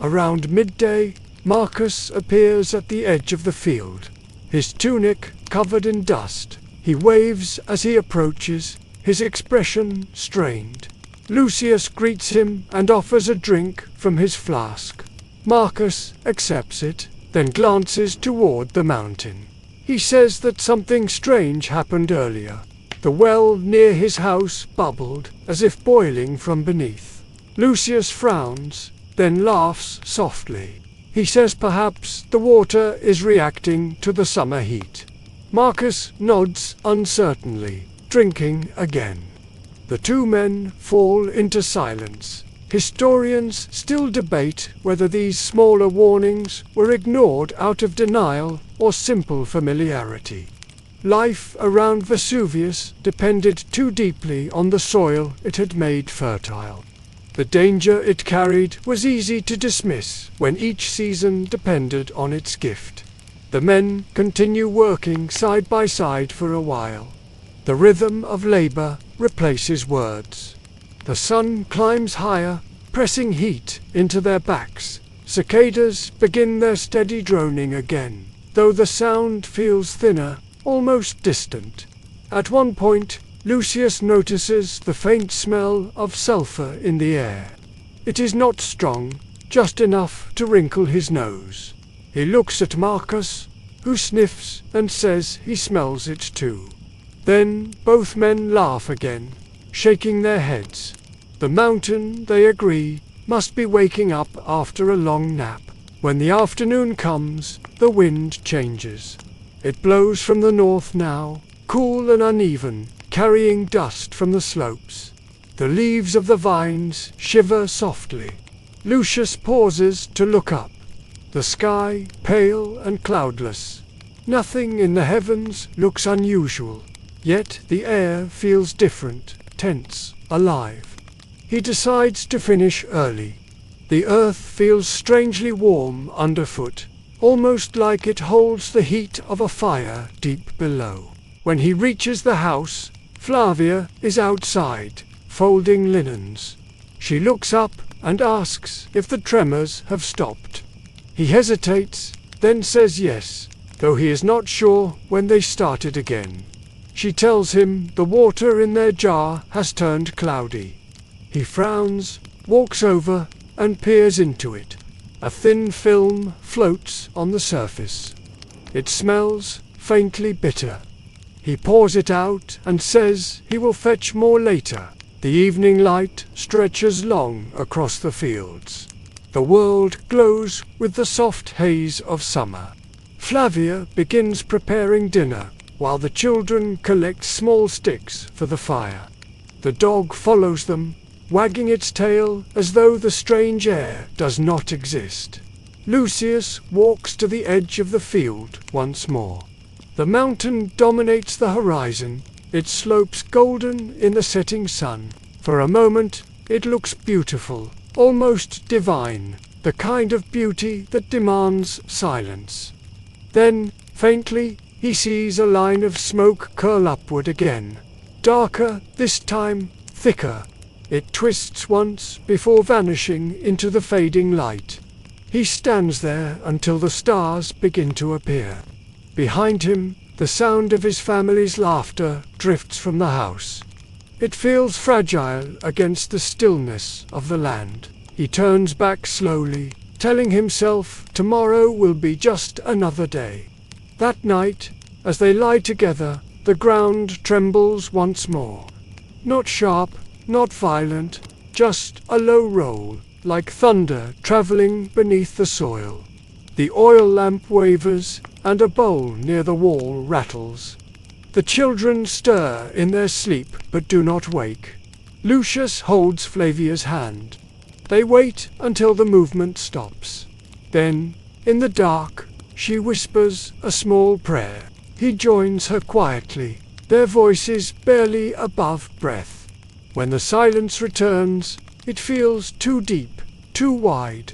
Around midday, Marcus appears at the edge of the field. His tunic covered in dust. He waves as he approaches, his expression strained. Lucius greets him and offers a drink from his flask. Marcus accepts it, then glances toward the mountain. He says that something strange happened earlier. The well near his house bubbled, as if boiling from beneath. Lucius frowns, then laughs softly. He says perhaps the water is reacting to the summer heat. Marcus nods uncertainly, drinking again. The two men fall into silence. Historians still debate whether these smaller warnings were ignored out of denial or simple familiarity. Life around Vesuvius depended too deeply on the soil it had made fertile. The danger it carried was easy to dismiss when each season depended on its gift. The men continue working side by side for a while. The rhythm of labor replaces words. The sun climbs higher, pressing heat into their backs. Cicadas begin their steady droning again. Though the sound feels thinner, almost distant. At one point, Lucius notices the faint smell of sulphur in the air. It is not strong, just enough to wrinkle his nose. He looks at Marcus, who sniffs and says he smells it too. Then both men laugh again, shaking their heads. The mountain, they agree, must be waking up after a long nap. When the afternoon comes, the wind changes. It blows from the north now, cool and uneven, carrying dust from the slopes. The leaves of the vines shiver softly. Lucius pauses to look up. The sky, pale and cloudless. Nothing in the heavens looks unusual, yet the air feels different, tense, alive. He decides to finish early. The earth feels strangely warm underfoot, almost like it holds the heat of a fire deep below. When he reaches the house, Flavia is outside, folding linens. She looks up and asks if the tremors have stopped. He hesitates, then says yes, though he is not sure when they started again. She tells him the water in their jar has turned cloudy. He frowns, walks over, and peers into it. A thin film floats on the surface. It smells faintly bitter. He pours it out and says he will fetch more later. The evening light stretches long across the fields. The world glows with the soft haze of summer. Flavia begins preparing dinner, while the children collect small sticks for the fire. The dog follows them, wagging its tail as though the strange air does not exist. Lucius walks to the edge of the field once more. The mountain dominates the horizon, its slopes golden in the setting sun. For a moment, it looks beautiful, almost divine, the kind of beauty that demands silence. Then, faintly, he sees a line of smoke curl upward again. Darker, this time, thicker. It twists once before vanishing into the fading light. He stands there until the stars begin to appear. Behind him, the sound of his family's laughter drifts from the house. It feels fragile against the stillness of the land. He turns back slowly, telling himself tomorrow will be just another day. That night, as they lie together, the ground trembles once more. Not sharp, not violent, just a low roll, like thunder traveling beneath the soil. The oil lamp wavers, and a bowl near the wall rattles. The children stir in their sleep but do not wake. Lucius holds Flavia's hand. They wait until the movement stops. Then, in the dark, she whispers a small prayer. He joins her quietly, their voices barely above breath. When the silence returns, it feels too deep, too wide.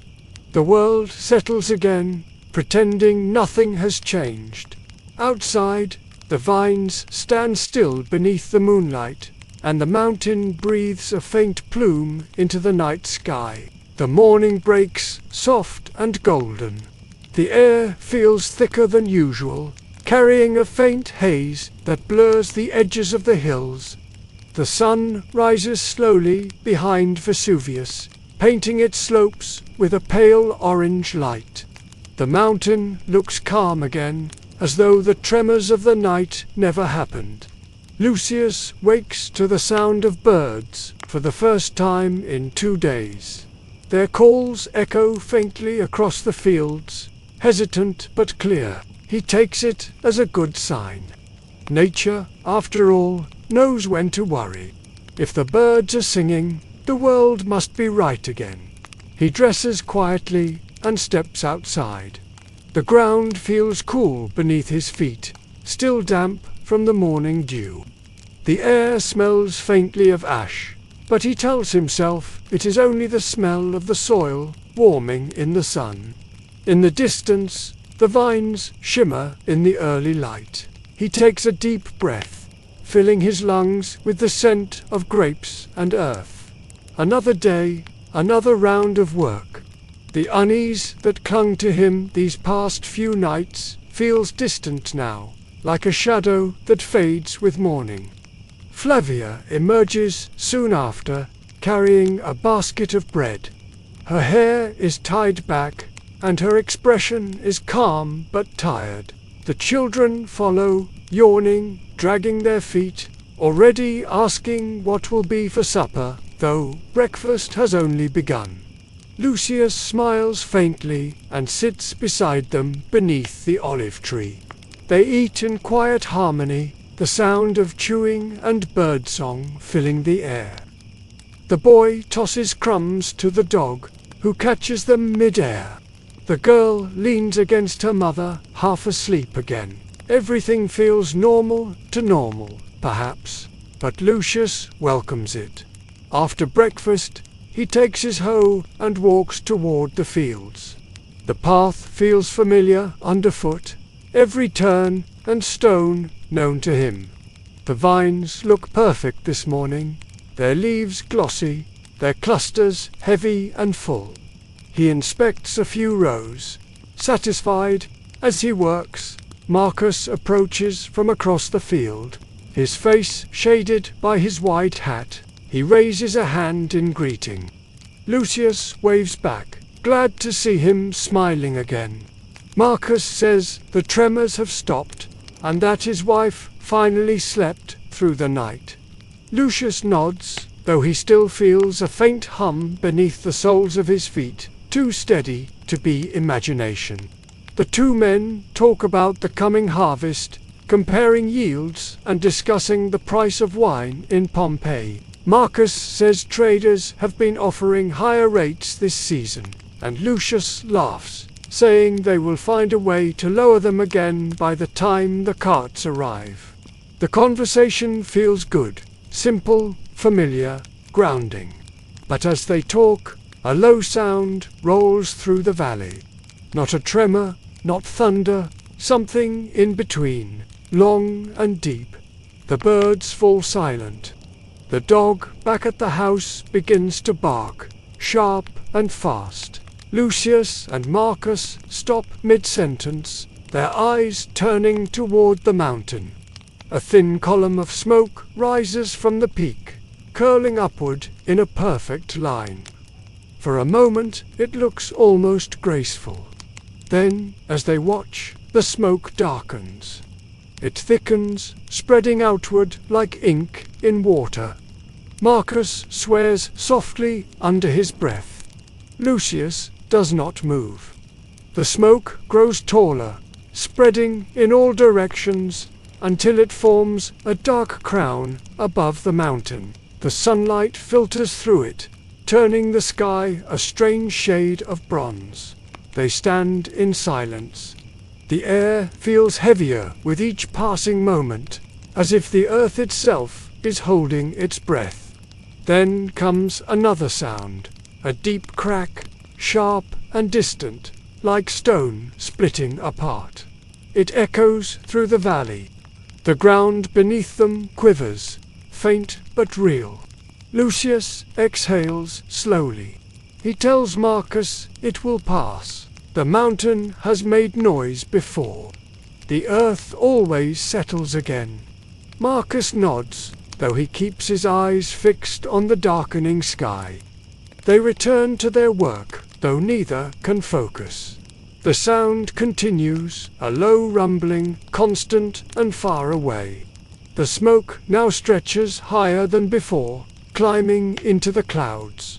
The world settles again, pretending nothing has changed. Outside, the vines stand still beneath the moonlight, and the mountain breathes a faint plume into the night sky. The morning breaks, soft and golden. The air feels thicker than usual, carrying a faint haze that blurs the edges of the hills. The sun rises slowly behind Vesuvius, painting its slopes with a pale orange light. The mountain looks calm again, as though the tremors of the night never happened. Lucius wakes to the sound of birds for the first time in 2 days. Their calls echo faintly across the fields, hesitant but clear. He takes it as a good sign. Nature, after all, knows when to worry. If the birds are singing, the world must be right again. He dresses quietly and steps outside. The ground feels cool beneath his feet, still damp from the morning dew. The air smells faintly of ash, but he tells himself it is only the smell of the soil warming in the sun. In the distance, the vines shimmer in the early light. He takes a deep breath, filling his lungs with the scent of grapes and earth. Another day, another round of work. The unease that clung to him these past few nights feels distant now, like a shadow that fades with morning. Flavia emerges soon after, carrying a basket of bread. Her hair is tied back, and her expression is calm but tired. The children follow, yawning, dragging their feet, already asking what will be for supper, though breakfast has only begun. Lucius smiles faintly and sits beside them beneath the olive tree. They eat in quiet harmony, the sound of chewing and birdsong filling the air. The boy tosses crumbs to the dog, who catches them mid-air. The girl leans against her mother, half asleep again. Everything feels normal to normal, perhaps, but Lucius welcomes it. After breakfast, he takes his hoe and walks toward the fields. The path feels familiar underfoot, every turn and stone known to him. The vines look perfect this morning, their leaves glossy, their clusters heavy and full. He inspects a few rows. Satisfied, as he works, Marcus approaches from across the field, his face shaded by his wide hat. He raises a hand in greeting. Lucius waves back, glad to see him smiling again. Marcus says the tremors have stopped, and that his wife finally slept through the night. Lucius nods, though he still feels a faint hum beneath the soles of his feet, too steady to be imagination. The two men talk about the coming harvest, comparing yields and discussing the price of wine in Pompeii. Marcus says traders have been offering higher rates this season, and Lucius laughs, saying they will find a way to lower them again by the time the carts arrive. The conversation feels good, simple, familiar, grounding. But as they talk, a low sound rolls through the valley. Not a tremor, not thunder, something in between, long and deep. The birds fall silent. The dog back at the house begins to bark, sharp and fast. Lucius and Marcus stop mid-sentence, their eyes turning toward the mountain. A thin column of smoke rises from the peak, curling upward in a perfect line. For a moment it looks almost graceful. Then, as they watch, the smoke darkens. It thickens, spreading outward like ink in water. Marcus swears softly under his breath. Lucius does not move. The smoke grows taller, spreading in all directions until it forms a dark crown above the mountain. The sunlight filters through it, turning the sky a strange shade of bronze. They stand in silence. The air feels heavier with each passing moment, as if the earth itself is holding its breath. Then comes another sound, a deep crack, sharp and distant, like stone splitting apart. It echoes through the valley. The ground beneath them quivers, faint but real. Lucius exhales slowly. He tells Marcus it will pass. The mountain has made noise before. The earth always settles again. Marcus nods, though he keeps his eyes fixed on the darkening sky. They return to their work, though neither can focus. The sound continues, a low rumbling, constant and far away. The smoke now stretches higher than before, climbing into the clouds.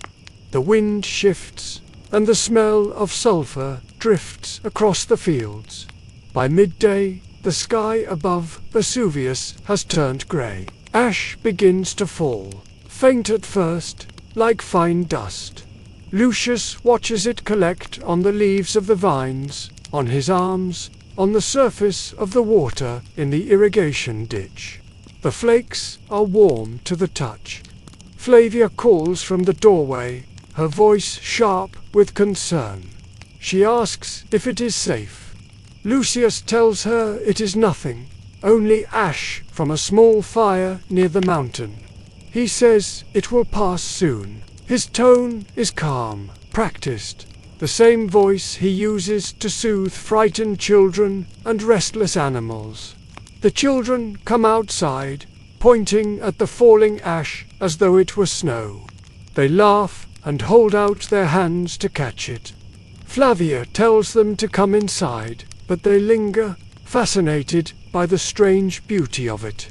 The wind shifts, and the smell of sulfur drifts across the fields. By midday, the sky above Vesuvius has turned grey. Ash begins to fall, faint at first, like fine dust. Lucius watches it collect on the leaves of the vines, on his arms, on the surface of the water in the irrigation ditch. The flakes are warm to the touch. Flavia calls from the doorway, her voice sharp with concern. She asks if it is safe. Lucius tells her it is nothing, only ash from a small fire near the mountain. He says it will pass soon. His tone is calm, practiced, the same voice he uses to soothe frightened children and restless animals. The children come outside, pointing at the falling ash as though it were snow. They laugh and hold out their hands to catch it. Flavia tells them to come inside, but they linger, fascinated by the strange beauty of it.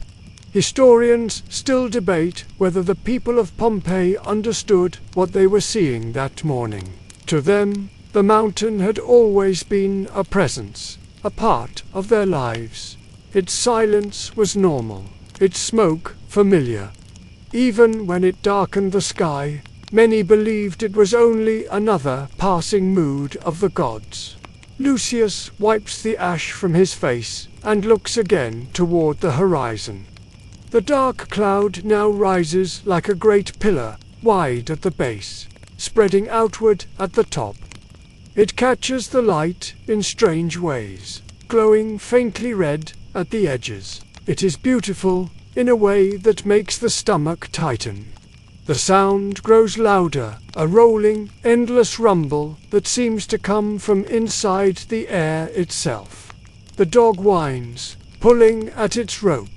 Historians still debate whether the people of Pompeii understood what they were seeing that morning. To them, the mountain had always been a presence, a part of their lives. Its silence was normal, its smoke familiar. Even when it darkened the sky, many believed it was only another passing mood of the gods. Lucius wipes the ash from his face and looks again toward the horizon. The dark cloud now rises like a great pillar, wide at the base, spreading outward at the top. It catches the light in strange ways, glowing faintly red at the edges. It is beautiful in a way that makes the stomach tighten. The sound grows louder, a rolling, endless rumble that seems to come from inside the air itself. The dog whines, pulling at its rope.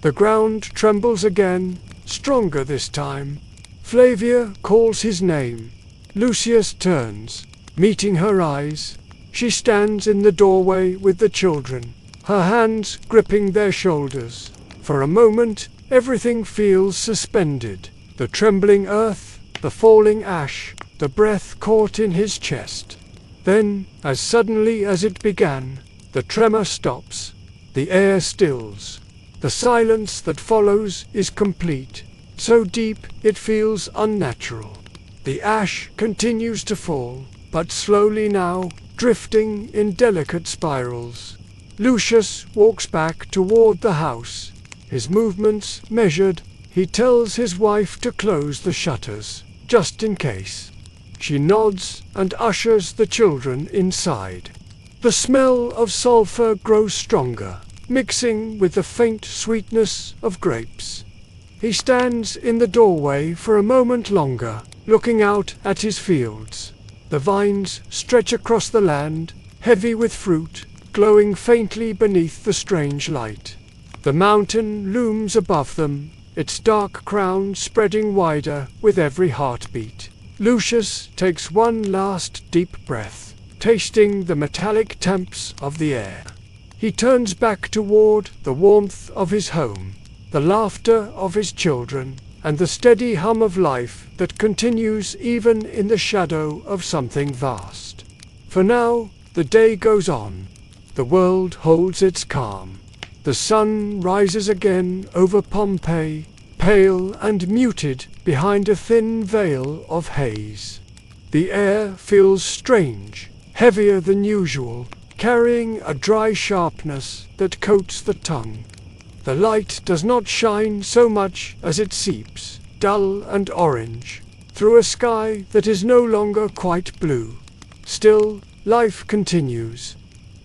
The ground trembles again, stronger this time. Flavia calls his name. Lucius turns, meeting her eyes. She stands in the doorway with the children, her hands gripping their shoulders. For a moment, everything feels suspended. The trembling earth, the falling ash, the breath caught in his chest. Then, as suddenly as it began, the tremor stops. The air stills. The silence that follows is complete, so deep it feels unnatural. The ash continues to fall, but slowly now, drifting in delicate spirals. Lucius walks back toward the house, his movements measured. He tells his wife to close the shutters, just in case. She nods and ushers the children inside. The smell of sulfur grows stronger, mixing with the faint sweetness of grapes. He stands in the doorway for a moment longer, looking out at his fields. The vines stretch across the land, heavy with fruit, glowing faintly beneath the strange light. The mountain looms above them, its dark crown spreading wider with every heartbeat. Lucius takes one last deep breath, tasting the metallic temps of the air. He turns back toward the warmth of his home, the laughter of his children, and the steady hum of life that continues even in the shadow of something vast. For now, the day goes on. The world holds its calm. The sun rises again over Pompeii, pale and muted behind a thin veil of haze. The air feels strange, heavier than usual, carrying a dry sharpness that coats the tongue. The light does not shine so much as it seeps, dull and orange, through a sky that is no longer quite blue. Still, life continues.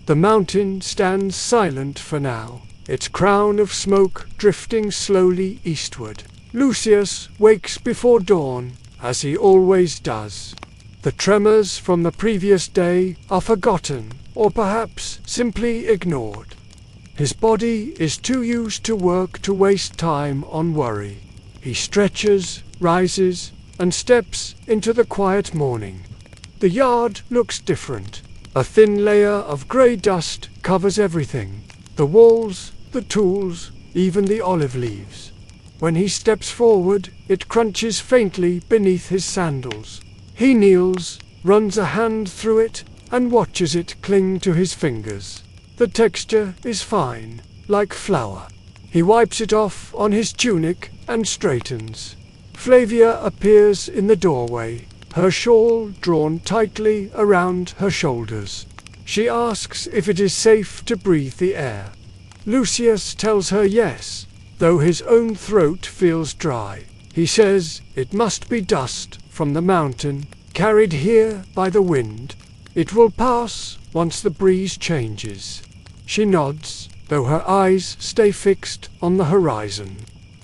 The mountain stands silent for now, its crown of smoke drifting slowly eastward. Lucius wakes before dawn, as he always does. The tremors from the previous day are forgotten, or perhaps simply ignored. His body is too used to work to waste time on worry. He stretches, rises, and steps into the quiet morning. The yard looks different. A thin layer of grey dust covers everything. The walls, the tools, even the olive leaves. When he steps forward, it crunches faintly beneath his sandals. He kneels, runs a hand through it, and watches it cling to his fingers. The texture is fine, like flour. He wipes it off on his tunic and straightens. Flavia appears in the doorway, her shawl drawn tightly around her shoulders. She asks if it is safe to breathe the air. Lucius tells her yes, though his own throat feels dry. He says it must be dust from the mountain, carried here by the wind. It will pass once the breeze changes. She nods, though her eyes stay fixed on the horizon.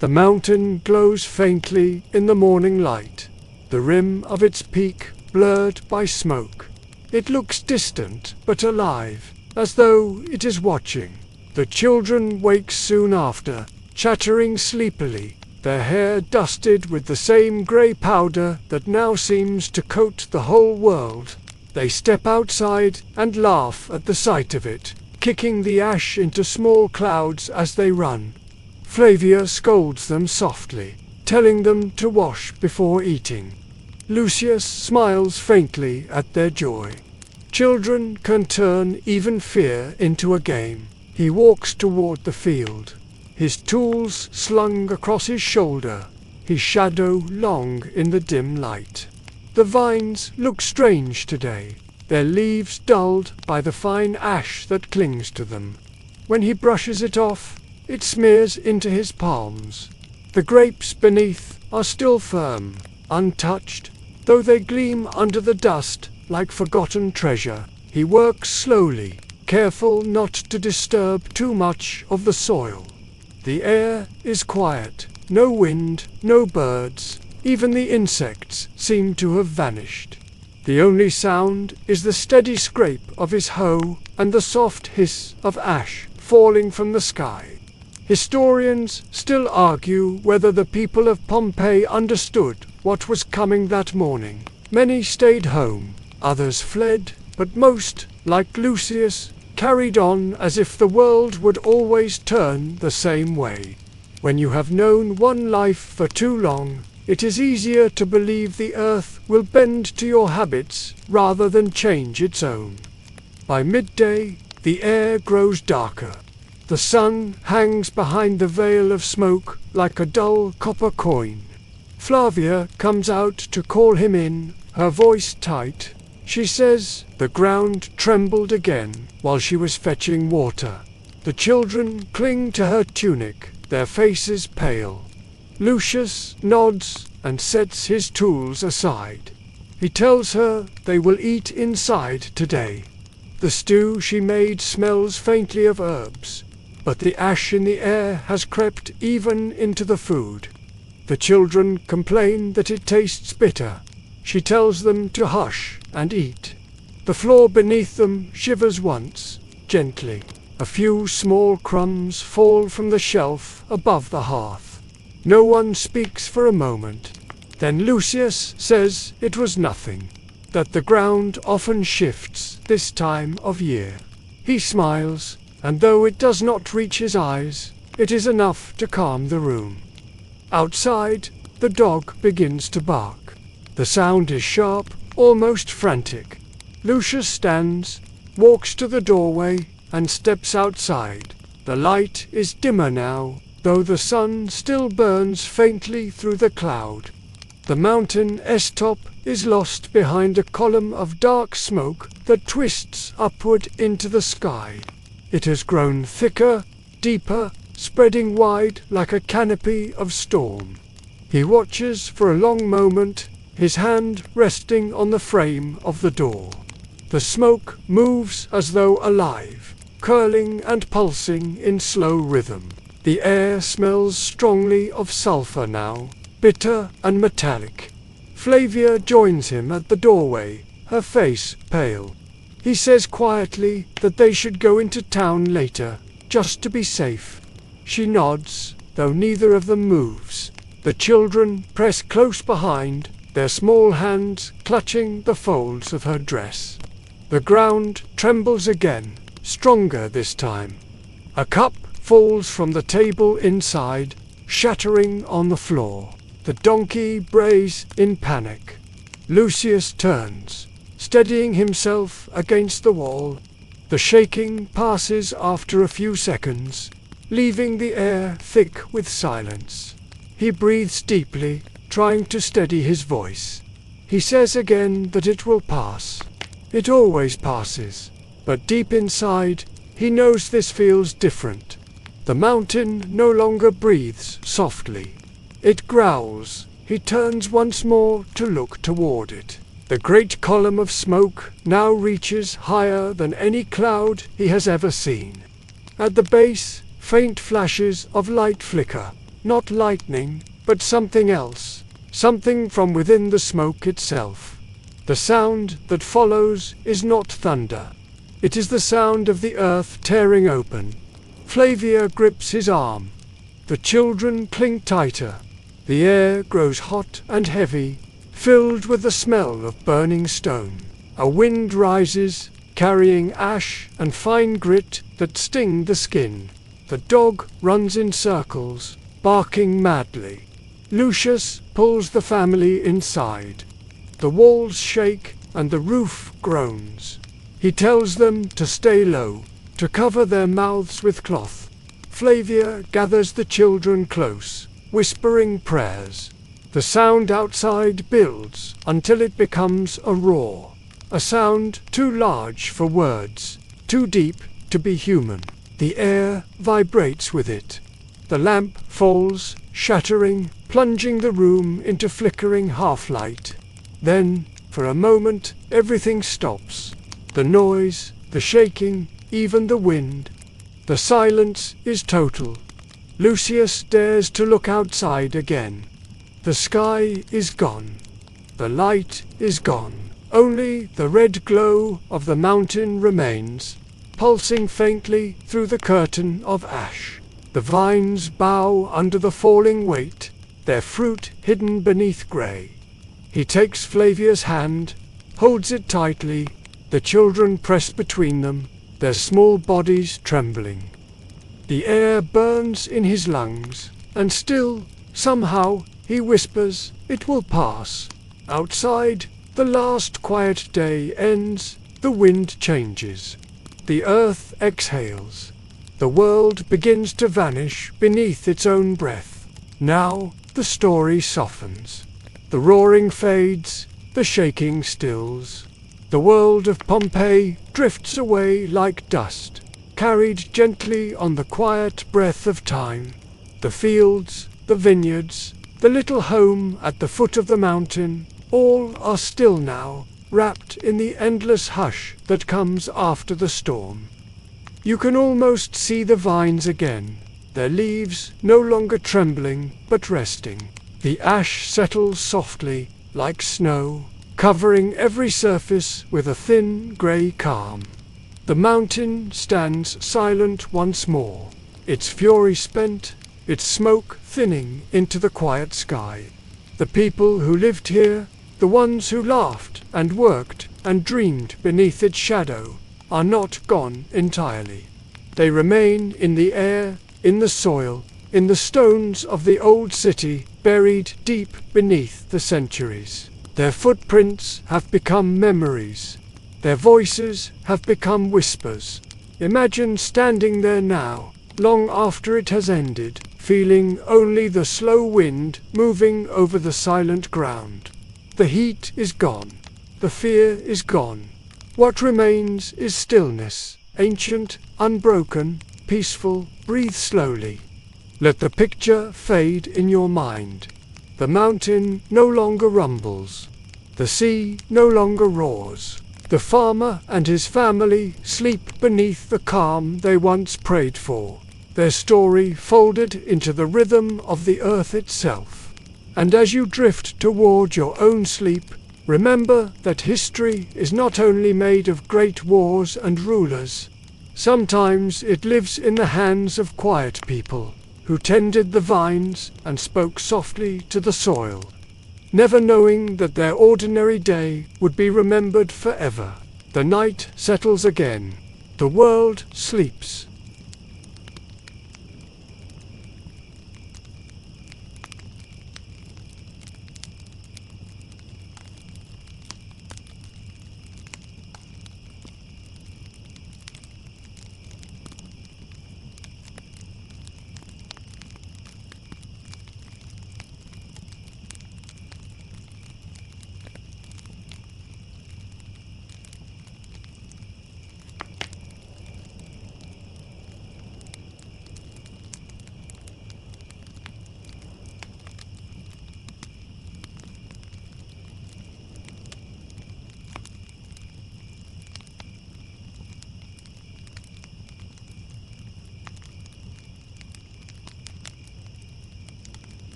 The mountain glows faintly in the morning light, the rim of its peak blurred by smoke. It looks distant but alive, as though it is watching. The children wake soon after, chattering sleepily, their hair dusted with the same grey powder that now seems to coat the whole world. They step outside and laugh at the sight of it, kicking the ash into small clouds as they run. Flavia scolds them softly, telling them to wash before eating. Lucius smiles faintly at their joy. Children can turn even fear into a game. He walks toward the field, his tools slung across his shoulder, his shadow long in the dim light. The vines look strange today, their leaves dulled by the fine ash that clings to them. When he brushes it off, it smears into his palms. The grapes beneath are still firm, untouched, though they gleam under the dust like forgotten treasure. He works slowly, careful not to disturb too much of the soil. The air is quiet, no wind, no birds, even the insects seem to have vanished. The only sound is the steady scrape of his hoe and the soft hiss of ash falling from the sky. Historians still argue whether the people of Pompeii understood what was coming that morning. Many stayed home, others fled, but most, like Lucius, carried on as if the world would always turn the same way. When you have known one life for too long, it is easier to believe the earth will bend to your habits rather than change its own. By midday, the air grows darker. The sun hangs behind the veil of smoke like a dull copper coin. Flavia comes out to call him in, her voice tight. She says the ground trembled again while she was fetching water. The children cling to her tunic, their faces pale. Lucius nods and sets his tools aside. He tells her they will eat inside today. The stew she made smells faintly of herbs, but the ash in the air has crept even into the food. The children complain that it tastes bitter. She tells them to hush and eat. The floor beneath them shivers once, gently. A few small crumbs fall from the shelf above the hearth. No one speaks for a moment. Then Lucius says it was nothing, that the ground often shifts this time of year. He smiles, and though it does not reach his eyes, it is enough to calm the room. Outside, the dog begins to bark. The sound is sharp, almost frantic. Lucius stands, walks to the doorway, and steps outside. The light is dimmer now, though the sun still burns faintly through the cloud. The mountain S-top is lost behind a column of dark smoke that twists upward into the sky. It has grown thicker, deeper, spreading wide like a canopy of storm. He watches for a long moment, his hand resting on the frame of the door. The smoke moves as though alive, curling and pulsing in slow rhythm. The air smells strongly of sulfur now, bitter and metallic. Flavia joins him at the doorway, her face pale. He says quietly that they should go into town later, just to be safe. She nods, though neither of them moves. The children press close behind, their small hands clutching the folds of her dress. The ground trembles again, stronger this time. A cup falls from the table inside, shattering on the floor. The donkey brays in panic. Lucius turns, steadying himself against the wall. The shaking passes after a few seconds, leaving the air thick with silence. He breathes deeply, trying to steady his voice. He says again that it will pass. It always passes, but deep inside, he knows this feels different. The mountain no longer breathes softly. It growls. He turns once more to look toward it. The great column of smoke now reaches higher than any cloud he has ever seen. At the base, faint flashes of light flicker, not lightning, but something else, something from within the smoke itself. The sound that follows is not thunder. It is the sound of the earth tearing open. Flavia grips his arm. The children cling tighter. The air grows hot and heavy, filled with the smell of burning stone. A wind rises, carrying ash and fine grit that sting the skin. The dog runs in circles, barking madly. Lucius pulls the family inside. The walls shake and the roof groans. He tells them to stay low, to cover their mouths with cloth. Flavia gathers the children close, whispering prayers. The sound outside builds until it becomes a roar. A sound too large for words, too deep to be human. The air vibrates with it. The lamp falls, shattering, plunging the room into flickering half-light. Then, for a moment, everything stops. The noise, the shaking, even the wind. The silence is total. Lucius dares to look outside again. The sky is gone. The light is gone. Only the red glow of the mountain remains, pulsing faintly through the curtain of ash. The vines bow under the falling weight, their fruit hidden beneath grey. He takes Flavia's hand, holds it tightly. The children press between them, their small bodies trembling. The air burns in his lungs, and still, somehow, he whispers, "It will pass." Outside, the last quiet day ends, the wind changes. The earth exhales. The world begins to vanish beneath its own breath. Now, the story softens. The roaring fades, the shaking stills. The world of Pompeii drifts away like dust, carried gently on the quiet breath of time. The fields, the vineyards, the little home at the foot of the mountain, all are still now, wrapped in the endless hush that comes after the storm. You can almost see the vines again, their leaves no longer trembling but resting. The ash settles softly, like snow, covering every surface with a thin grey calm. The mountain stands silent once more, its fury spent, its smoke thinning into the quiet sky. The people who lived here, the ones who laughed and worked and dreamed beneath its shadow, are not gone entirely. They remain in the air, in the soil, in the stones of the old city, buried deep beneath the centuries. Their footprints have become memories. Their voices have become whispers. Imagine standing there now, long after it has ended, feeling only the slow wind moving over the silent ground. The heat is gone. The fear is gone. What remains is stillness, ancient, unbroken, peaceful. Breathe slowly. Let the picture fade in your mind. The mountain no longer rumbles. The sea no longer roars. The farmer and his family sleep beneath the calm they once prayed for, their story folded into the rhythm of the earth itself. And as you drift toward your own sleep, remember that history is not only made of great wars and rulers. Sometimes it lives in the hands of quiet people, who tended the vines and spoke softly to the soil, never knowing that their ordinary day would be remembered forever. The night settles again. The world sleeps.